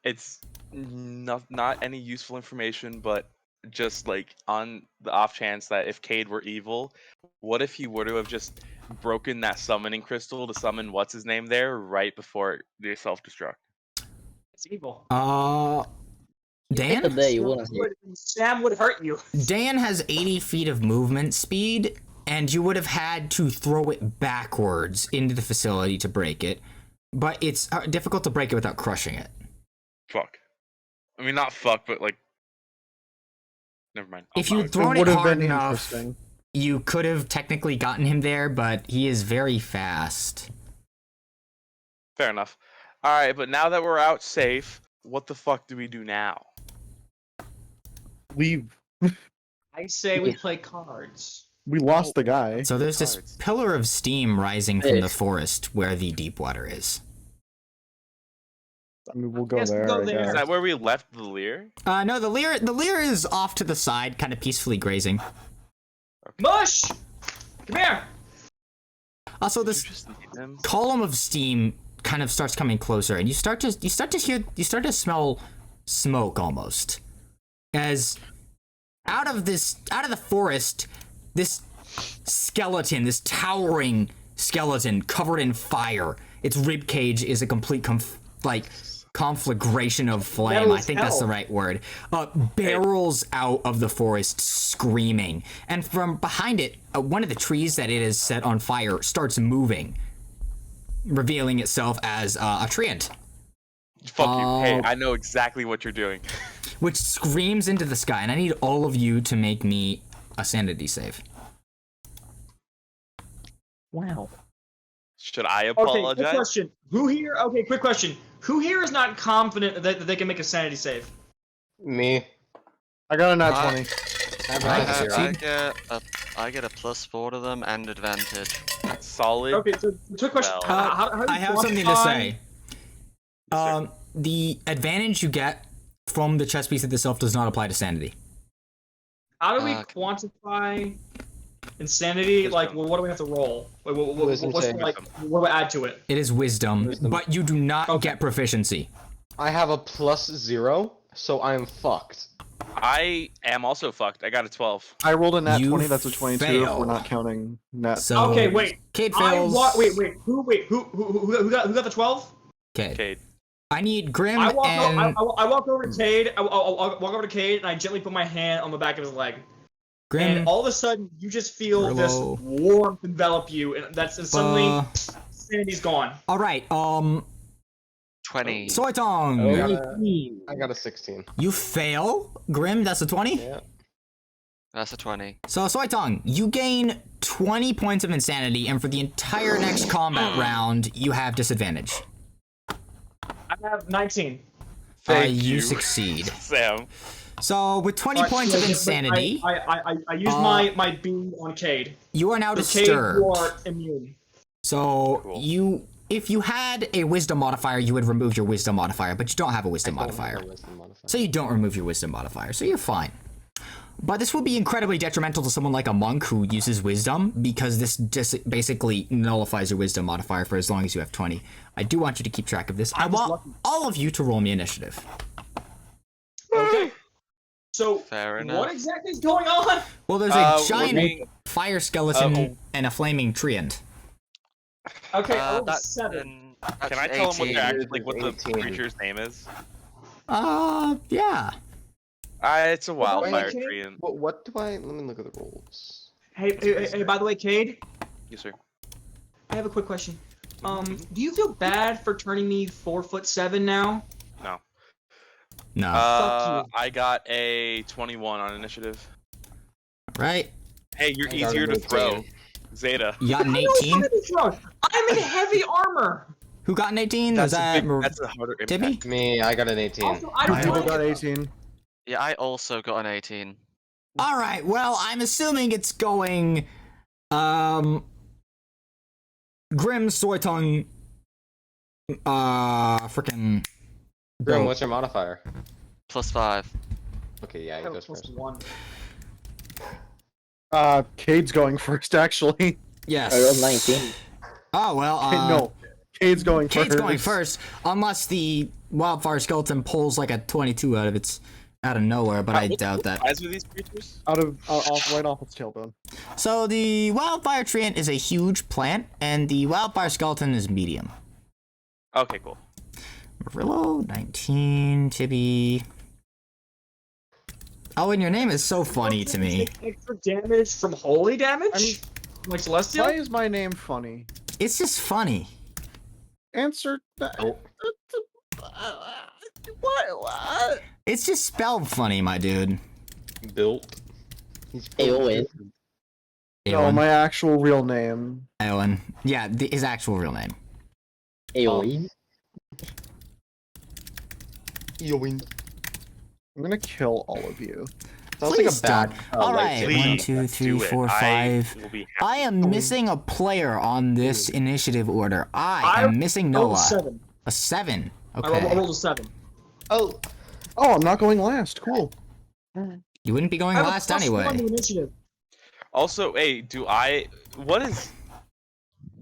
it's not any useful information, but just like on the off chance that if Cade were evil, what if he were to have just broken that summoning crystal to summon what's his name there right before they self-destruct? It's evil. Back the Dan? day, wouldn't he? Sam would hurt you. Dan has 80 feet of movement speed, and you would have had to throw it backwards into the facility to break it. But it's difficult to break it without crushing it. Fuck. I mean, not fuck, but like. Never mind. If you had It thrown it would have hard been enough, interesting. you could have technically gotten him there, but he is very fast. Fair enough. All right, but now that we're out safe, what the fuck do we do now? We I say we play cards. lost the guy. So there's this Cards. pillar of steam rising from the Yes. forest where the deep water is. I mean, we'll go Yes, we'll there. go I there. Is guess. that where we left the Lear? No, the leer is off to the side, kind of peacefully grazing. Mush! Come here! Also, Did this you just need him? column of steam kind of starts coming closer, and you start to smell smoke almost, as out of the forest, this skeleton, this towering skeleton covered in fire. Its rib cage is a complete conflagration of flame. Metal I as think that's the hell. right word. Barrels out of the forest screaming, and from behind it, one of the trees that it is set on fire starts moving, revealing itself as a treant, Fuck you. Hey, I know exactly what you're doing. which screams into the sky. And I need all of you to make me a sanity save. Wow. Should I Okay, apologize? quick question. Who here? Okay, quick question. Who here is not confident that they can make a sanity save? Me. I got a nat I- 20. I get a +4 to them and advantage. Solid. Okay, so quick question. Well, how do I you have something to quantify- say. sir. The advantage you get from the chess piece itself does not apply to sanity. How do we Okay. quantify insanity? Wisdom. Like, well, what do we have to roll? Like, Wisdom what's save. like? What do we add to it? It is wisdom, Wisdom. but you do not Okay. get proficiency. I have a +0, so I am fucked. I am also fucked. I got a 12. I rolled a nat You 20. That's a 22. If fail. we're not counting nat. So Okay, wait. Cade fails. Wait. Who got the 12? Okay. Cade. I need Grim I walk, and I walk over to Cade. I'll walk over to Cade and I gently put my hand on the back of his leg. Grim. And all of a sudden, you just feel this Hello. warmth envelop you, and suddenly sanity's gone. All right. 20. Soitong. I got a 16. You fail. Grim. That's a 20. Yeah. That's a 20. So Soitong, you gain 20 points of insanity, and for the entire next combat round, you have disadvantage. I have 19. Thank You you. succeed. Sam. So with 20 Alright, points so of I- insanity, I use my beam on Cade. you are now With Cade, disturbed. you are immune. So Cool. if you had a wisdom modifier, you would remove your wisdom modifier, but you don't have a wisdom modifier. So you don't remove your wisdom modifier, so you're fine. But this would be incredibly detrimental to someone like a monk who uses wisdom, because this just basically nullifies your wisdom modifier for as long as you have 20. I do want you to keep track of this. I I'm just want lucky. all of you to roll me initiative. Okay. So, Fair enough. what exactly is going on? Well, there's a we're giant being- fire skeleton Uh-oh. and a flaming treant. Okay, I rolled a That's 7. Can I tell him what 18. they're actually, like, what the 18. creature's name is? Yeah. It's a wildfire Cade? tree. And... What do I? Let me look at the rules. Hey, by the way, Cade, Yes, sir. I have a quick question. Do you feel bad for turning me 4'7" now? No. No. Fuck you. I got a 21 on initiative. Right? Hey, you're I got easier an to 18. throw. Zeta. You got an I know 18? what it's wrong. I'm in heavy armor. Who got an 18? Was that That's a harder impact. Tibby? Me, I got an 18. Also, I don't People like got it. 18. Yeah, I also got an 18. All right. Well, I'm assuming it's going Grim Soy Tongue freaking Grim, what's your modifier? +5. Okay, yeah, he goes first. One. Cade's going first, actually. Yes. I rolled 19. Oh, well, No, Cade's going first. Kate's going first, unless the Wildfire Skeleton pulls like a 22 out of nowhere, but I doubt that. What size are these creatures? Right off its tailbone. So the Wildfire Treant is a huge plant, and the Wildfire Skeleton is medium. Okay, cool. Marillo, 19, Tibby. Oh, and your name is so funny to me. Extra damage from holy damage? Like Celestial? Why is my name funny? It's just funny. Answer that. Oh. What? It's just spelled funny, my dude. Built. He's AOA. No, Aowen. my actual real name. Aowen. Yeah, his actual real name. AoE. Yoing. I'm gonna kill all of you. Sounds Please like a bad. All right, Please 1, 2, 3, do it. 4, 5. I will be I am missing a player on this initiative order. I am missing I rolled Noah. a 7. A 7. I Okay. rolled a 7. Oh, Oh, I'm not going last. Cool. You wouldn't be going I have a last +1 anyway. to initiative. Also, hey, what is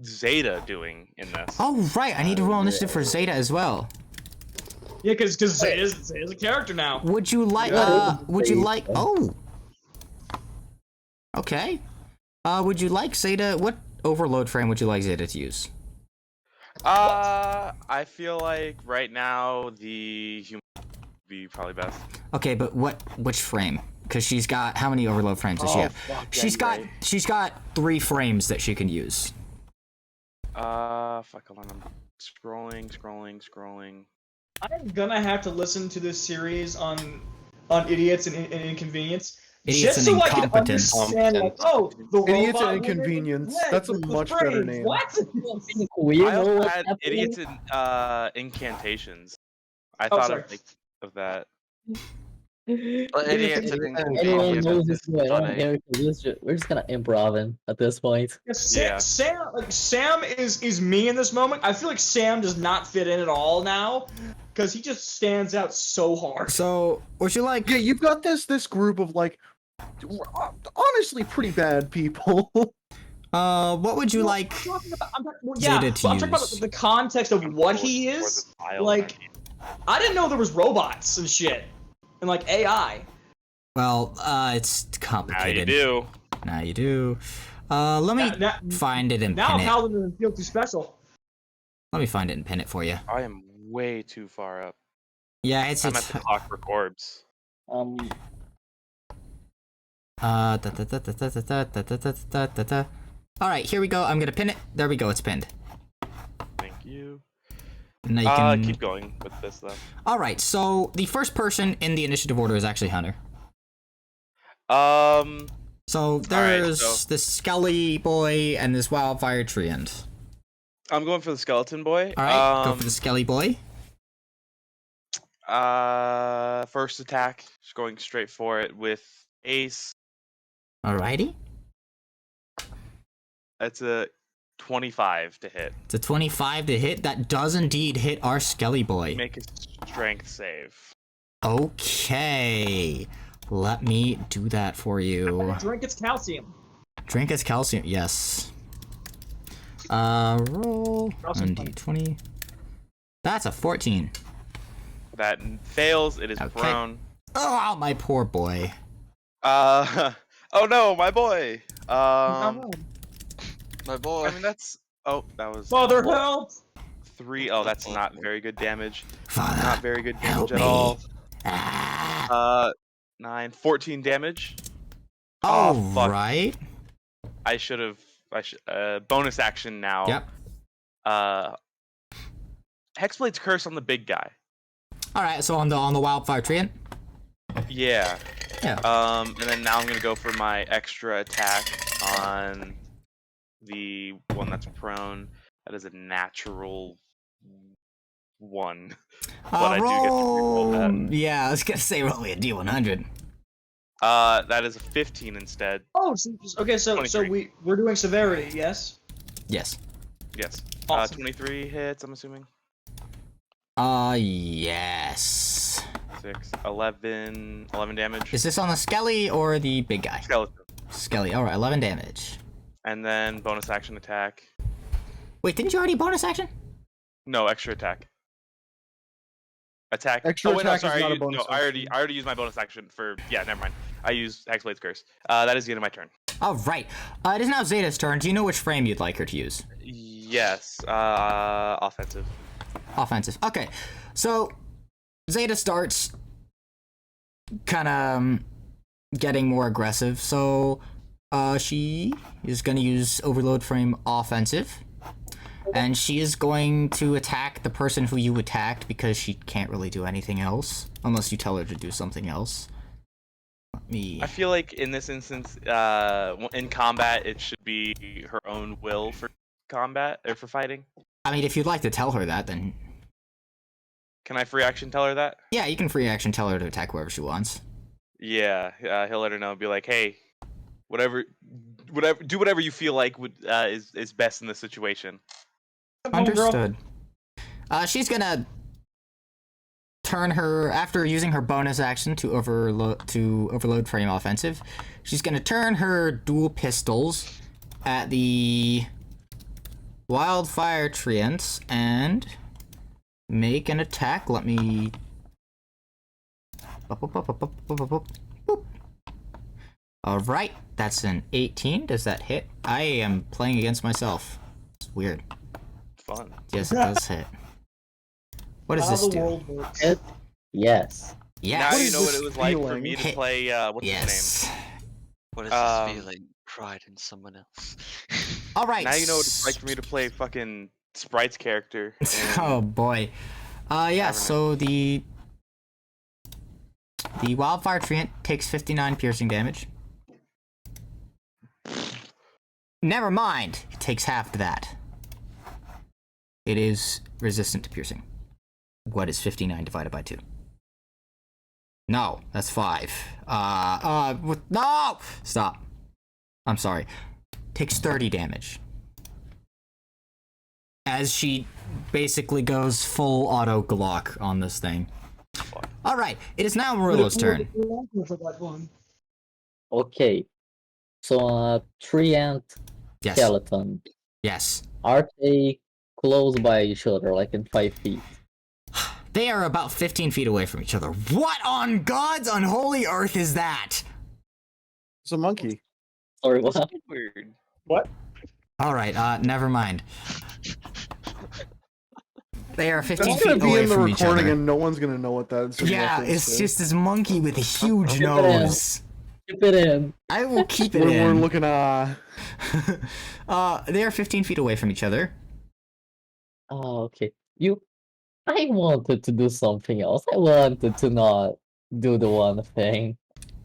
Zeta doing in this? Oh, right. I need to roll initiative for Zeta as well. Yeah, because Zeta's a character now. Would you like, oh. Okay. Would you like Zeta, what overload frame would you like Zeta to use? I feel like right now the human would be probably best. Okay, but which frame? Because she's got, how many overload frames does she have? She's got 3 frames that she can use. Fuck, hold on, I'm scrolling. I'm gonna have to listen to this series on idiots and inconvenience. Idiots just and so I can incompetence. understand, like, oh, the Idiots robot and Inconvenience. leg That's a with the much better frames. name. What? We I know also what's had happening. idiots and incantations. I Oh, thought sorry. of that. But idiots and Anyone inconvenience knows is what's going on funny. here, 'cause we're just gonna improv in at this point. Yeah. Sam is me in this moment. I feel like Sam does not fit in at all now because he just stands out so hard. So, would you like, Yeah, you've got this group of like, honestly, pretty bad people. what would you like I'm talking about, Zeta to I'm talking about use? the context of what he Or is. the tile, Like, I didn't know there was robots and shit and like AI. Well, it's now you complicated. do. Now you do. Let me Now- find it and Now pin it. Paladin doesn't feel too special. Let me find it and pin it for you. I am way too far up. Yeah, it's I'm at the Clockwork Orbs. Da, da, da, da, da, da, da, da, da, da, da. All right, here we go. I'm gonna pin it. There we go. It's pinned. Thank you. Now you can Keep going with this though. All right. So the first person in the initiative order is actually Hunter. So there's so- this Skelly boy and this Wildfire Treant. I'm going for the skeleton boy. All right, go for the Skelly boy. First attack, just going straight for it with Ace. Alrighty. That's a 25 to hit. It's a 25 to hit. That does indeed hit our Skelly boy. Make a strength save. Okay. Let me do that for you. Drink its calcium. Drink as calcium. Yes. Roll Calcium 1d20. That's a 14. That fails. It is Okay. prone. Oh, my poor boy. Oh no, my boy. My boy. I mean that's. Oh, that was. Father, help! 3. Oh, that's not very good damage. Father, Not very good help damage at me. all. Ah. 9, 14 damage. All fuck. right. I should have. bonus action now. Yep. Hexblade's curse on the big guy. All right. So on the wildfire treant. Yeah. Yeah. And then now I'm gonna go for my extra attack on the one that's prone. That is a natural 1. But I do get to reroll that. Yeah, I was gonna say roll me a D100. That is a 15 instead. Oh, okay. So 23. we're doing severity, yes. Yes. Yes. Awesome. 23 hits, I'm assuming. Yes. 6, 11 damage. Is this on the Skelly or the big guy? Skeleton. Skelly. All right, 11 damage. And then bonus action attack. Wait, didn't you already bonus action? No, extra attack. Attack. Extra oh, wait, attack no, sorry. is not a I, bonus no, I already used my bonus action for. Yeah, never mind. I used Hexblade's Curse. That is the end of my turn. All right. It is now Zeta's turn. Do you know which frame you'd like her to use? Yes. Offensive. Offensive. Okay. So Zeta starts kind of getting more aggressive. So she is going to use Overload Frame offensive. And she is going to attack the person who you attacked because she can't really do anything else. Unless you tell her to do something else. Let me... I feel like in this instance, in combat, it should be her own will for combat, or for fighting. I mean, if you'd like to tell her that, then... Can I free action tell her that? Yeah, you can free action tell her to attack whoever she wants. Yeah, he'll let her know. Be like, hey, whatever, do whatever you feel like is best in this situation. Understood. She's gonna turn her, after using her bonus action to overload frame offensive, she's gonna turn her dual pistols at the wildfire treants and make an attack. Let me... Alright, that's an 18. Does that hit? I am playing against myself. It's weird. Fun. Yes, it does hit. What does this do? It, yes. Yes. Now you know what this it was like for feeling? me to Hit. play. What's Yes. What is Um, this feeling? Pride in someone else. All right. his name? Now you know what it's like for me to play fucking Sprite's character. Oh boy. Yeah. So the wildfire treant takes 59 piercing damage. Never mind. It takes half that. It is resistant to piercing. What is 59 divided by 2? No, that's 5. No! Stop. I'm sorry. Takes 30 damage. As she basically goes full auto Glock on this thing. Alright, it is now Marulo's turn. Okay. So, treant Yes. skeleton. Yes. Are they close by each other, like in 5 feet? They are about 15 feet away from each other. What on God's unholy earth is that? It's a monkey. Sorry, what? Weird. Alright, never mind. They are 15 That's gonna feet be away in the from each recording, other. and no one's gonna know what that is. Yeah, it's just this monkey with a huge Keep it in. nose. Keep it in. I will keep it We're in. looking. They are 15 feet away from each other. Oh, okay. I wanted to do something else. I wanted to not do the one thing.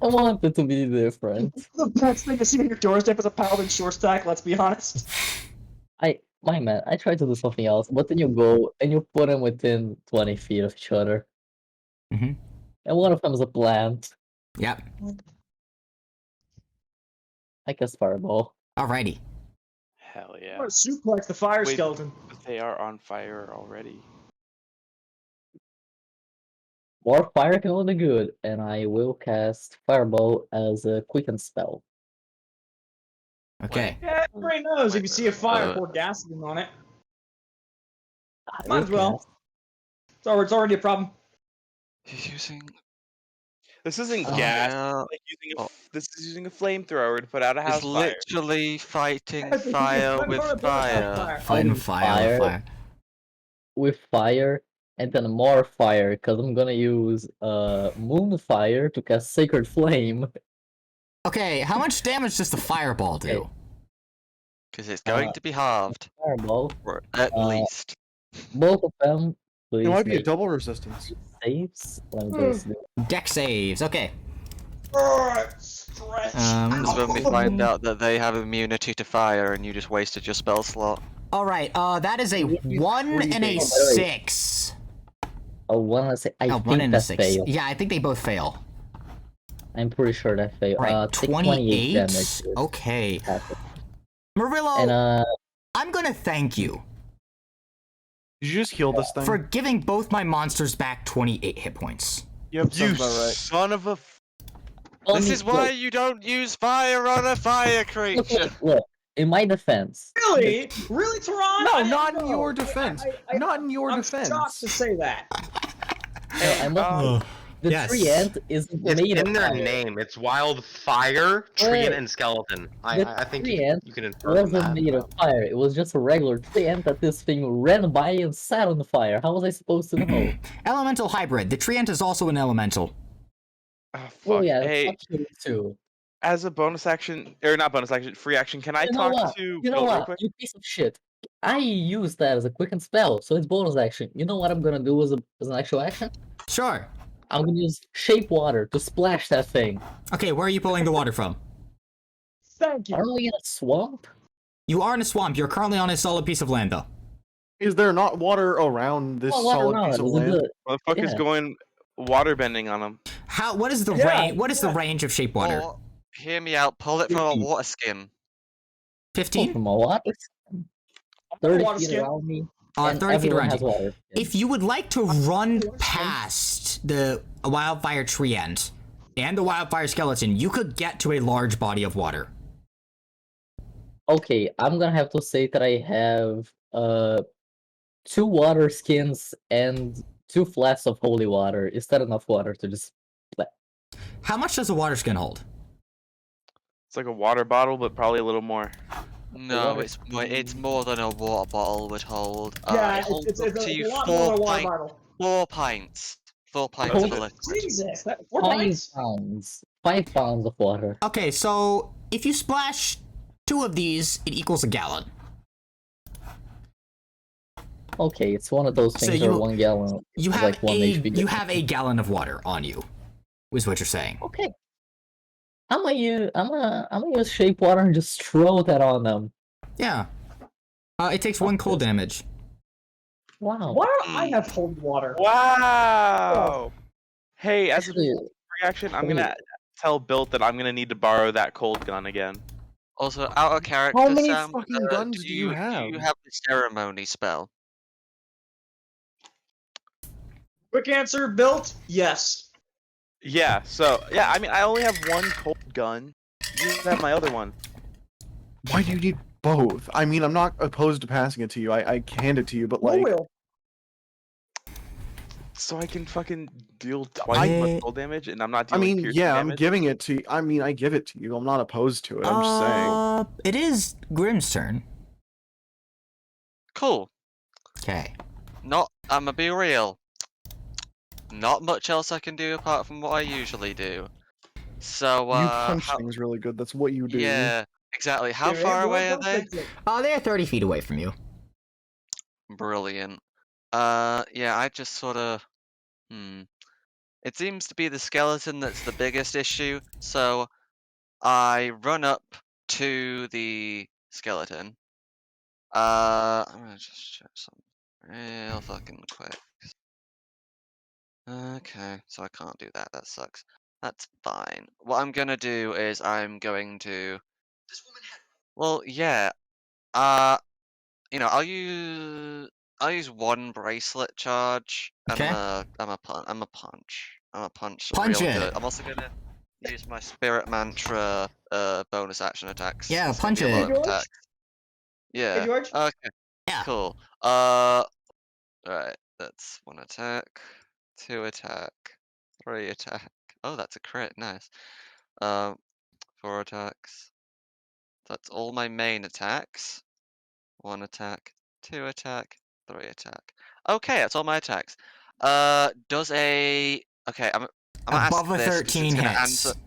I wanted to be different. The best thing to see on your doorstep is a paladin short stack, let's be honest. My man, I tried to do something else, but then you go and you put them within 20 feet of each other. Mhm. And one of them is a plant. Yep. I guess fireball. Alrighty. Hell I'm yeah. gonna suplex the fire Wait. skeleton. They are on fire already. More fire can only good, and I will cast fireball as a quicken spell. Okay. Yeah, everybody knows if you see a fire, Uh, pour gasoline on it. I Might will as well. cast- It's already a problem. He's using. This isn't Oh, gas. yeah. Like using Oh. this is using a flamethrower to put out a house He's fire. literally fighting Everything is fire fire, with fire, fire. fire. Fighting With fire with fire. With fire, and then more fire, because I'm gonna use Moonfire to cast Sacred Flame. Okay, how much damage does the fireball do? Okay. Because it's going to be halved, Fireball. or at least. Both of them, It please might be a make double resistance. saves. Let me just do. Deck saves. Okay. Stretch. Because when we find out that they have immunity to fire and you just wasted your spell slot. All right. That is a 1 and a 6. Oh, one and a six. I Oh, 1 think and a that 6. fails. Yeah, I think they both fail. I'm pretty sure that fails. Right. Take 28. damage. Okay. Half it. Murillo, And I'm gonna thank you Did you just heal this thing? for giving both my monsters back 28 hit points. Yep, You sounds about right. son of a. This is why you don't use fire on a fire creature. Look, in my defense. Really? Really, Tehran? No, I didn't not in know. your defense. Not in your I'm defense. shocked to say that. The Yes. tree ant is It's made in of their fire. name. It's wildfire, Wait. treant, and skeleton. The I think tree you ant can infer from wasn't that. made of fire. It was just a regular tree ant that this thing ran by and sat on the fire. How was I supposed to know? Elemental hybrid. The treant is also an elemental. Oh, fuck. Well, yeah, Hey, that's true too. as a bonus action, or not bonus action, free action, can I You know talk what? to You know Bill real what? quick? You piece of shit. I used that as a quicken spell, so it's bonus action. You know what I'm gonna do as an actual action? Sure. I'm gonna use shape water to splash that thing. Okay, where are you pulling the water from? Thank you. Aren't we in a swamp? You are in a swamp. You're currently on a solid piece of land, though. Is there not water around this Oh, water solid around piece it. of Was it land? good? Motherfucker's Yeah. going water bending on him. What is the Yeah, range? What is the range of shape water? Or, hear me out, pull it from a 50. water skin. 15? From a water. I'm a 30 water feet skin. around me. 30 feet everyone around has you. water. If you would like to run past the wildfire tree ant and the wildfire skeleton, you could get to a large body of water. Okay, I'm gonna have to say that I have 2 water skins and 2 flasks of holy water. Is that enough water to just How much does a water skin hold? It's like a water bottle, but probably a little more. No, water it's more than a water bottle would hold. Yeah, It holds it's up a to it's a lot more than a water bottle. 4 pints. 4 pints That's of a it. liquid. Jesus, that 4 5 pints? pounds? 5 pounds of water. Okay, so if you splash 2 of these, it equals a gallon. Okay, it's one of those So things you- where 1 gallon You is have like 1 HP. you have a gallon of water on you, is what you're saying. Okay. I'm gonna use shape water and just throw that on them. Yeah. It takes 1 cold damage. Wow. Why do I have cold water? Wow! Hey, as a Actually, reaction, I'm gonna tell Bilt that I'm gonna need to borrow that cold gun again. Also, out of character, How many Sam, fucking guns do do you have? Do you have the ceremony spell? Quick answer, built? Yes. Yeah, so, yeah, I mean, I only have 1 cold gun. You just have my other one. Why do you need both? I mean, I'm not opposed to passing it to you. I hand it to you, but No like, will. So I can fucking deal twice as much cold damage, and I'm not I dealing mean, piercing yeah, I'm damage? giving it to you. I mean, I give it to you. I'm not opposed to it. I'm just saying. It is Grim's turn. Cool. Okay. I'ma be real. Not much else I can do apart from what I usually do. So, You punch things really good. That's what you do. yeah, exactly. How There, far don't- away are don't they? fix it. They're 30 feet away from you. Brilliant. Yeah, I just sort of, It seems to be the skeleton that's the biggest issue, so I run up to the skeleton. I'm gonna just check something real fucking quick. Okay, so I can't do that. That sucks. That's fine. What I'm gonna do is I'm going to. Well, yeah. I'll use 1 bracelet charge, and Okay. I'm a punch. I'm a punch. Punch real it. good. I'm also gonna use my spirit mantra bonus action attacks. Yeah, It's gonna punch be a lot it. of attacks. Yeah. Hey, George? Okay. Yeah. Cool. Right. That's 1 attack, 2 attack, 3 attack. Oh, that's a crit. Nice. 4 attacks. That's all my main attacks. 1 attack, 2 attack, 3 attack. Okay, that's all my attacks. Does a okay? I'm gonna Above ask a this 'cause 13 it's gonna hits. answer.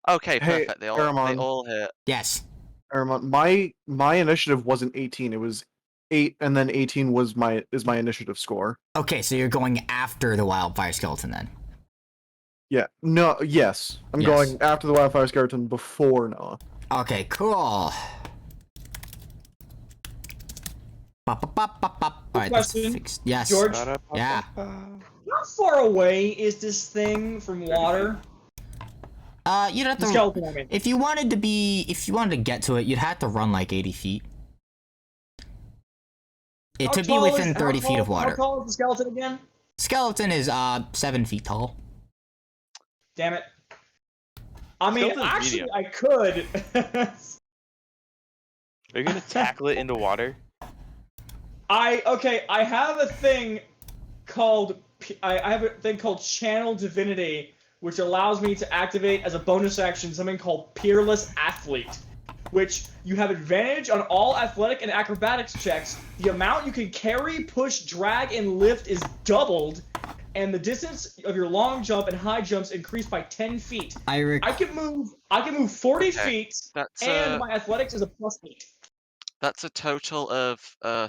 Okay, Hey, perfect. They Aramon. all hit. Yes. My initiative wasn't 18. It was 8, and then 18 was my initiative score. Okay, so you're going after the wildfire skeleton then. Yeah. No. Yes. I'm Yes. going after the wildfire skeleton before Noah. Okay, cool. Alright, that's Question, fixed. Yes. George? Yeah. How far away is this thing from water? You'd have The to. skeleton, I mean. If you wanted to get to it, you'd have to run like 80 feet. It How to be tall within is- 30 how feet of tall- water. How tall is the skeleton again? Skeleton is 7 feet tall. Damn it. I mean, Skeleton's actually, medium. I could. Are you gonna tackle it into water? I have a thing called I have a thing called Channel Divinity, which allows me to activate as a bonus action something called Peerless Athlete, which you have advantage on all athletic and acrobatics checks. The amount you can carry, push, drag, and lift is doubled, and the distance of your long jump and high jumps increased by 10 feet. I can move 40 feet, That's and my athletics is a +8. That's a total of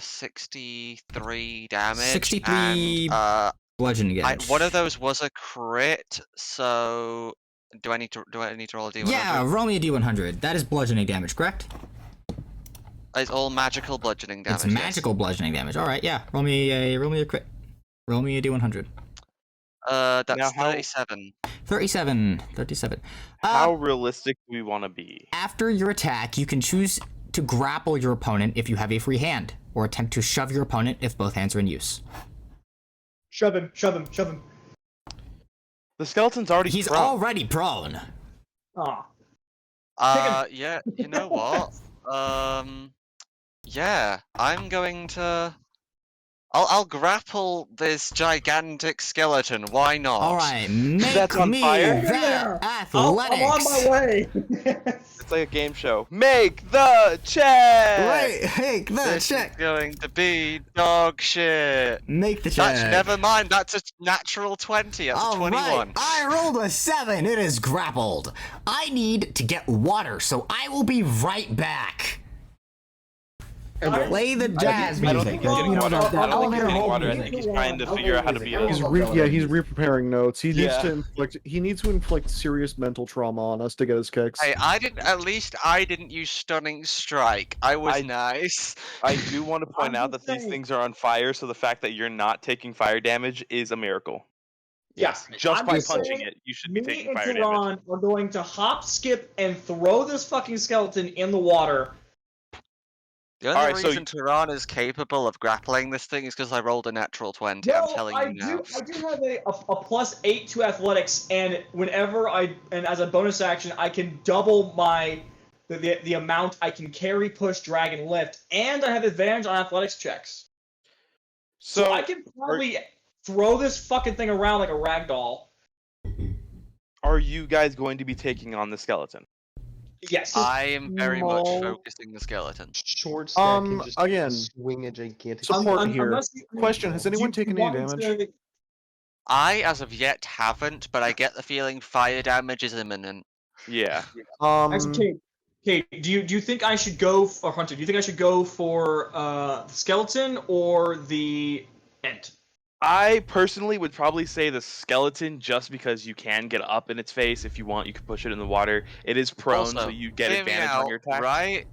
63 damage. 63 and, bludgeoning damage. one of those was a crit, so do I need to roll a d100? Yeah, roll me a d100. That is bludgeoning damage, correct? It's all magical bludgeoning damage. It's magical bludgeoning damage. All right, yeah. Roll me a crit. Roll me a d100. That's Now, how- 37. 37. How realistic do we want to be? After your attack, you can choose to grapple your opponent if you have a free hand, or attempt to shove your opponent if both hands are in use. Shove him, shove him, shove him. The skeleton's already He's prone. already prone. Aw. Yeah, you know what? Yeah, I'm going to... I'll grapple this gigantic skeleton, why not? Alright, make That's on me fire? that I'm athletics. on my way. It's like a game show. Make the check! Right, make the This check. is going to be dog shit. Make the check. That's, never mind, that's a natural 20, that's a 21. Alright, I rolled a 7. It is grappled. I need to get water, so I will be right back. Play the jazz I don't music. think he's getting water. I don't think he's getting water. I think he's trying to figure out how to be a... He's re-preparing notes. He needs Yeah. to inflict serious mental trauma on us to get his kicks. Hey, I didn't use stunning strike. I was nice. I do want to point I'm out that just these saying- things are on fire, so the fact that you're not taking fire damage is a miracle. Yes. Just I'm by just punching saying, it, you should be Me taking and fire damage. Tehran are going to hop, skip, and throw this fucking skeleton in the water. The only Alright, so reason Tehran is capable of grappling this thing is because I rolled a natural 20. I'm telling you now. I do have a +8 to athletics, and whenever as a bonus action, I can double the amount I can carry, push, drag, and lift, and I have advantage on athletics checks. So I can probably throw this fucking thing around like a rag doll. Are you guys going to be taking on the skeleton? Yes. I am very much No. focusing the skeleton. Short stack can just again, swing a gigantic. support here. unless you- Question: Has anyone do you taken any want damage? to- I, as of yet, haven't, but I get the feeling fire damage is imminent. Yeah. Actually, Kate, do you think I should go for Hunter? Do you think I should go for the skeleton or the ent? I personally would probably say the skeleton just because you can get up in its face. If you want, you can push it in the water. It is prone, Also, so you get hear me advantage out, on your attack. right?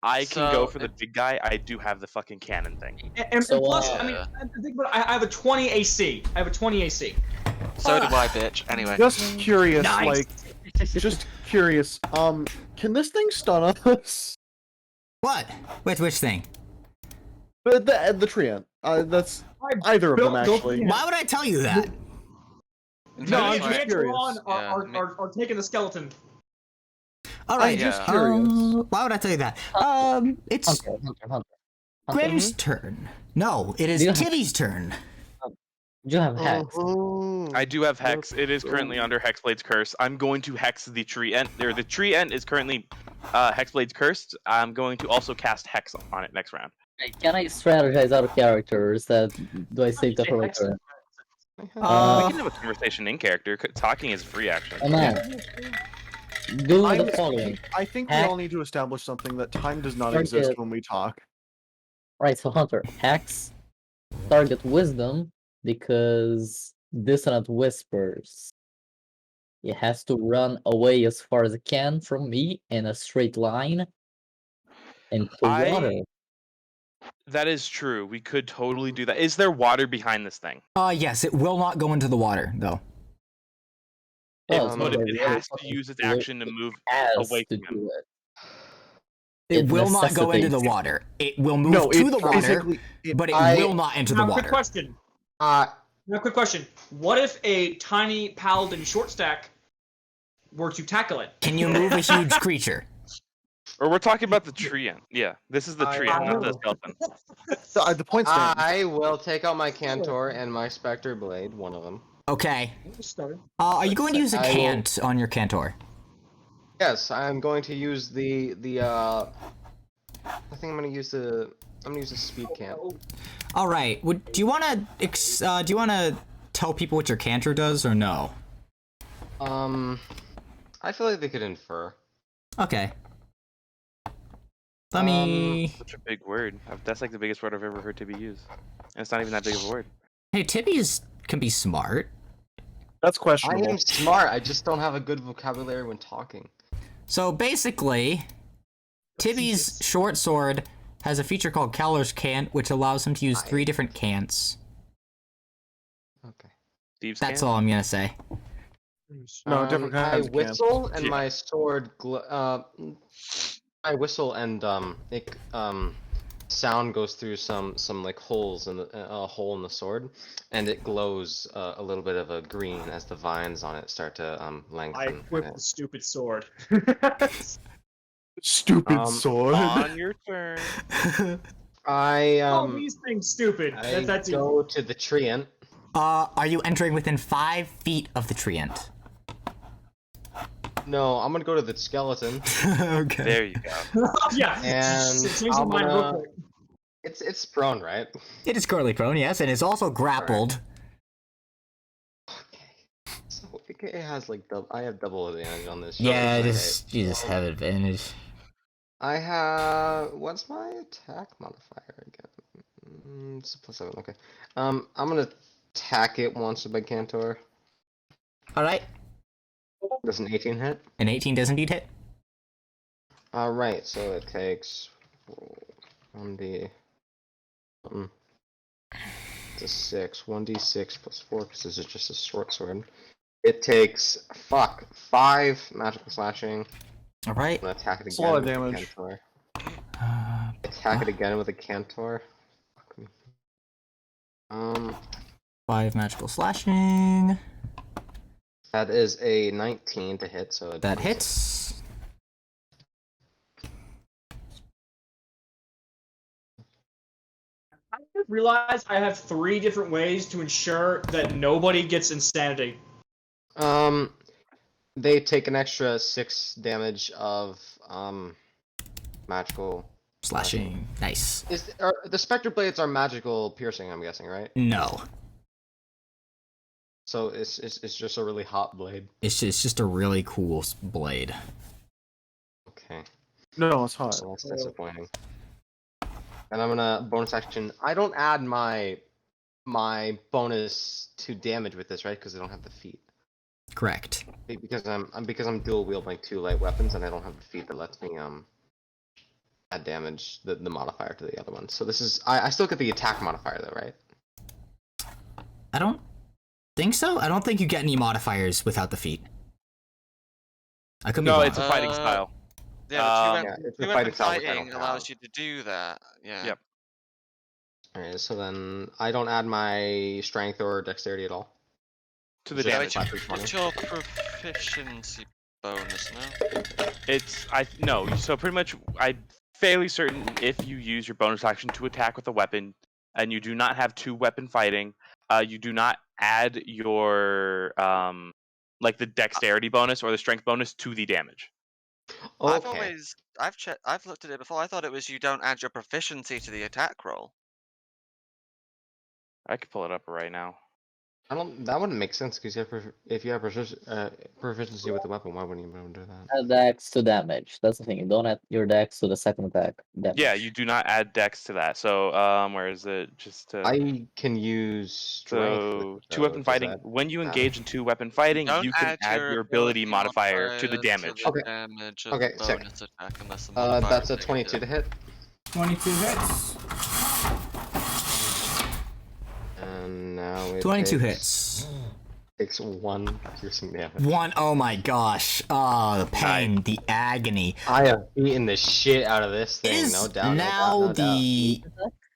I can go so for the big guy. I do have the fucking cannon thing. And So, plus, I mean, I think I have a 20 AC. I have a 20 AC. So do I, bitch. Anyway. Just curious, Nice. just curious. Can this thing stun us? What? Which thing? The treant. That's either of them actually. Why would I tell you that? No, I'm Me just and curious. Tehran are taking the skeleton. All right, Yeah. Just curious. why would I tell you that? It's Hunter. Grim's turn. No, it is Yeah. Tivy's turn. You have hex. I do have Hex. It is currently under Hexblade's Curse. I'm going to Hex the tree ent. The tree ent is currently Hexblade's Cursed. I'm going to also cast Hex on it next round. Can I strategize out of characters? Do I save that for later? We can have a conversation in character. Talking is a free action. Oh man. Do the following. I think we all need to establish something that time does not Target- exist when we talk. Right, so Hunter, hacks, target wisdom, because dissonant whispers. It has to run away as far as it can from me in a straight line into water. That is true. We could totally do that. Is there water behind this thing? Yes, it will not go into the water though. Well, it's But not it really has to fucking use its fluid. action to move Has away to from him. do it. It It will not go into the necessitates- water. It will move No, to it the water, physically. but it I- will not enter the Now, quick water. question. Now, quick question. What if a tiny paladin short stack were to tackle it? Can you move a huge creature? Or we're talking about the treant. Yeah, this is the I treant, not the know. skeleton. The point stands. I will take out my Cantor and my Spectre Blade, one of them. Okay. Are you going to use a I will- cant on your cantor? Yes, I'm going to use the I think I'm gonna use a speed cant. All right. Do you want to tell people what your cantor does or no? I feel like they could infer. Okay. Let me. Such a big word. That's like the biggest word I've ever heard to be used. And it's not even that big of a word. Hey, Tippies can be smart. That's I questionable. am smart. I just don't have a good vocabulary when talking. So basically, Tibby's short sword has a feature called Calor's Cant, which allows him to use 3 different cants. Okay. Steve's That's can? all I'm gonna say. No, different I kinds of cans. whistle and Yeah. my sword. I whistle and sound goes through some like holes in a hole in the sword, and it glows a little bit of a green as the vines on it start to I lengthen. equipped the stupid sword. Stupid sword. On your turn. I Oh, these things stupid. I That's go to the treant. Are you entering within 5 feet of the treant? No, I'm gonna go to the skeleton. Okay. There you go. yeah. And Change my mind real I'm quick. It's prone, right? It is currently prone, yes, and it's also grappled. Okay. So it has like I have double advantage on this. Yeah, Sure, you just have advantage. I have. What's my attack modifier again? It's a +7. Okay. I'm gonna attack it once with my Cantor. All right. Does an 18 hit? An 18 does indeed hit. All right. So it takes 1d. It's a 6. 1d6 plus 4 because this is just a short sword. It takes 5 magical slashing. All right. I'm gonna attack it It's a lot again of with damage. the Cantor. Attack it again with a Cantor. 5 magical slashing. That is a 19 to hit, so That hits. I just realized I have 3 different ways to ensure that nobody gets insanity. They take an extra 6 damage of magical Slashing. Nice. the Spectre Blades are magical piercing, I'm guessing, right? No. So it's just a really hot blade. It's just a really cool blade. Okay. No, it's hot. So that's disappointing. And I'm gonna bonus action. I don't add my bonus to damage with this, right? Because I don't have the feat. Correct. Because I'm dual wielding 2 light weapons, and I don't have the feat that lets me add damage the modifier to the other one. So this is I still get the attack modifier though, right? I don't think so. I don't think you get any modifiers without the feat. I could be No, wrong. it's a fighting style. Yeah, but Yeah, it's a two-weapon fighting style, which I fighting don't allows have. you to do that. Yeah. Yep. Alright, so then I don't add my strength or dexterity at all. To the Just damage. flat 320. It's your proficiency bonus, no? No. So pretty much, I'm fairly certain if you use your bonus action to attack with a weapon, and you do not have 2-weapon fighting, you do not add your like the dexterity bonus or the strength bonus to the damage. Okay. I've looked at it before. I thought it was you don't add your proficiency to the attack roll. I could pull it up right now. I don't. That wouldn't make sense because if you have proficiency with the weapon, why wouldn't you be able to do that? Add dex to damage. That's the thing. You don't add your dex to the second attack damage. Yeah, you do not add dex to that. So where is it? Just I can use strength. so with it, two though. weapon Does fighting. that When you matter? engage in two weapon fighting, Don't you can add your ability modifier to the damage. To the Okay. damage of Okay, the sick. bonus attack, unless the modifier That's a is 22 to negative. hit. 22 hits. And now it 22 takes, hits. takes 1 piercing damage. One, oh my gosh. Oh, the pain, the agony. I have beaten the shit out of this It thing, is no doubt. now no doubt, no doubt. the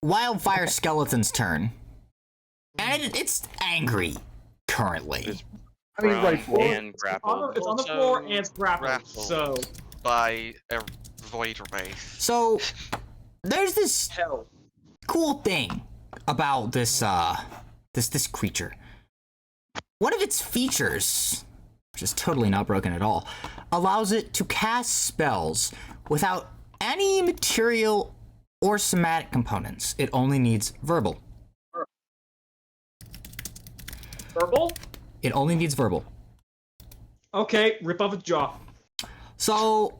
Wildfire Skeleton's turn. And it's angry, currently. It's I mean, prone rightfully. and grappled. It's on the Also floor and it's grappled. grappled. So By a void wraith. So, there's this hell. cool thing about this this creature. One of its features, which is totally not broken at all, allows it to cast spells without any material or somatic components. It only needs verbal. Verbal? It only needs verbal. Okay, rip off its jaw. So,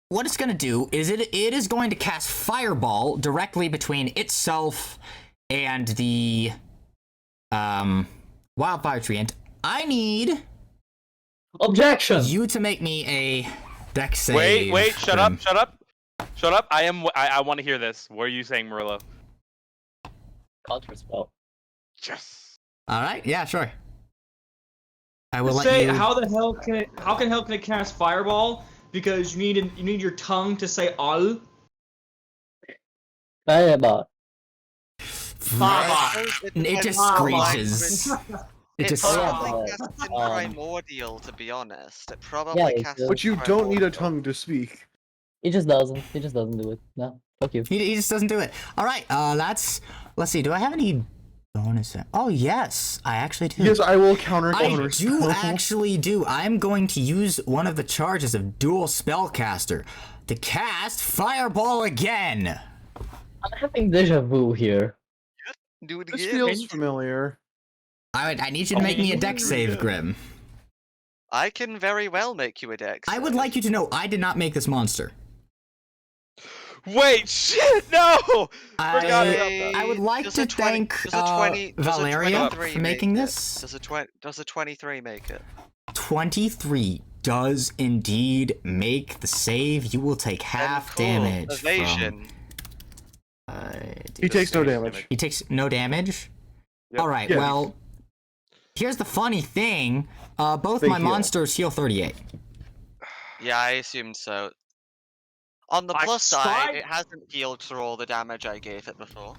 what it's gonna do is it is going to cast Fireball directly between itself and the Wildfire Treant. I need Objection! you to make me a dex save. Wait, shut Grim. up. I want to hear this. What are you saying, Murillo? Counter spell. Yes. All right, yeah, sure. I will let Say you. how can it cast fireball? Because you need your tongue to say al. Fireball. It just Fireball. screeches. It It just. probably Oh, casts in um, primordial, to be honest. It probably it casts. does. But you in don't need a primordial. tongue to speak. It just doesn't. It just doesn't do it. No. Fuck you. He just doesn't do it. All right. Let's see. Do I have any bonus? Oh yes, I actually do. Yes, I will counter. I counter do spell. actually do. I'm going to use one of the charges of Dual Spellcaster to cast Fireball again. I'm having deja vu here. Do it This again. feels familiar. I need you to make me a dex save, Grim. I can very well make you a dex. I would save. like you to know I did not make this monster. Wait, shit, no! Forgot about I that. would like Does to a 20 thank does a 20 does a Valeria 23 for make making it? this. Does a 23 make it? 23 does indeed make the save. You will take half Then cool. damage. Evasion. He takes no damage. He takes no damage? Yep. Alright, Yeah. well, here's the funny thing. Both They my heal. monsters heal 38. Yeah, I assumed so. On the I plus side, tried- it hasn't healed through all the damage I gave it before.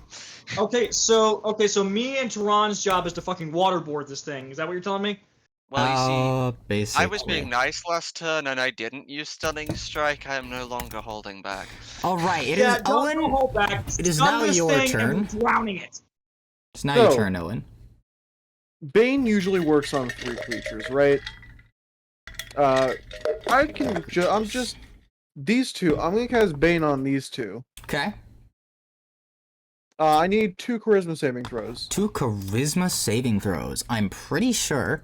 Okay, so me and Tehran's job is to fucking waterboard this thing. Is that what you're telling me? Well, you see, Basically. I was being nice last turn and I didn't use Stunning Strike. I am no longer holding back. Alright, it is yeah, don't Owen. hold back. It is Stun now this your thing turn. And we're drowning it. It's now your So- turn, Owen. Bane usually works on 3 creatures, right? I'm just these two. I'm gonna cast Bane on these two. Okay. I need 2 charisma saving throws. 2 charisma saving throws. I'm pretty sure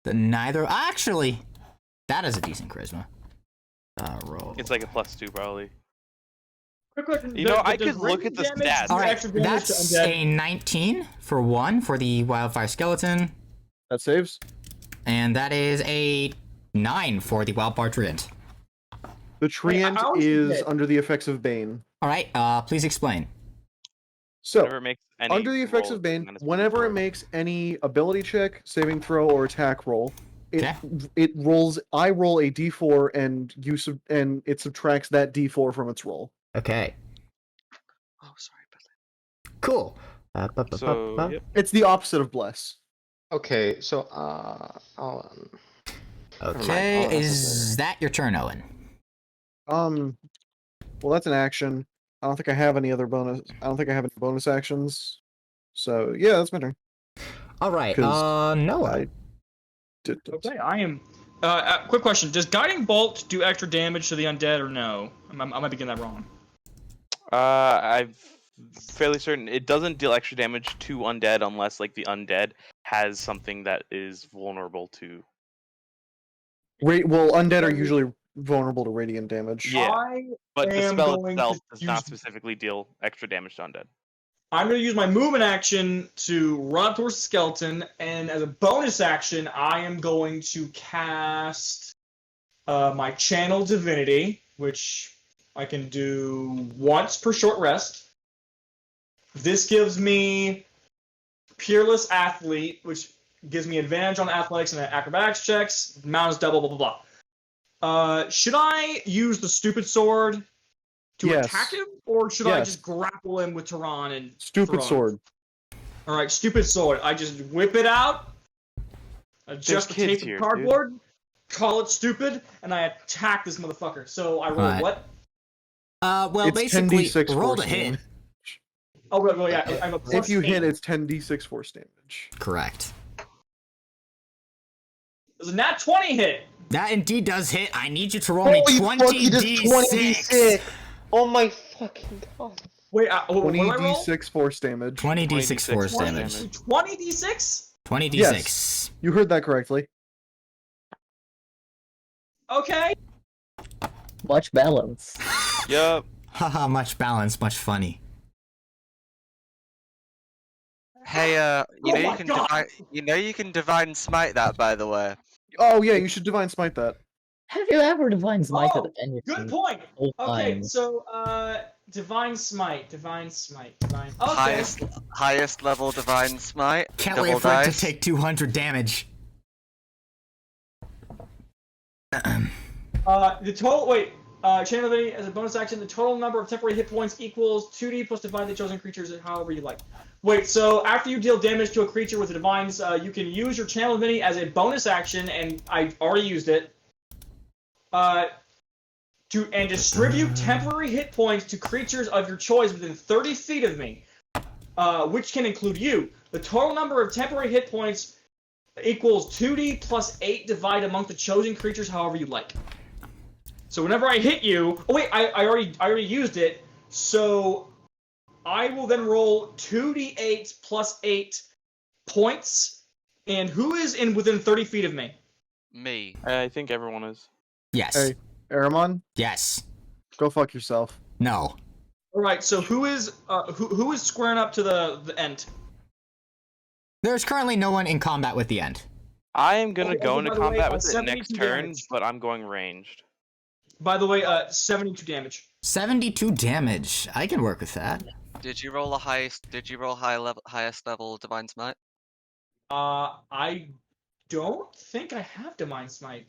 that neither. Actually, that is a decent charisma. Roll. It's like a +2 probably. Quick question. You know, I does could look at the radiant damage stats. do All right, extra damage to that's undead? a 19 for 1 for the Wildfire Skeleton, That saves. and that is a 9 for the Wildfire Treant. The Wait, treant how is is it- under the effects of Bane. All right, please explain. So, Whenever it makes any under the effects roll, of Bane, minus whenever it 1d4. makes any ability check, saving throw, or attack roll, it Okay. it rolls. I roll a d4, and and it subtracts that d4 from its roll. Okay, Oh, sorry, but cool. So, yep. It's the opposite of bless. Okay, so I'll Okay, I'll answer is that your turn, Owen? Well, that's an action. I don't think I have any other bonus. I don't think I have any bonus actions. So yeah, that's my turn. All right, 'Cause Noah. I did. Okay, I am. Quick question: does Guiding Bolt do extra damage to the undead or no? I might be getting that wrong. I've fairly certain it doesn't deal extra damage to undead unless like the undead has something that is vulnerable to. Well, undead are usually vulnerable to radiant damage. Yeah, I but the am spell going itself to does use- not specifically deal extra damage to undead. I'm going to use my movement action to run up towards the skeleton, and as a bonus action, I am going to cast my Channel Divinity, which I can do once per short rest. This gives me Peerless Athlete, which gives me advantage on athletics and acrobatics checks. Mount is double, blah, blah, blah. Should I use the Stupid Sword to Yes. attack him, or should I Yes. just grapple him with Tehran and Stupid Tehran? sword. All right, Stupid Sword. I just whip it out, adjust the kids tape here, of cardboard, call it stupid, and I attack this motherfucker. So I roll Alright. what? Well, It's basically, 10d6 roll to force hit. damage. Oh, well, yeah. I have a plus If you hit, 8. it's 10d6 force damage. Correct. There's a nat 20 hit. That indeed does hit. I need you to roll me Holy fuck, he does 20d6. Oh my fucking god. Wait, what do I roll? 20d6 force damage. 20d6 force damage. 20d6? 20d6. Yes. You heard that correctly. Okay. Much balance. Yup. Haha, much balance, much funny. Hey, you Oh know you my can God. you can divine smite that, by the way. Oh yeah, you should divine smite that. Have you ever divine smited Oh, anything? good point. All Okay, time? so, Divine Smite. Okay. Highest level divine smite. Can't double wait for it to dice. take 200 damage. The total, Channel Divinity as a bonus action, the total number of temporary hit points equals 2d plus divinely chosen creatures, however you like. Wait, so after you deal damage to a creature with the divines, you can use your Channel Divinity as a bonus action, and I already used it, to distribute temporary hit points to creatures of your choice within 30 feet of me, which can include you. The total number of temporary hit points equals 2d plus 8 divided among the chosen creatures, however you like. So whenever I hit you, oh wait, I already used it. So I will then roll 2d8 plus 8 points. And who is within 30 feet of me? Me. I think everyone is. Yes. Hey, Aramon, Yes. go fuck yourself. No. All right. So who is squaring up to the end? There's currently no one in combat with the end. I am gonna Okay, go by into the way, combat with it 72 next turn, damage. but I'm going ranged. By the way, 72 damage. 72 damage. I can work with that. Did you roll the highest? Did you roll highest level divine smite? I don't think I have Divine Smite.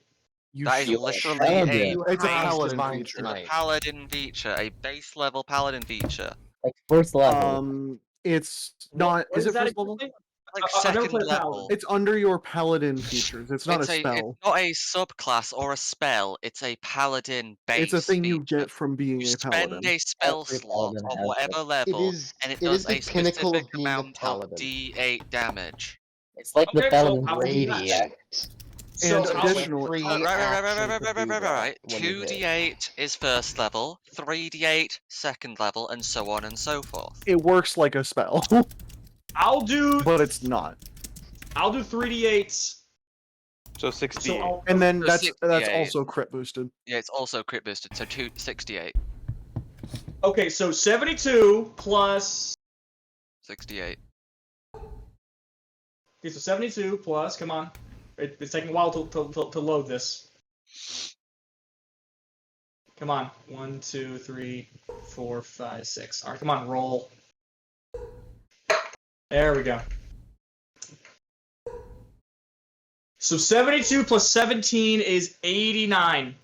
You That is should- literally Paladin. It's a base paladin divine feature. smite. paladin feature, a base level paladin feature. Like first level. It's not. What Is it that first level? exactly? Like I've never second played level. Paladin. It's under your paladin features. It's not a spell. It's not a subclass or a spell. It's a paladin base. It's a thing you feature. get from being You a paladin. spend a spell Every slot paladin on has whatever that. level, and it does the a pinnacle specific of being a amount of paladin. D8 damage. It's like the Okay, so paladin. I will do that. Radiant. So And I'll- additionally, Free Right. action to do that when you hit. 2d8 is first level, 3d8 second level, and so on and so forth. it works like a spell, I'll do but it's not. 3d8s. So 60. So I'll, And then So that's 68. also crit boosted. Yeah, it's also crit boosted, so 68. okay, so 72 plus. 68. Okay, so 72 plus. Come on, it's taking a while to load this. Come on, 1, 2, 3, 4, 5, 6. All right, come on, roll. There we go. So 72 plus 17 is 89.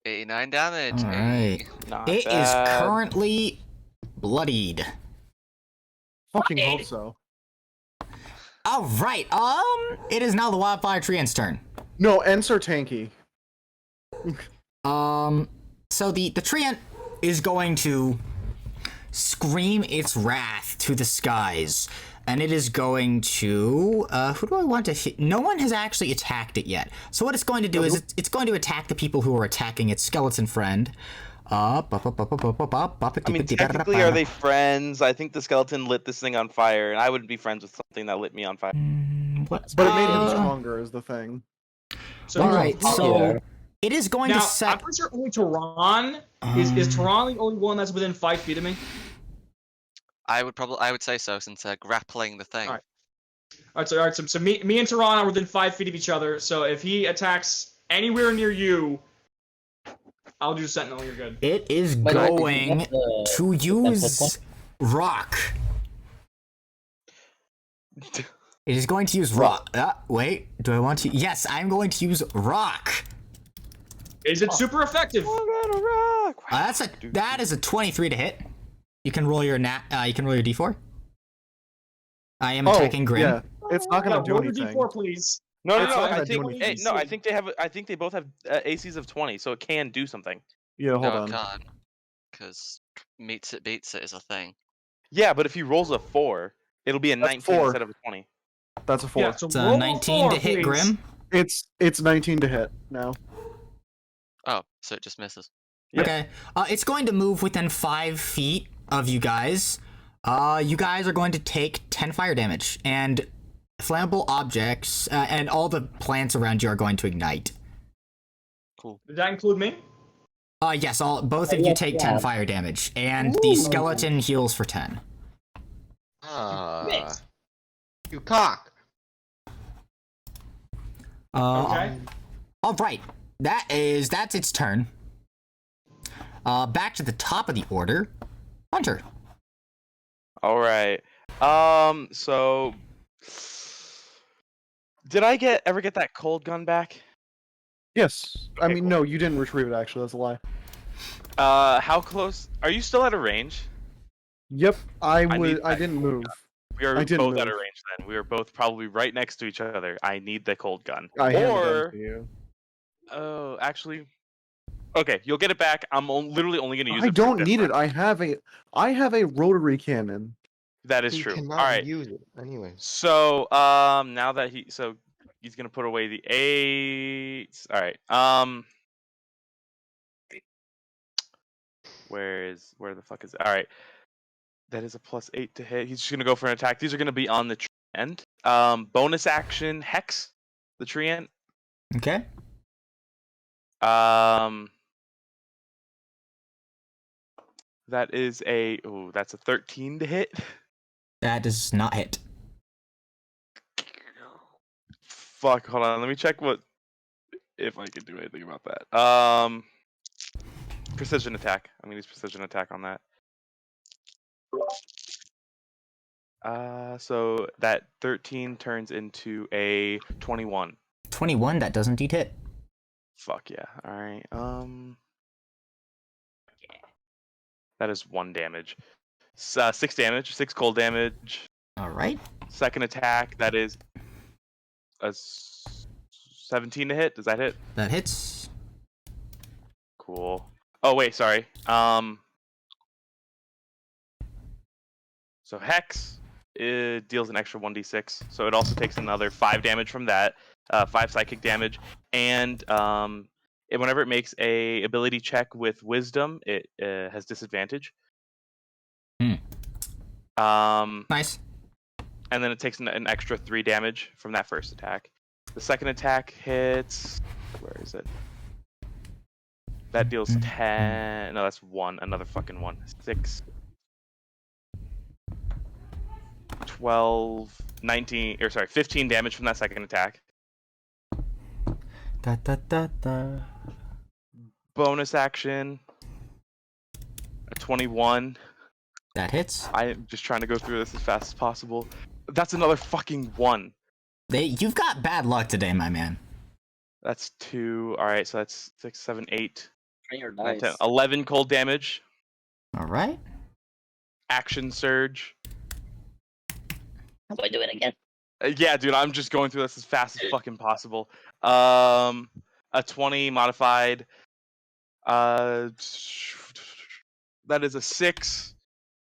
89 damage. All right. Not It is bad. currently bloodied. Fucking hope so. All right. It is now the Wildfire Treant's turn. No, Ents are tanky. So the Treant is going to scream its wrath to the skies, and it is going to, who do I want to hit? No one has actually attacked it yet. So what it's going to do is it's going to attack the people who are attacking its skeleton friend. I mean, technically, are they friends? I think the skeleton lit this thing on fire, and I wouldn't be friends with something that lit me on fire. What? But it made him stronger, is the thing. So All right, who- so it is going now to set. I'm pretty sure only Tehran is Tehran the only one that's within 5 feet of me. I would say so, since they're grappling the thing. Alright. All right. So me and Tehran are within 5 feet of each other. So if he attacks anywhere near you, I'll do Sentinel. You're good. It is By the way, going did you get the to use point? rock. It is going to use rock. Wait, do I want to? Yes, I'm going to use rock. Is it super effective? That is a 23 to hit. You can roll your you can roll your d4. I am attacking Grim. Yeah, it's not gonna do roll your anything. D4, please. No. It's not I gonna think do anything. I think they both have ACs of 20, so it can do something. Yeah, hold No, on. it can't. Because meets it beats it is a thing. Yeah, but if he rolls a 4, it'll be a That's 19 4. instead of a 20. That's a 4. Yeah, so It's roll a a 19 to 4, hit please. Grim. It's 19 to hit now. Oh, so it just misses. Yeah. Okay. It's going to move within 5 feet of you guys. You guys are going to take 10 fire damage, and flammable objects and all the plants around you are going to ignite. Cool. Does that include me? Yes, both of you take 10 fire damage, and the skeleton heals for 10. Ah. You cock. Okay. All right. That's its turn. Back to the top of the order. Hunter. All right. So did I ever get that cold gun back? Yes. I Okay, mean, cool. no, you didn't retrieve it, actually. That's a lie. How close? Are you still at a range? Yep, I need didn't move. We are I didn't both at a move. range then. We are both probably right next to each other. I need the cold gun. I handed them Or to you. oh, actually, okay, you'll get it back. I'm literally only going to use I it. don't for need it. different. I have a rotary cannon. That is You true. cannot All right. use it anyways. So now that he's gonna put away the 8s. All right. Where the fuck is it? All right. That is a +8 to hit. He's just gonna go for an attack. These are gonna be on the tree end. Bonus action hex the tree end. Okay. That is that's a 13 to hit. That does not hit. Fuck, hold on. Let me check if I can do anything about that. Precision attack. I'm gonna use precision attack on that. So that 13 turns into a 21. 21, that does indeed hit. Fuck yeah. All right. That is 1 damage. 6 damage. 6 cold damage. All right. Second attack. That is a 17 to hit. Does that hit? That hits. Cool. Oh wait, sorry. So Hex deals an extra 1d6, so it also takes another 5 damage from that, 5 psychic damage, and whenever it makes a ability check with Wisdom, it has disadvantage. Nice. And then it takes an extra 3 damage from that first attack. The second attack hits. Where is it? That deals 10. No, that's 1. Another fucking 1. 6. 12, 19, or sorry, 15 damage from that second attack. Da, da, da, da. Bonus action. A 21. That hits. I am just trying to go through this as fast as possible. That's another fucking 1. You've got bad luck today, my man. That's 2. Alright, so that's 6, 7, 8. Train your 9, 10, dice. 11 cold damage. All right. Action surge. How do I do it again? Yeah, dude, I'm just going through this as fast as fucking possible. A 20 modified. That is a 6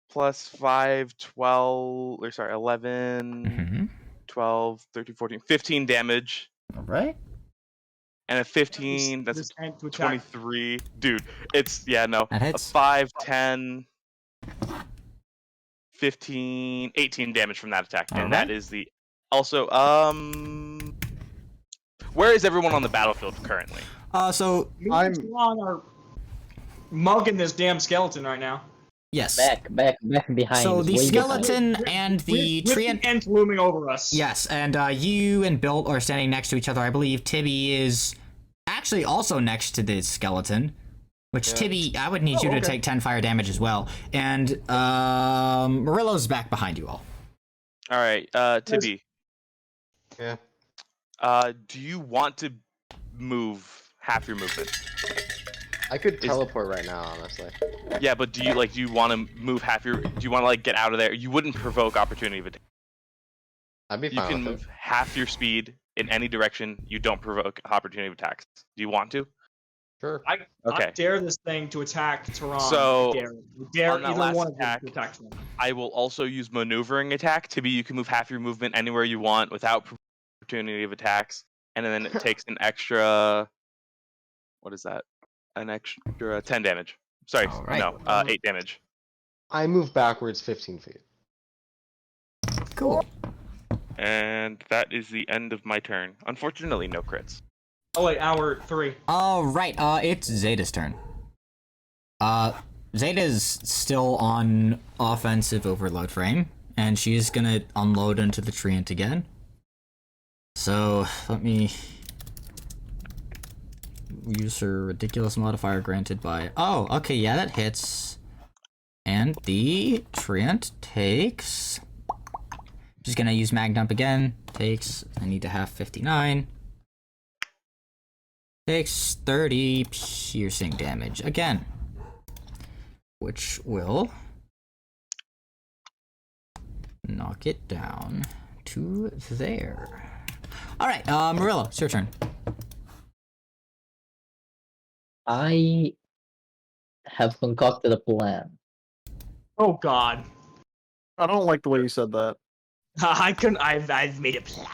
plus 5, 12, or sorry, 11, 12, 13, 14, 15 damage. All right. and a 15. That's This hand to a attack. 23. Dude, it's yeah, no. That A hits. 5, 10, 15, 18 damage from that attack, and that Alright. is the also where is everyone on the battlefield currently? So Me and Teron are mugging this damn skeleton right now. yes. Back behind. So the way skeleton and the with treant. the ant looming over us. Yes, and you and Bilt are standing next to each other. I believe Tibby is actually also next to the skeleton. Which Tibby, I would need you to take 10 fire damage as well. And Murillo's back behind you all. All right, Tibby. Yeah. Do you want to move half your movement? I could teleport right now, honestly. Yeah, but do you want to move half your? Do you want to like get out of there? You wouldn't provoke opportunity of attack. I'd be You fine can with move half your speed in any direction. You don't provoke opportunity of attacks. Do you want to? it. Sure. I Okay. dare this thing to attack Teron. So, dare on that either last one of them attack, to attack Teron. I will also use maneuvering attack. Tibby, you can move half your movement anywhere you want without opportunity of attacks, and then it takes an extra. What is that? An extra 10 damage. Sorry, Alright. no, 8 damage. I move backwards 15 feet. Cool. And that is the end of my turn. Unfortunately, no crits. Oh wait, hour 3. Alright, it's Zeta's turn. Zeta's still on offensive overload frame, and she's gonna unload into the treant again. So, let me use her ridiculous modifier granted by... Oh, okay, yeah, that hits. And the treant takes... Just gonna use mag dump again. Takes... I need to have 59. Takes 30 piercing damage again. Which will... knock it down to there. Alright, Murillo, it's your turn. I have concocted a plan. Oh god. I don't like the way you said that. I couldn't. I've made a plan.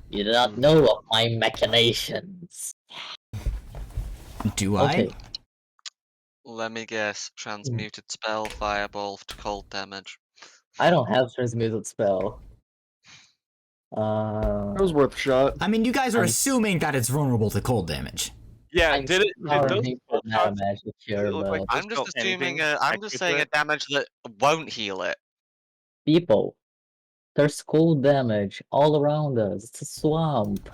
You do not know of my machinations. Do I? Okay. Let me guess. Transmuted spell, fireball to cold damage. I don't have transmuted spell. It was worth a shot. I mean, you guys are I'm- assuming that it's vulnerable to cold damage. Yeah, I'm did those sorry for spell meta shots- magic here, look like but those I'm just felt assuming. anything I'm just extra saying to a it? damage that won't heal it. people, there's cold damage all around us. It's a swamp.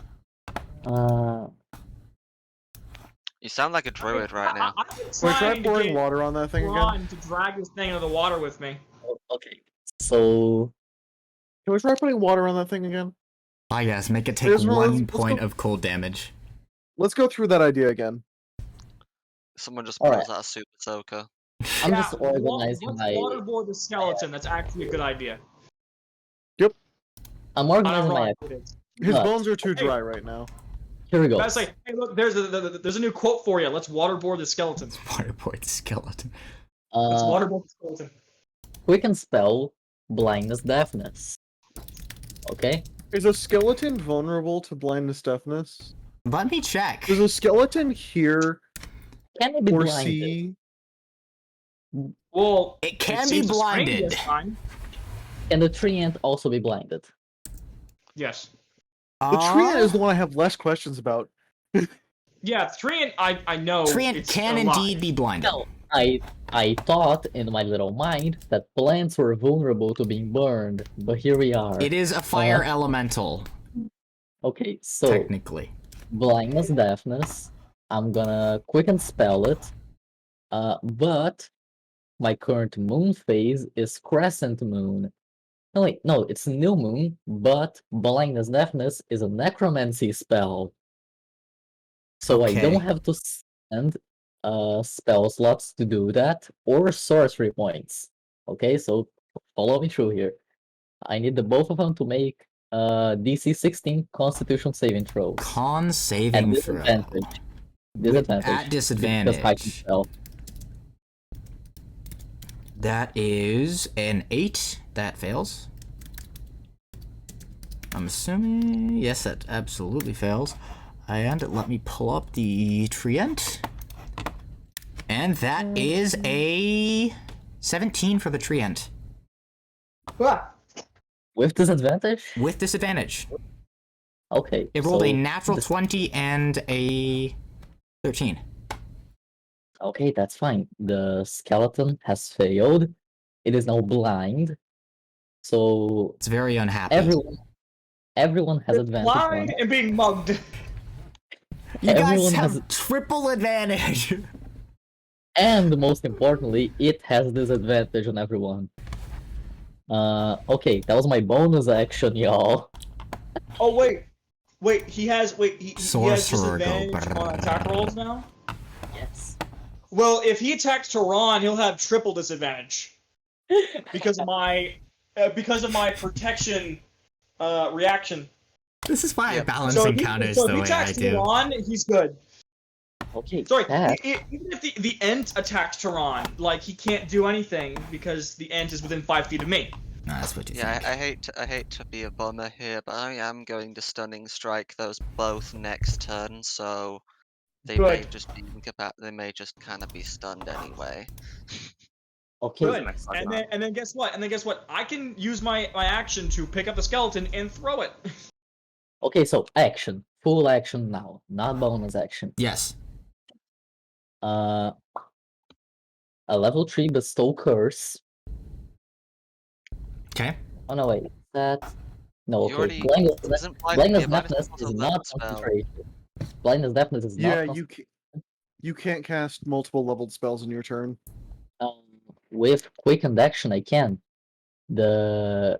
You sound like a druid right now. I've been Wait, try trying to pouring get water on that thing again. Ron to drag this thing into the water with me. Okay. So Can we try putting water on that thing again? Ah, yes, make it take Israel, let's 1 go- point of cold damage. Let's go through that idea again. Someone just Alright. pulls out a super soaker. I'm just organizing let's my waterboard the skeleton. That's actually a good idea. I'm Not organizing my wrong. It is. His But- bones are too dry right now. Here we go. I was like, hey, look, there's a new quote for you. Let's waterboard the skeleton. Waterboard skeleton. Let's waterboard the skeleton. Quicken spell, blindness, deafness. Okay? Is a skeleton vulnerable to blindness, deafness? Let me check. Does a skeleton hear Can it be or blinded? see? Well, It can be seems to screen blinded. this time. Can the treant also be blinded? Yes. The treant is the one I have less questions about. Yeah, Treant, I know. Treant it's can alive. indeed be blinded. No, I thought in my little mind that plants were vulnerable to being burned, but here we are. It is a fire elemental, Okay, so technically. blindness, deafness. I'm gonna quicken spell it. But my current moon phase is crescent moon. No wait, no, it's new moon, but blindness, deafness is a necromancy spell. So I Okay. don't have to spend spell slots to do that or sorcery points. Okay, so follow me through here. I need the both of them to make DC 16 Constitution saving throws. Con At saving throw. disadvantage. Disadvantage. At Because I can disadvantage. spell. That is an 8. That fails. I'm assuming... Yes, that absolutely fails. And let me pull up the treant. And that is a 17 for the treant. Ah, With disadvantage? With disadvantage. Okay. It rolled so a natural this- 20 and a 13. Okay, that's fine. The skeleton has failed. It is now blind. So It's very unhappy. everyone has it's advantage. blind and being mugged. You guys everyone have has- triple advantage. And most importantly, it has disadvantage on everyone. Okay, that was my bonus action, y'all. Oh wait, he has he has Sorcerer go disadvantage on attack rolls now. Yes. Well, if he attacks Tehran, he'll have triple disadvantage because of my protection reaction. This is why I Yep. balance So if encounters he the way I attacks do. Tehran, he's good. Okay. Sorry, that- even if the Ent attacks Tehran, like he can't do anything because the Ent is within 5 feet of me. No, that's what you Yeah, think. I hate to be a bummer here, but I am going to stunning strike those both next turn, so they may Good. just be they may just kind of be stunned anyway. Okay. Good. Nice. And then guess what? I can use my action to pick up the skeleton and throw it. Okay, so action. Full action now, not bonus action. Yes. A level 3 bestow curse. Okay. Oh no, wait. That. No, You okay. already- Blindness, Isn't blindness yeah, deafness not is a not level spell. concentration. Blindness deafness is Yeah, not you can't cast multiple leveled spells in your turn. With quickened action, I can. The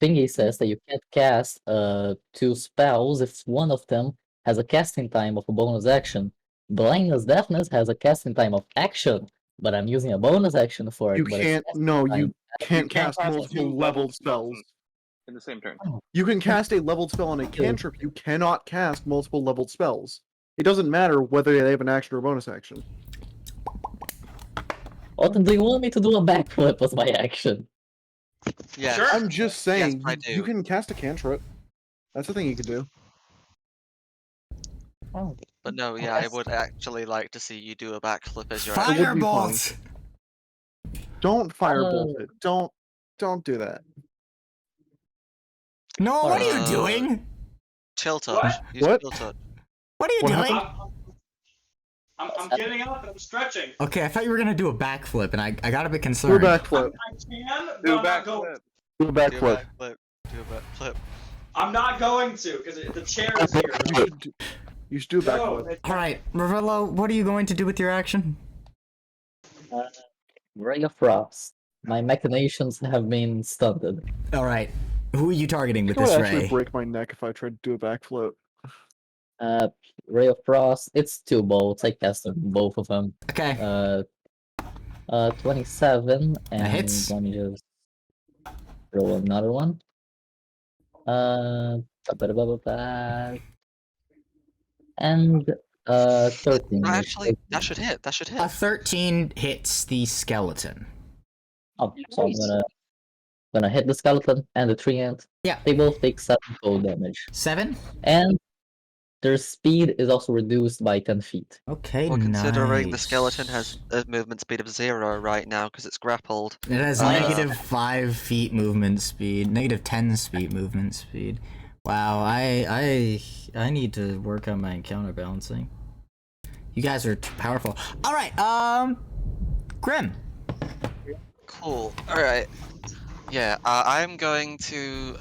thingy says that you can't cast 2 spells if one of them has a casting time of a bonus action. Blindness deafness has a casting time of action, but I'm using a bonus action for it. You but its can't. casting No, time- you can't can't cast cast multiple two leveled spells. in the same turn. You can cast a leveled spell on a cantrip. You cannot cast multiple leveled spells. It doesn't matter whether they have an action or a bonus action. What do you want me to do a backflip as my action? Yeah, Sure. I'm just saying, I you do. can cast a cantrip. That's the thing you can do. Oh, but no, yeah, I would actually like to see you do a backflip as your would be fine. Firebolt! Don't firebolt it. Don't do that. No, what are you Uh, doing? chill touch. What? Use What? chill touch. What are you What doing? happened? I'm getting up and I'm stretching. Okay, I thought you were gonna do a backflip, and I got a bit Do a concerned. backflip. I can, but Do I'm not going. backflip. Do a Do a backflip. backflip. Do a backflip. I'm not going to because the chair is here. You should do a No, backflip. All right, Ravello, what are you going to do with your action? Ray of Frost. My machinations have been stunted. All right, who are you targeting with It would this actually ray? break my neck if I tried to do a backflip. Ray of Frost. It's 2 bolts. I casted both of them. Okay, 27, and hits. let me just roll another one. And 13. Actually, that should hit. That should a hit. 13 hits the skeleton. Oh, so I'm gonna hit the skeleton and the tree ant. Yeah. They both take 7 cold damage. 7? And their speed is also reduced by 10 feet. Okay, Well, considering the nice. skeleton has a movement speed of 0 right now because it's grappled. It has Uh, negative 5 feet movement speed, negative 10 feet movement speed. Wow, I need to work on my counterbalancing. You guys are too powerful. All right, Grim. Cool. All right. Yeah, I'm going to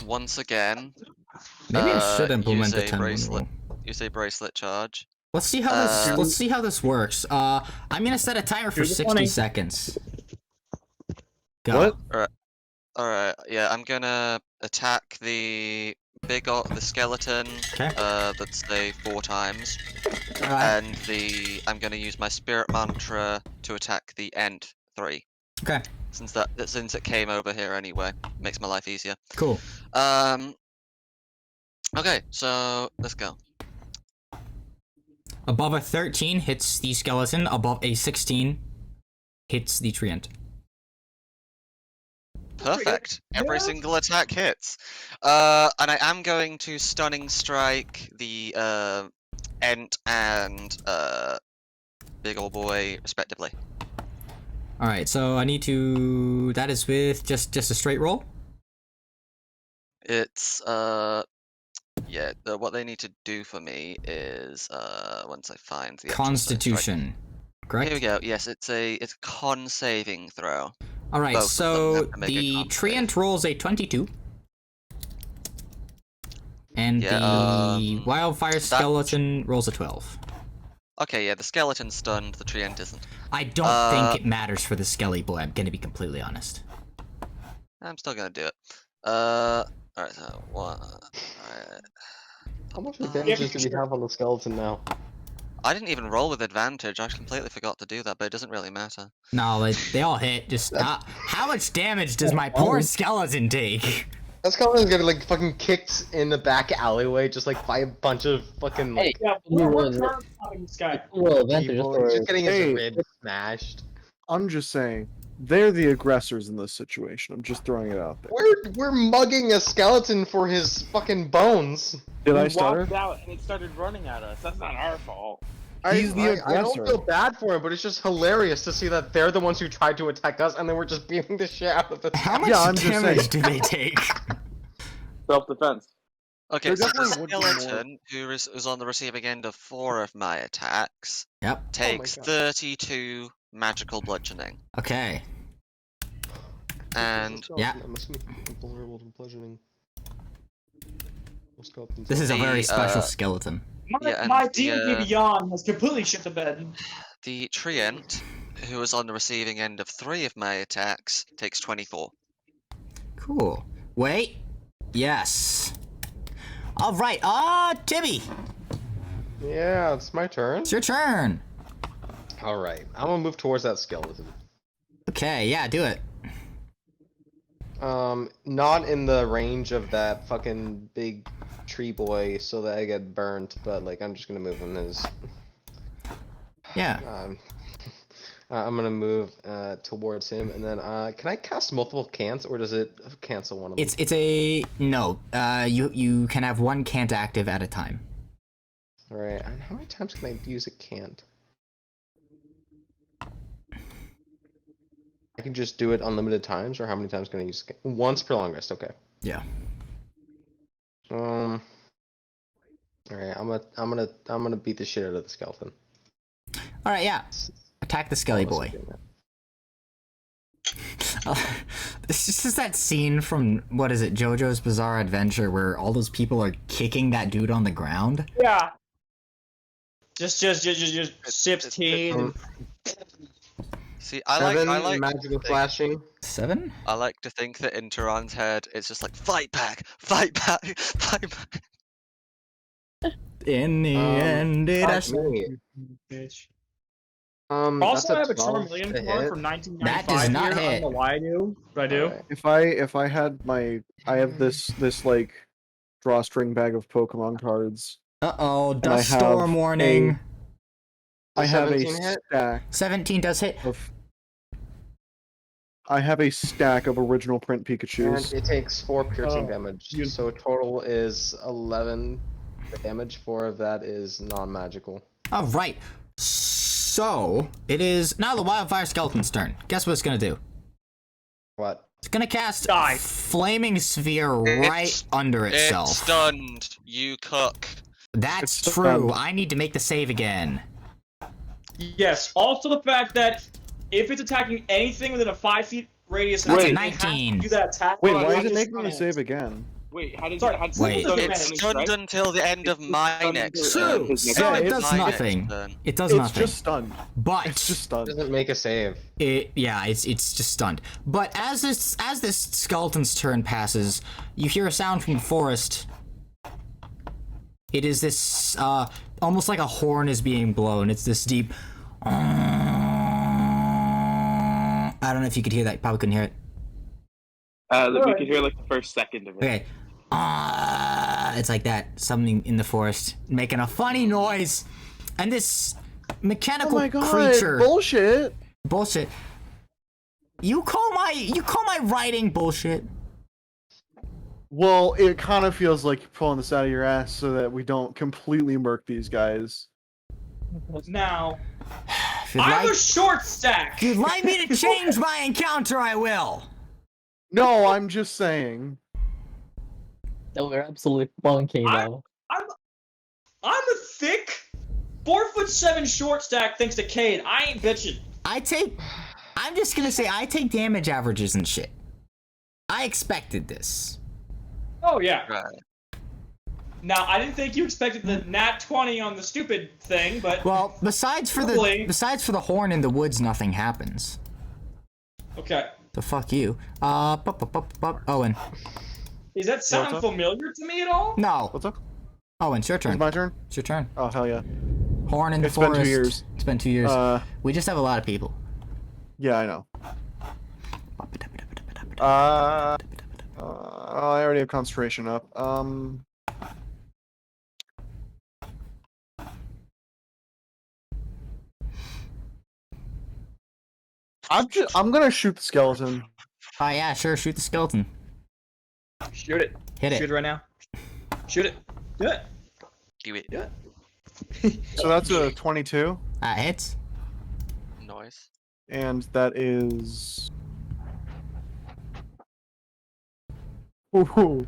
once again Maybe I should implement use the a 10 bracelet. rule. Use a bracelet charge. Let's see how this. Let's see how this works. I'm gonna set a timer for Here's the 60 20. seconds. Go. What? Alright, yeah, I'm gonna attack the the skeleton. Okay. Let's say 4 times. All right. And I'm gonna use my spirit mantra to attack the Ent 3. Okay. Since it came over here anyway, makes my life easier. Cool. Okay, so let's go. Above a 13 hits the skeleton. Above a 16 hits the treant. Perfect. Every Yeah. single attack hits. And I am going to stunning strike the Ent and big ol' boy respectively. All right, so I need to. That is with just a straight roll. It's yeah. What they need to do for me is once I find the actual stunning strike- Constitution, correct? Here we go. Yes, it's a con saving throw. All right, Both of them so have to make a the con treant save. rolls a 22. And Yeah, the wildfire skeleton rolls a 12. Okay, yeah, the skeleton's stunned, the treant isn't. I don't think it matters for the skelly boy, I'm gonna be completely honest. I'm still gonna do it. Alright, so one. Alright. How much advantages do we have on the skeleton now? I didn't even roll with advantage. I completely forgot to do that, but it doesn't really matter. No, they all hit. Just how much damage does my poor skeleton take? That skeleton's gonna like fucking kicked in the back alleyway, just like by a bunch of fucking like Yeah, we're currently stopping this guy. Roll advantage people. for He's just getting his Hey. ribs smashed. I'm just saying, they're the aggressors in this situation. I'm just throwing it out there. We're mugging a skeleton for his fucking bones. Did I We stutter? walked out and it started running at us. That's not our fault. He's the I don't aggressor. feel bad for him, but it's just hilarious to see that they're the ones who tried to attack us, and then we're just beating the shit out of the. How much Yeah, I'm just damage saying. do they take? Self-defense. Okay, There so the definitely would be more. skeleton, who is on the receiving end of 4 of my attacks, Yep. takes God. 32 magical bludgeoning. Okay. And Yeah. I must be vulnerable to bludgeoning. This is a very The, special skeleton. Yeah, and My the, D&D Beyond has completely shit the bed. the treant, who is on the receiving end of 3 of my attacks, takes 24. Cool. Wait. Yes. All right. Timmy, Yeah, it's my turn. it's your turn. All right, I'm gonna move towards that skeleton. Okay. Yeah. Do it. Not in the range of that fucking big tree boy, so that I get burnt. But like, I'm just gonna move in his. Yeah. I'm gonna move towards him, and then can I cast multiple cants, or does it cancel one of them? It's a no. You can have one cant active at a time. All right. And how many times can I use a cant? I can just do it unlimited times, or how many times can I use? Once per long rest. Okay. Yeah. All right. I'm gonna beat the shit out of the skeleton. All right. Yeah. Attack the skelly boy. It's just that scene from what is it, JoJo's Bizarre Adventure, where all those people are kicking that dude on the ground. Yeah. Just sips tea. See, I Seven, like magical flashing. 7? I like to think that in Turan's head, it's just like fight back, fight back, fight back. In the end, it has. Bitch. That's Also, a I have a 12 Charmeleon to card hit. from 1995 That does not here. I hit. don't know why I do, but I do. Alright. If I had my, I have this like drawstring bag of Pokemon cards. Uh-oh, I dust have storm warning. I have a 17 hit? stack 17 does hit. of. I have a stack of original print And Pikachu's. it takes 4 piercing damage, you- so total is 11 damage. 4 of that is non-magical. All right. So it is now the wildfire skeleton's turn. Guess what it's gonna do? What? It's gonna cast Die. flaming sphere right It's- under itself. It's stunned, you cook. That's It's true. stunned. I need to make the save again. Yes. Also, the fact that if it's attacking anything within a 5 feet radius, That's a it has to 19. do that attack. Wait, roll, why not is it just making me stun save again? Wait, how did Sorry, how did wait. you It's stunned until the end of my next True. turn. So Yeah, it it's does my next nothing. turn. It does It's nothing. just stunned. But It's just It stunned. doesn't make a save. it's just stunned. But as this skeleton's turn passes, you hear a sound from the forest. It is this almost like a horn is being blown. It's this deep. I don't know if you could hear that. You probably couldn't hear it. We could hear like the first second of it. Okay. It's like that. Something in the forest making a funny noise, and this Oh mechanical my god! creature. Bullshit! Bullshit. You call my my writing bullshit? Well, it kind of feels like you're pulling this out of your ass so that we don't completely murk these guys. Now, If you'd I'm like, a short stack. if you'd like me to change my encounter, I will. No, I'm just saying. No, we're absolutely funky I- though. I'm a thick 4'7" short stack thanks to Cade. I ain't bitching. I'm just gonna say I take damage averages and shit. I expected this. Oh yeah. Right. Now I didn't think you expected the nat 20 on the stupid thing, but Well, besides for Really? the horn in the woods, nothing happens. okay. So fuck you. Owen. Does that sound What's up? familiar to me at all? No. What's up? Owen, it's your Is turn. it my turn? It's your turn. Oh, hell yeah. Horn in the It's been forest. 2 years. It's been 2 years. We just have a lot of people. Yeah, I know. I already have concentration up. I'm gonna shoot the skeleton. Oh yeah, sure. Shoot the skeleton. Shoot it. Hit it. Shoot it right now. Shoot it. Do it. Do it. Do it. So that's a 22, Hits. Noise. and that is. Ooh,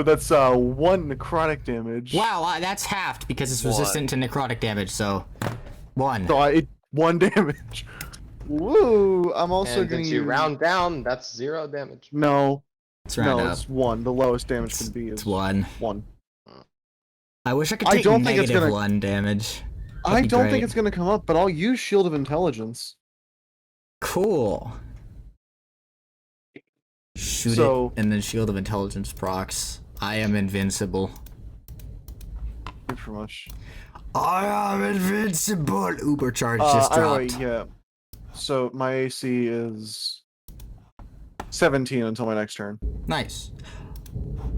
that's 1 necrotic damage. Wow, that's halved because it's resistant to necrotic damage. So, 1. So 1 damage. Woo! I'm also And gonna since you use... round down, that's 0 damage. No, It's round no, up. it's 1. The lowest damage can be is It's 1. 1. I wish I could I take don't think it's negative gonna- 1 damage. I be don't great. think it's gonna come up, but I'll use Shield of Intelligence. Cool. Shoot So- it, and then Shield of Intelligence procs. I am invincible. Thanks very much. I am invincible. Uber charge just dropped. Yeah. So my AC is 17 until my next turn. Nice.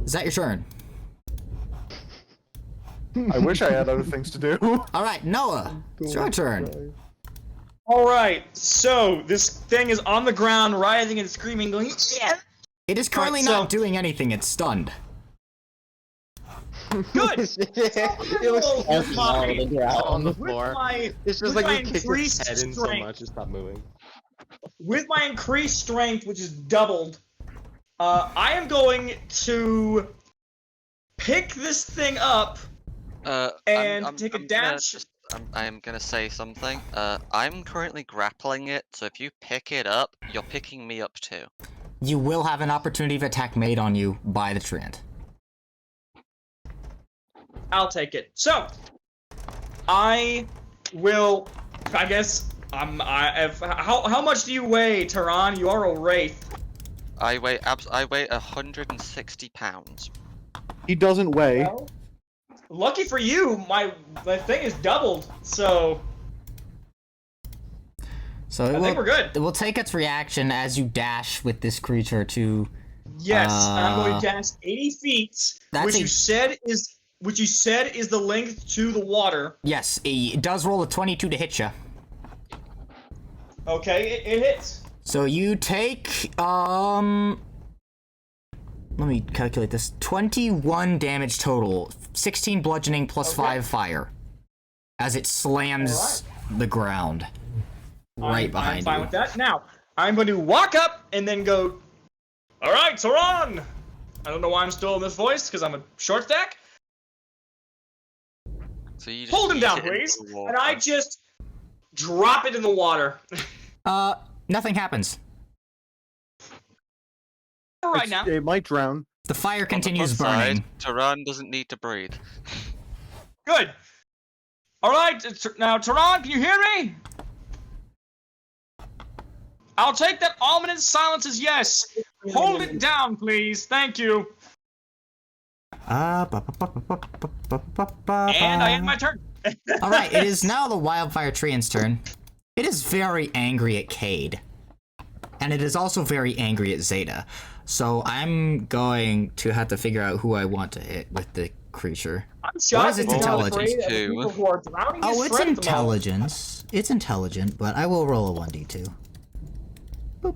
Is that your turn? I wish I had other things to do. All right, Noah. It's your turn. All right. So this thing is on the ground, writhing and screaming, going, "Yeah!" It is currently Alright, not doing anything. It's stunned. Good. It looks With my- the ground. on the with floor. my- It's just with like my you kicked its increased head in so strength- much, it stopped moving. with my increased strength, which is doubled, I am going to pick this thing up. And take a dash. I'm gonna say something. I'm currently grappling it, so if you pick it up, you're picking me up too. You will have an opportunity of attack made on you by the Treant. I'll take it. So, I will. I guess how much do you weigh, Tehran? You are a wraith. I weigh 160 pounds. He doesn't weigh. Well, lucky for you, my thing is doubled. So So I think we're good. It will take its reaction as you dash with this creature to. Yes, and I'm going to dash 80 feet, That's which a- you said is the length to the water. Yes, it does roll a 22 to hit you. Okay, it hits. So you take let me calculate this. 21 total. 16 bludgeoning plus Okay. 5 fire. As it slams the ground. Right I'm behind fine you. with that. Now, I'm going to walk up and then go, "All right, Tehran!" I don't know why I'm still in this voice, because I'm a short stack. So you just Hold him yeet down, it into please. the water. And I just drop it in the water. Nothing happens. Right now. It might drown. The fire On the continues plus side, burning. Tehran doesn't need to breathe. Good. All right, now, Tehran, can you hear me? I'll take that ominous silence as yes. Hold it down, please. Thank you. And I end my turn. Alright, it is now the Wildfire Treant's turn. It is very angry at Cade. And it is also very angry at Zeta. So I'm going to have to figure out who I want to hit with the creature. I'm shocked What is its that you're not intelligence? afraid of the people who are drowning Oh, his it's friend at the moment. intelligence. It's intelligent, but I will roll a 1d2. Boop.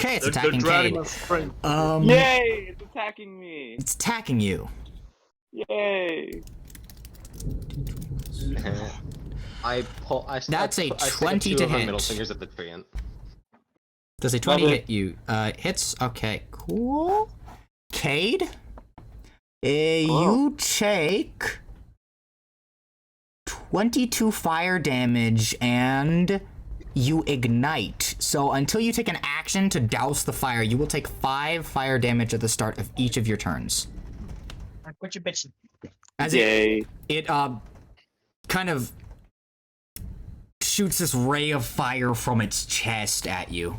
Okay, it's They're attacking dragging Cade. us straight. Yay! It's attacking me. It's attacking you. Yay! I pull. That's a I stick 20 two to of my hit. middle fingers at the treant. Does a 20 Love hit you? Hits. Okay, cool. Cade, you take 22 fire damage and you ignite. So until you take an action to douse the fire, you will take 5 fire damage at the start of each of your turns. Quit your bitching. As Yay! it kind of shoots this ray of fire from its chest at you.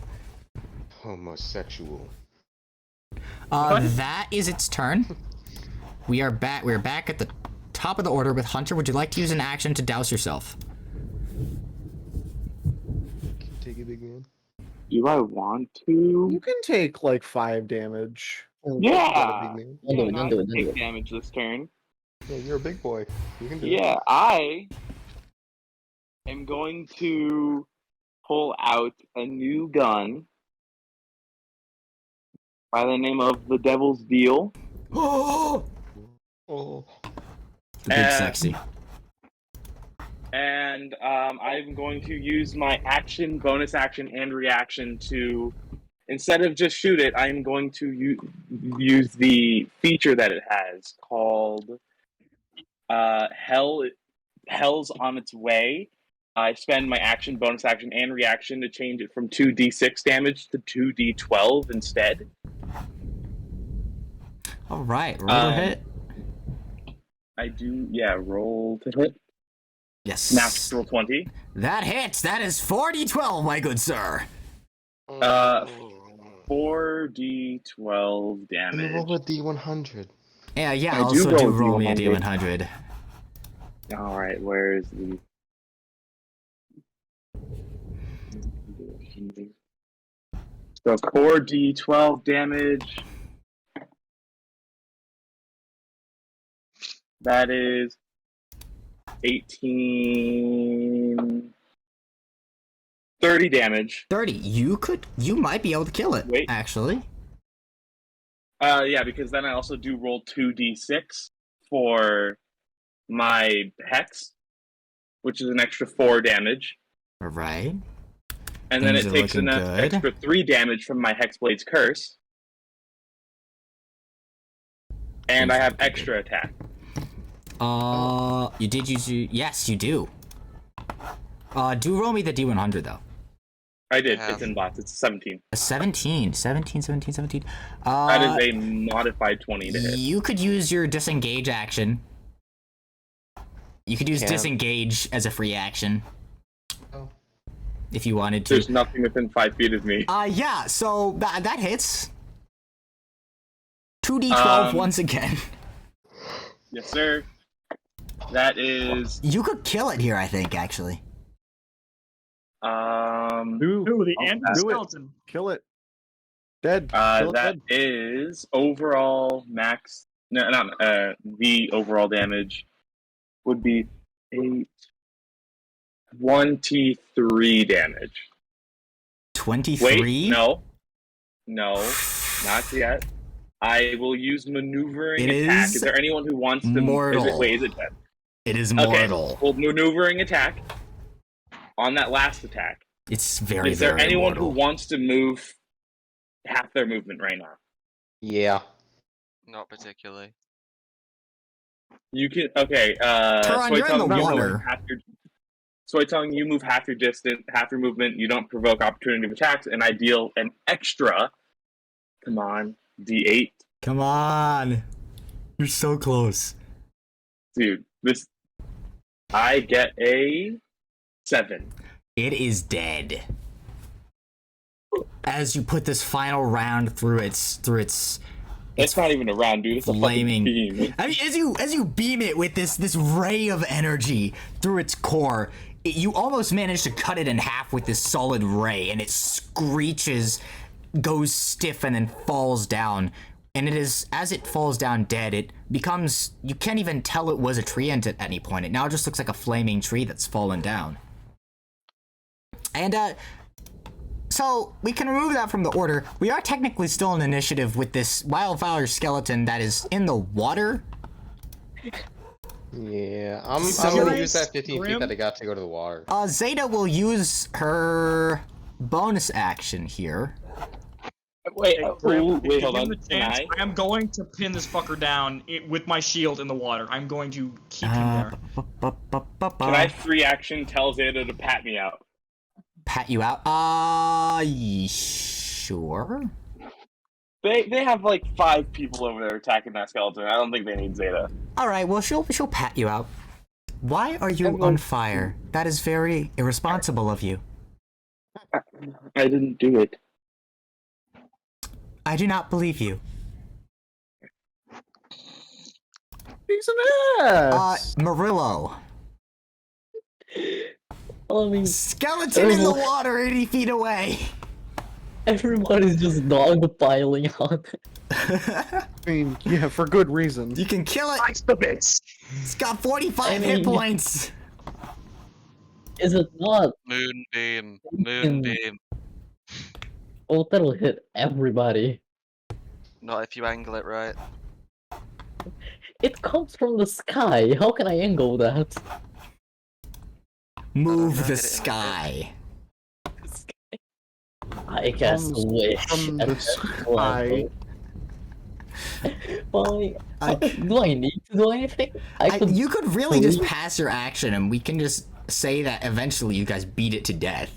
Homosexual. That is its turn. We are back. We're back at the top of the order with Hunter. Would you like to use an action to douse yourself? Take it, big man. Do I want to? You can take like 5 damage. Yeah. Big man. Don't do it, no, don't I do can it, don't do take it. damage this turn. Yeah, you're a big boy. You can do it. Yeah, I am going to pull out a new gun by the name of the Devil's Deal. Oh, Oh. big sexy. And I'm going to use my action, bonus action, and reaction to, instead of just shoot it, I'm going to use the feature that it has called Hell's on its way. I spend my action, bonus action, and reaction to change it from 2d6 damage to 2d12 instead. All right, roll to hit. I do, yeah, roll to hit. Yes. Natural 20. That hits. That is 40-12, my good sir. 4d12 damage. Roll a d100. Yeah, I also do do roll roll me a D100. D100. All right, where's the? So 4d12 damage. That is 18. 30 damage. 30. You might be able to kill it, Wait. actually. Yeah, because then I also do roll 2d6 for my hex, which is an extra 4 damage. All right. And then Things it are takes looking an good. extra 3 damage from my Hexblade's Curse. And Things I are have looking extra attack. You did use your... Yes, you do. Do roll me the D100, though. I did. Yeah. It's in bots. It's 17. A 17. 17. That is a modified 20 to hit. You could use your disengage action. You could use Yeah. disengage as a free action. Oh. If you wanted to. There's nothing within 5 feet of me. Yeah, so that hits. 2d12 once again. Yes, sir. That is... You could kill it here, I think, actually. Do the Oh, ant do it. skeleton. kill it. Dead. Kill it that dead. is overall max... No, not... the overall damage would be 8... 23 damage. 23? Wait, no. No, not yet. I will use maneuvering It attack. is Is there anyone who wants to... mortal. Is it dead? It is Okay, mortal. well, maneuvering attack on that last attack. It's very, Is there very anyone mortal. who wants to move half their movement right now? Yeah. Not particularly. You can... Okay, Turon, you're in the water. So I telling you move half your distance, half your movement, you don't provoke opportunity of attacks, and I deal an extra... Come on, D8. Come on. You're so close. Dude, this... I get a 7. It is dead. As you put this final round through its It's not even a round, dude. It's a flaming fucking beam. I mean, as you beam it with this ray of energy through its core, you almost manage to cut it in half with this solid ray, and it screeches, goes stiff, and then falls down. And it is, as it falls down dead, it becomes, you can't even tell it was a treant at any point. It now just looks like a flaming tree that's fallen down. And So we can remove that from the order. We are technically still in initiative with this wildfire skeleton that is in the water. Yeah, I'm So- gonna use that 15 feet Grim? that I got to go to the water. Zeta will use her bonus action here. Wait, Grim, if you hold give on. me the chance, I am going to pin this fucker down with my shield in the water. I'm going to keep him there. Can I free action tell Zeta to pat me out? Pat you out? Sure. They have like 5 people over there attacking that skeleton. I don't think they need Zeta. All right. Well, she'll pat you out. Why are you on fire? That is very irresponsible of you. I didn't do it. I do not believe you. Piece of ass. Murillo. I mean, Skeleton in the water 80 feet away. everybody's just dogpiling on it. I mean, yeah, for good reason. You can kill it. Nice the bits. It's got 45 I hit mean- points. Is it not? Moonbeam. Moonbeam. Oh, that'll hit everybody. Not if you angle it right. It comes from the sky. How can I angle that? Move know, the hit it in the sky. I guess Comes wish. from at the that sky. level. Well, I- do I need to do anything? You could really just believe- pass your action and we can just say that eventually you guys beat it to death.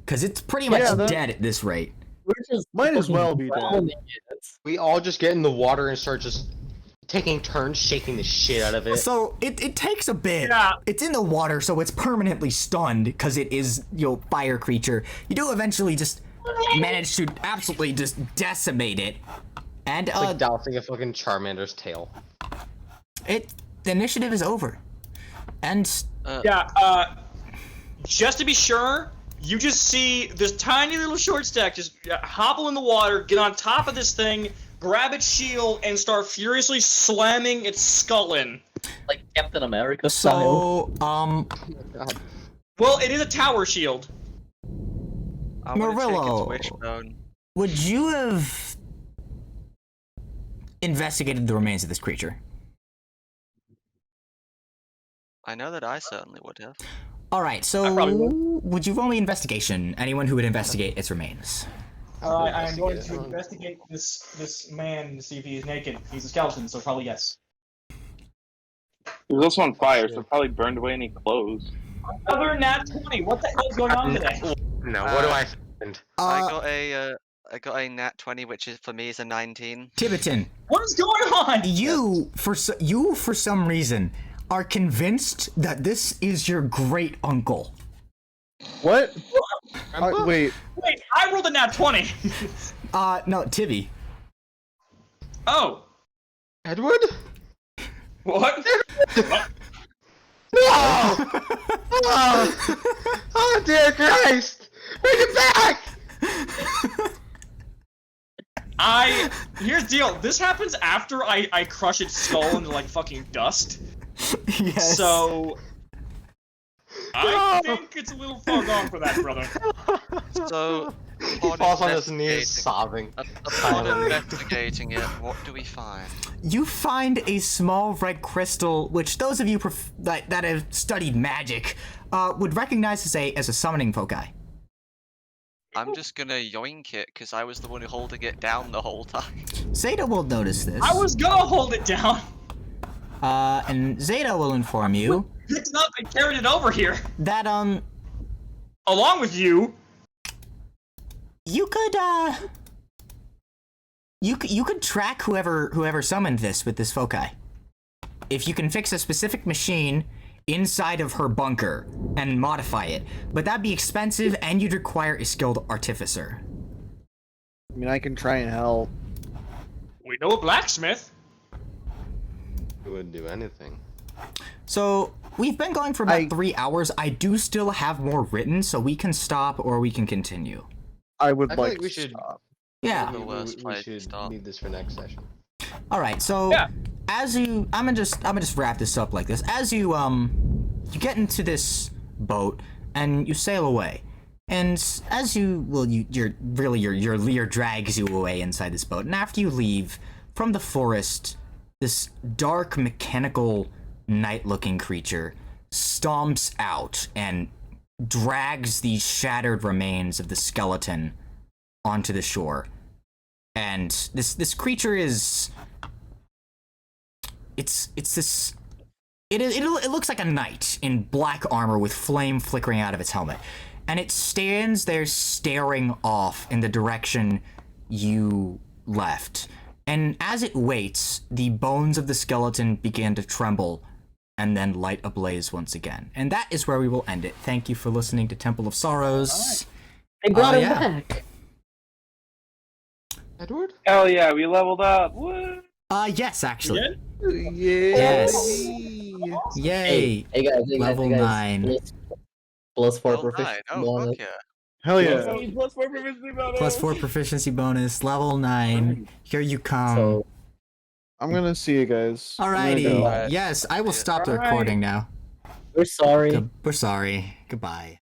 Because it's pretty much Yeah, that- dead at this rate. We're just Might as fucking well be dead. drowning it. We all just get in the water and start just taking turns shaking the shit out of it. So it takes a bit. Yeah. It's in the water, so it's permanently stunned because it is, fire creature. You do eventually just manage to absolutely just decimate it. And It's like dousing a fucking Charmander's tail. the initiative is over. And Just to be sure, you just see this tiny little short stack just hobble in the water, get on top of this thing, grab its shield, and start furiously slamming its skull in. Like Captain America style. so, Well, it is a tower shield. I want to Murillo. take its wishbone. would you have investigated the remains of this creature? I know that I certainly would have. All right, so I probably would you roll me investigation? Anyone who would investigate its remains. Alright, I am going to investigate this man to see if he's naked. He's a skeleton, so probably yes. He was also on fire, so probably burned away any clothes. Another nat 20. What the hell is going on today? No, what do I find? I got a nat 20, which is for me is a 19. Tibetan, What is going on? you for some reason are convinced that this is your great uncle. What? Wait. Wait, I rolled a nat 20. No, Tibby. Oh. Edward? What? Oh dear Christ! Bring it back! Here's the deal. This happens after I crush its skull into like fucking dust. Yes. So I think it's a little far gone for that, brother. So, He upon falls on his knees investigating- sobbing. Upon investigating it, what do we find? You find a small red crystal, which those of you that have studied magic would recognize as a summoning foci. I'm just gonna yoink it, because I was the one who holding it down the whole time. Zeta will notice this. I was gonna hold it down. And Zeta will inform you Picked it up and carried it over here. that Along with you. you could you could track whoever summoned this with this foci. If you can fix a specific machine inside of her bunker and modify it, but that'd be expensive and you'd require a skilled artificer. I mean, I can try and help. We know a blacksmith. He wouldn't do anything. So we've been going for about I- 3 hours. I do still have more written, so we can stop or we can continue. I would I feel like like we to should- stop. Yeah. The worst we place to should start. leave this for next session. All right. So Yeah. I'm gonna just wrap this up like this. As you get into this boat and you sail away, And as your drags you away inside this boat. And after you leave from the forest, this dark, mechanical, night-looking creature stomps out and drags the shattered remains of the skeleton onto the shore. And this creature is... It looks like a knight in black armor with flame flickering out of its helmet. And it stands there staring off in the direction you left. And as it waits, the bones of the skeleton begin to tremble and then light ablaze once again. And that is where we will end it. Thank you for listening to Temple of Sorrows. They brought it back. Edward? Hell yeah, we leveled up. What? Yes, actually. Yes. Yay. Hey guys, Level 9. Plus 4 Level 9. proficiency Oh, bonus. fuck yeah. Hell yeah. Plus 4 proficiency bonus. Plus 4 proficiency bonus. Level 9. Here you come. So, I'm gonna see you guys. I'm gonna Alrighty. go. Alright. Yes, I will stop the Alright. recording now. we're sorry. We're sorry. Goodbye.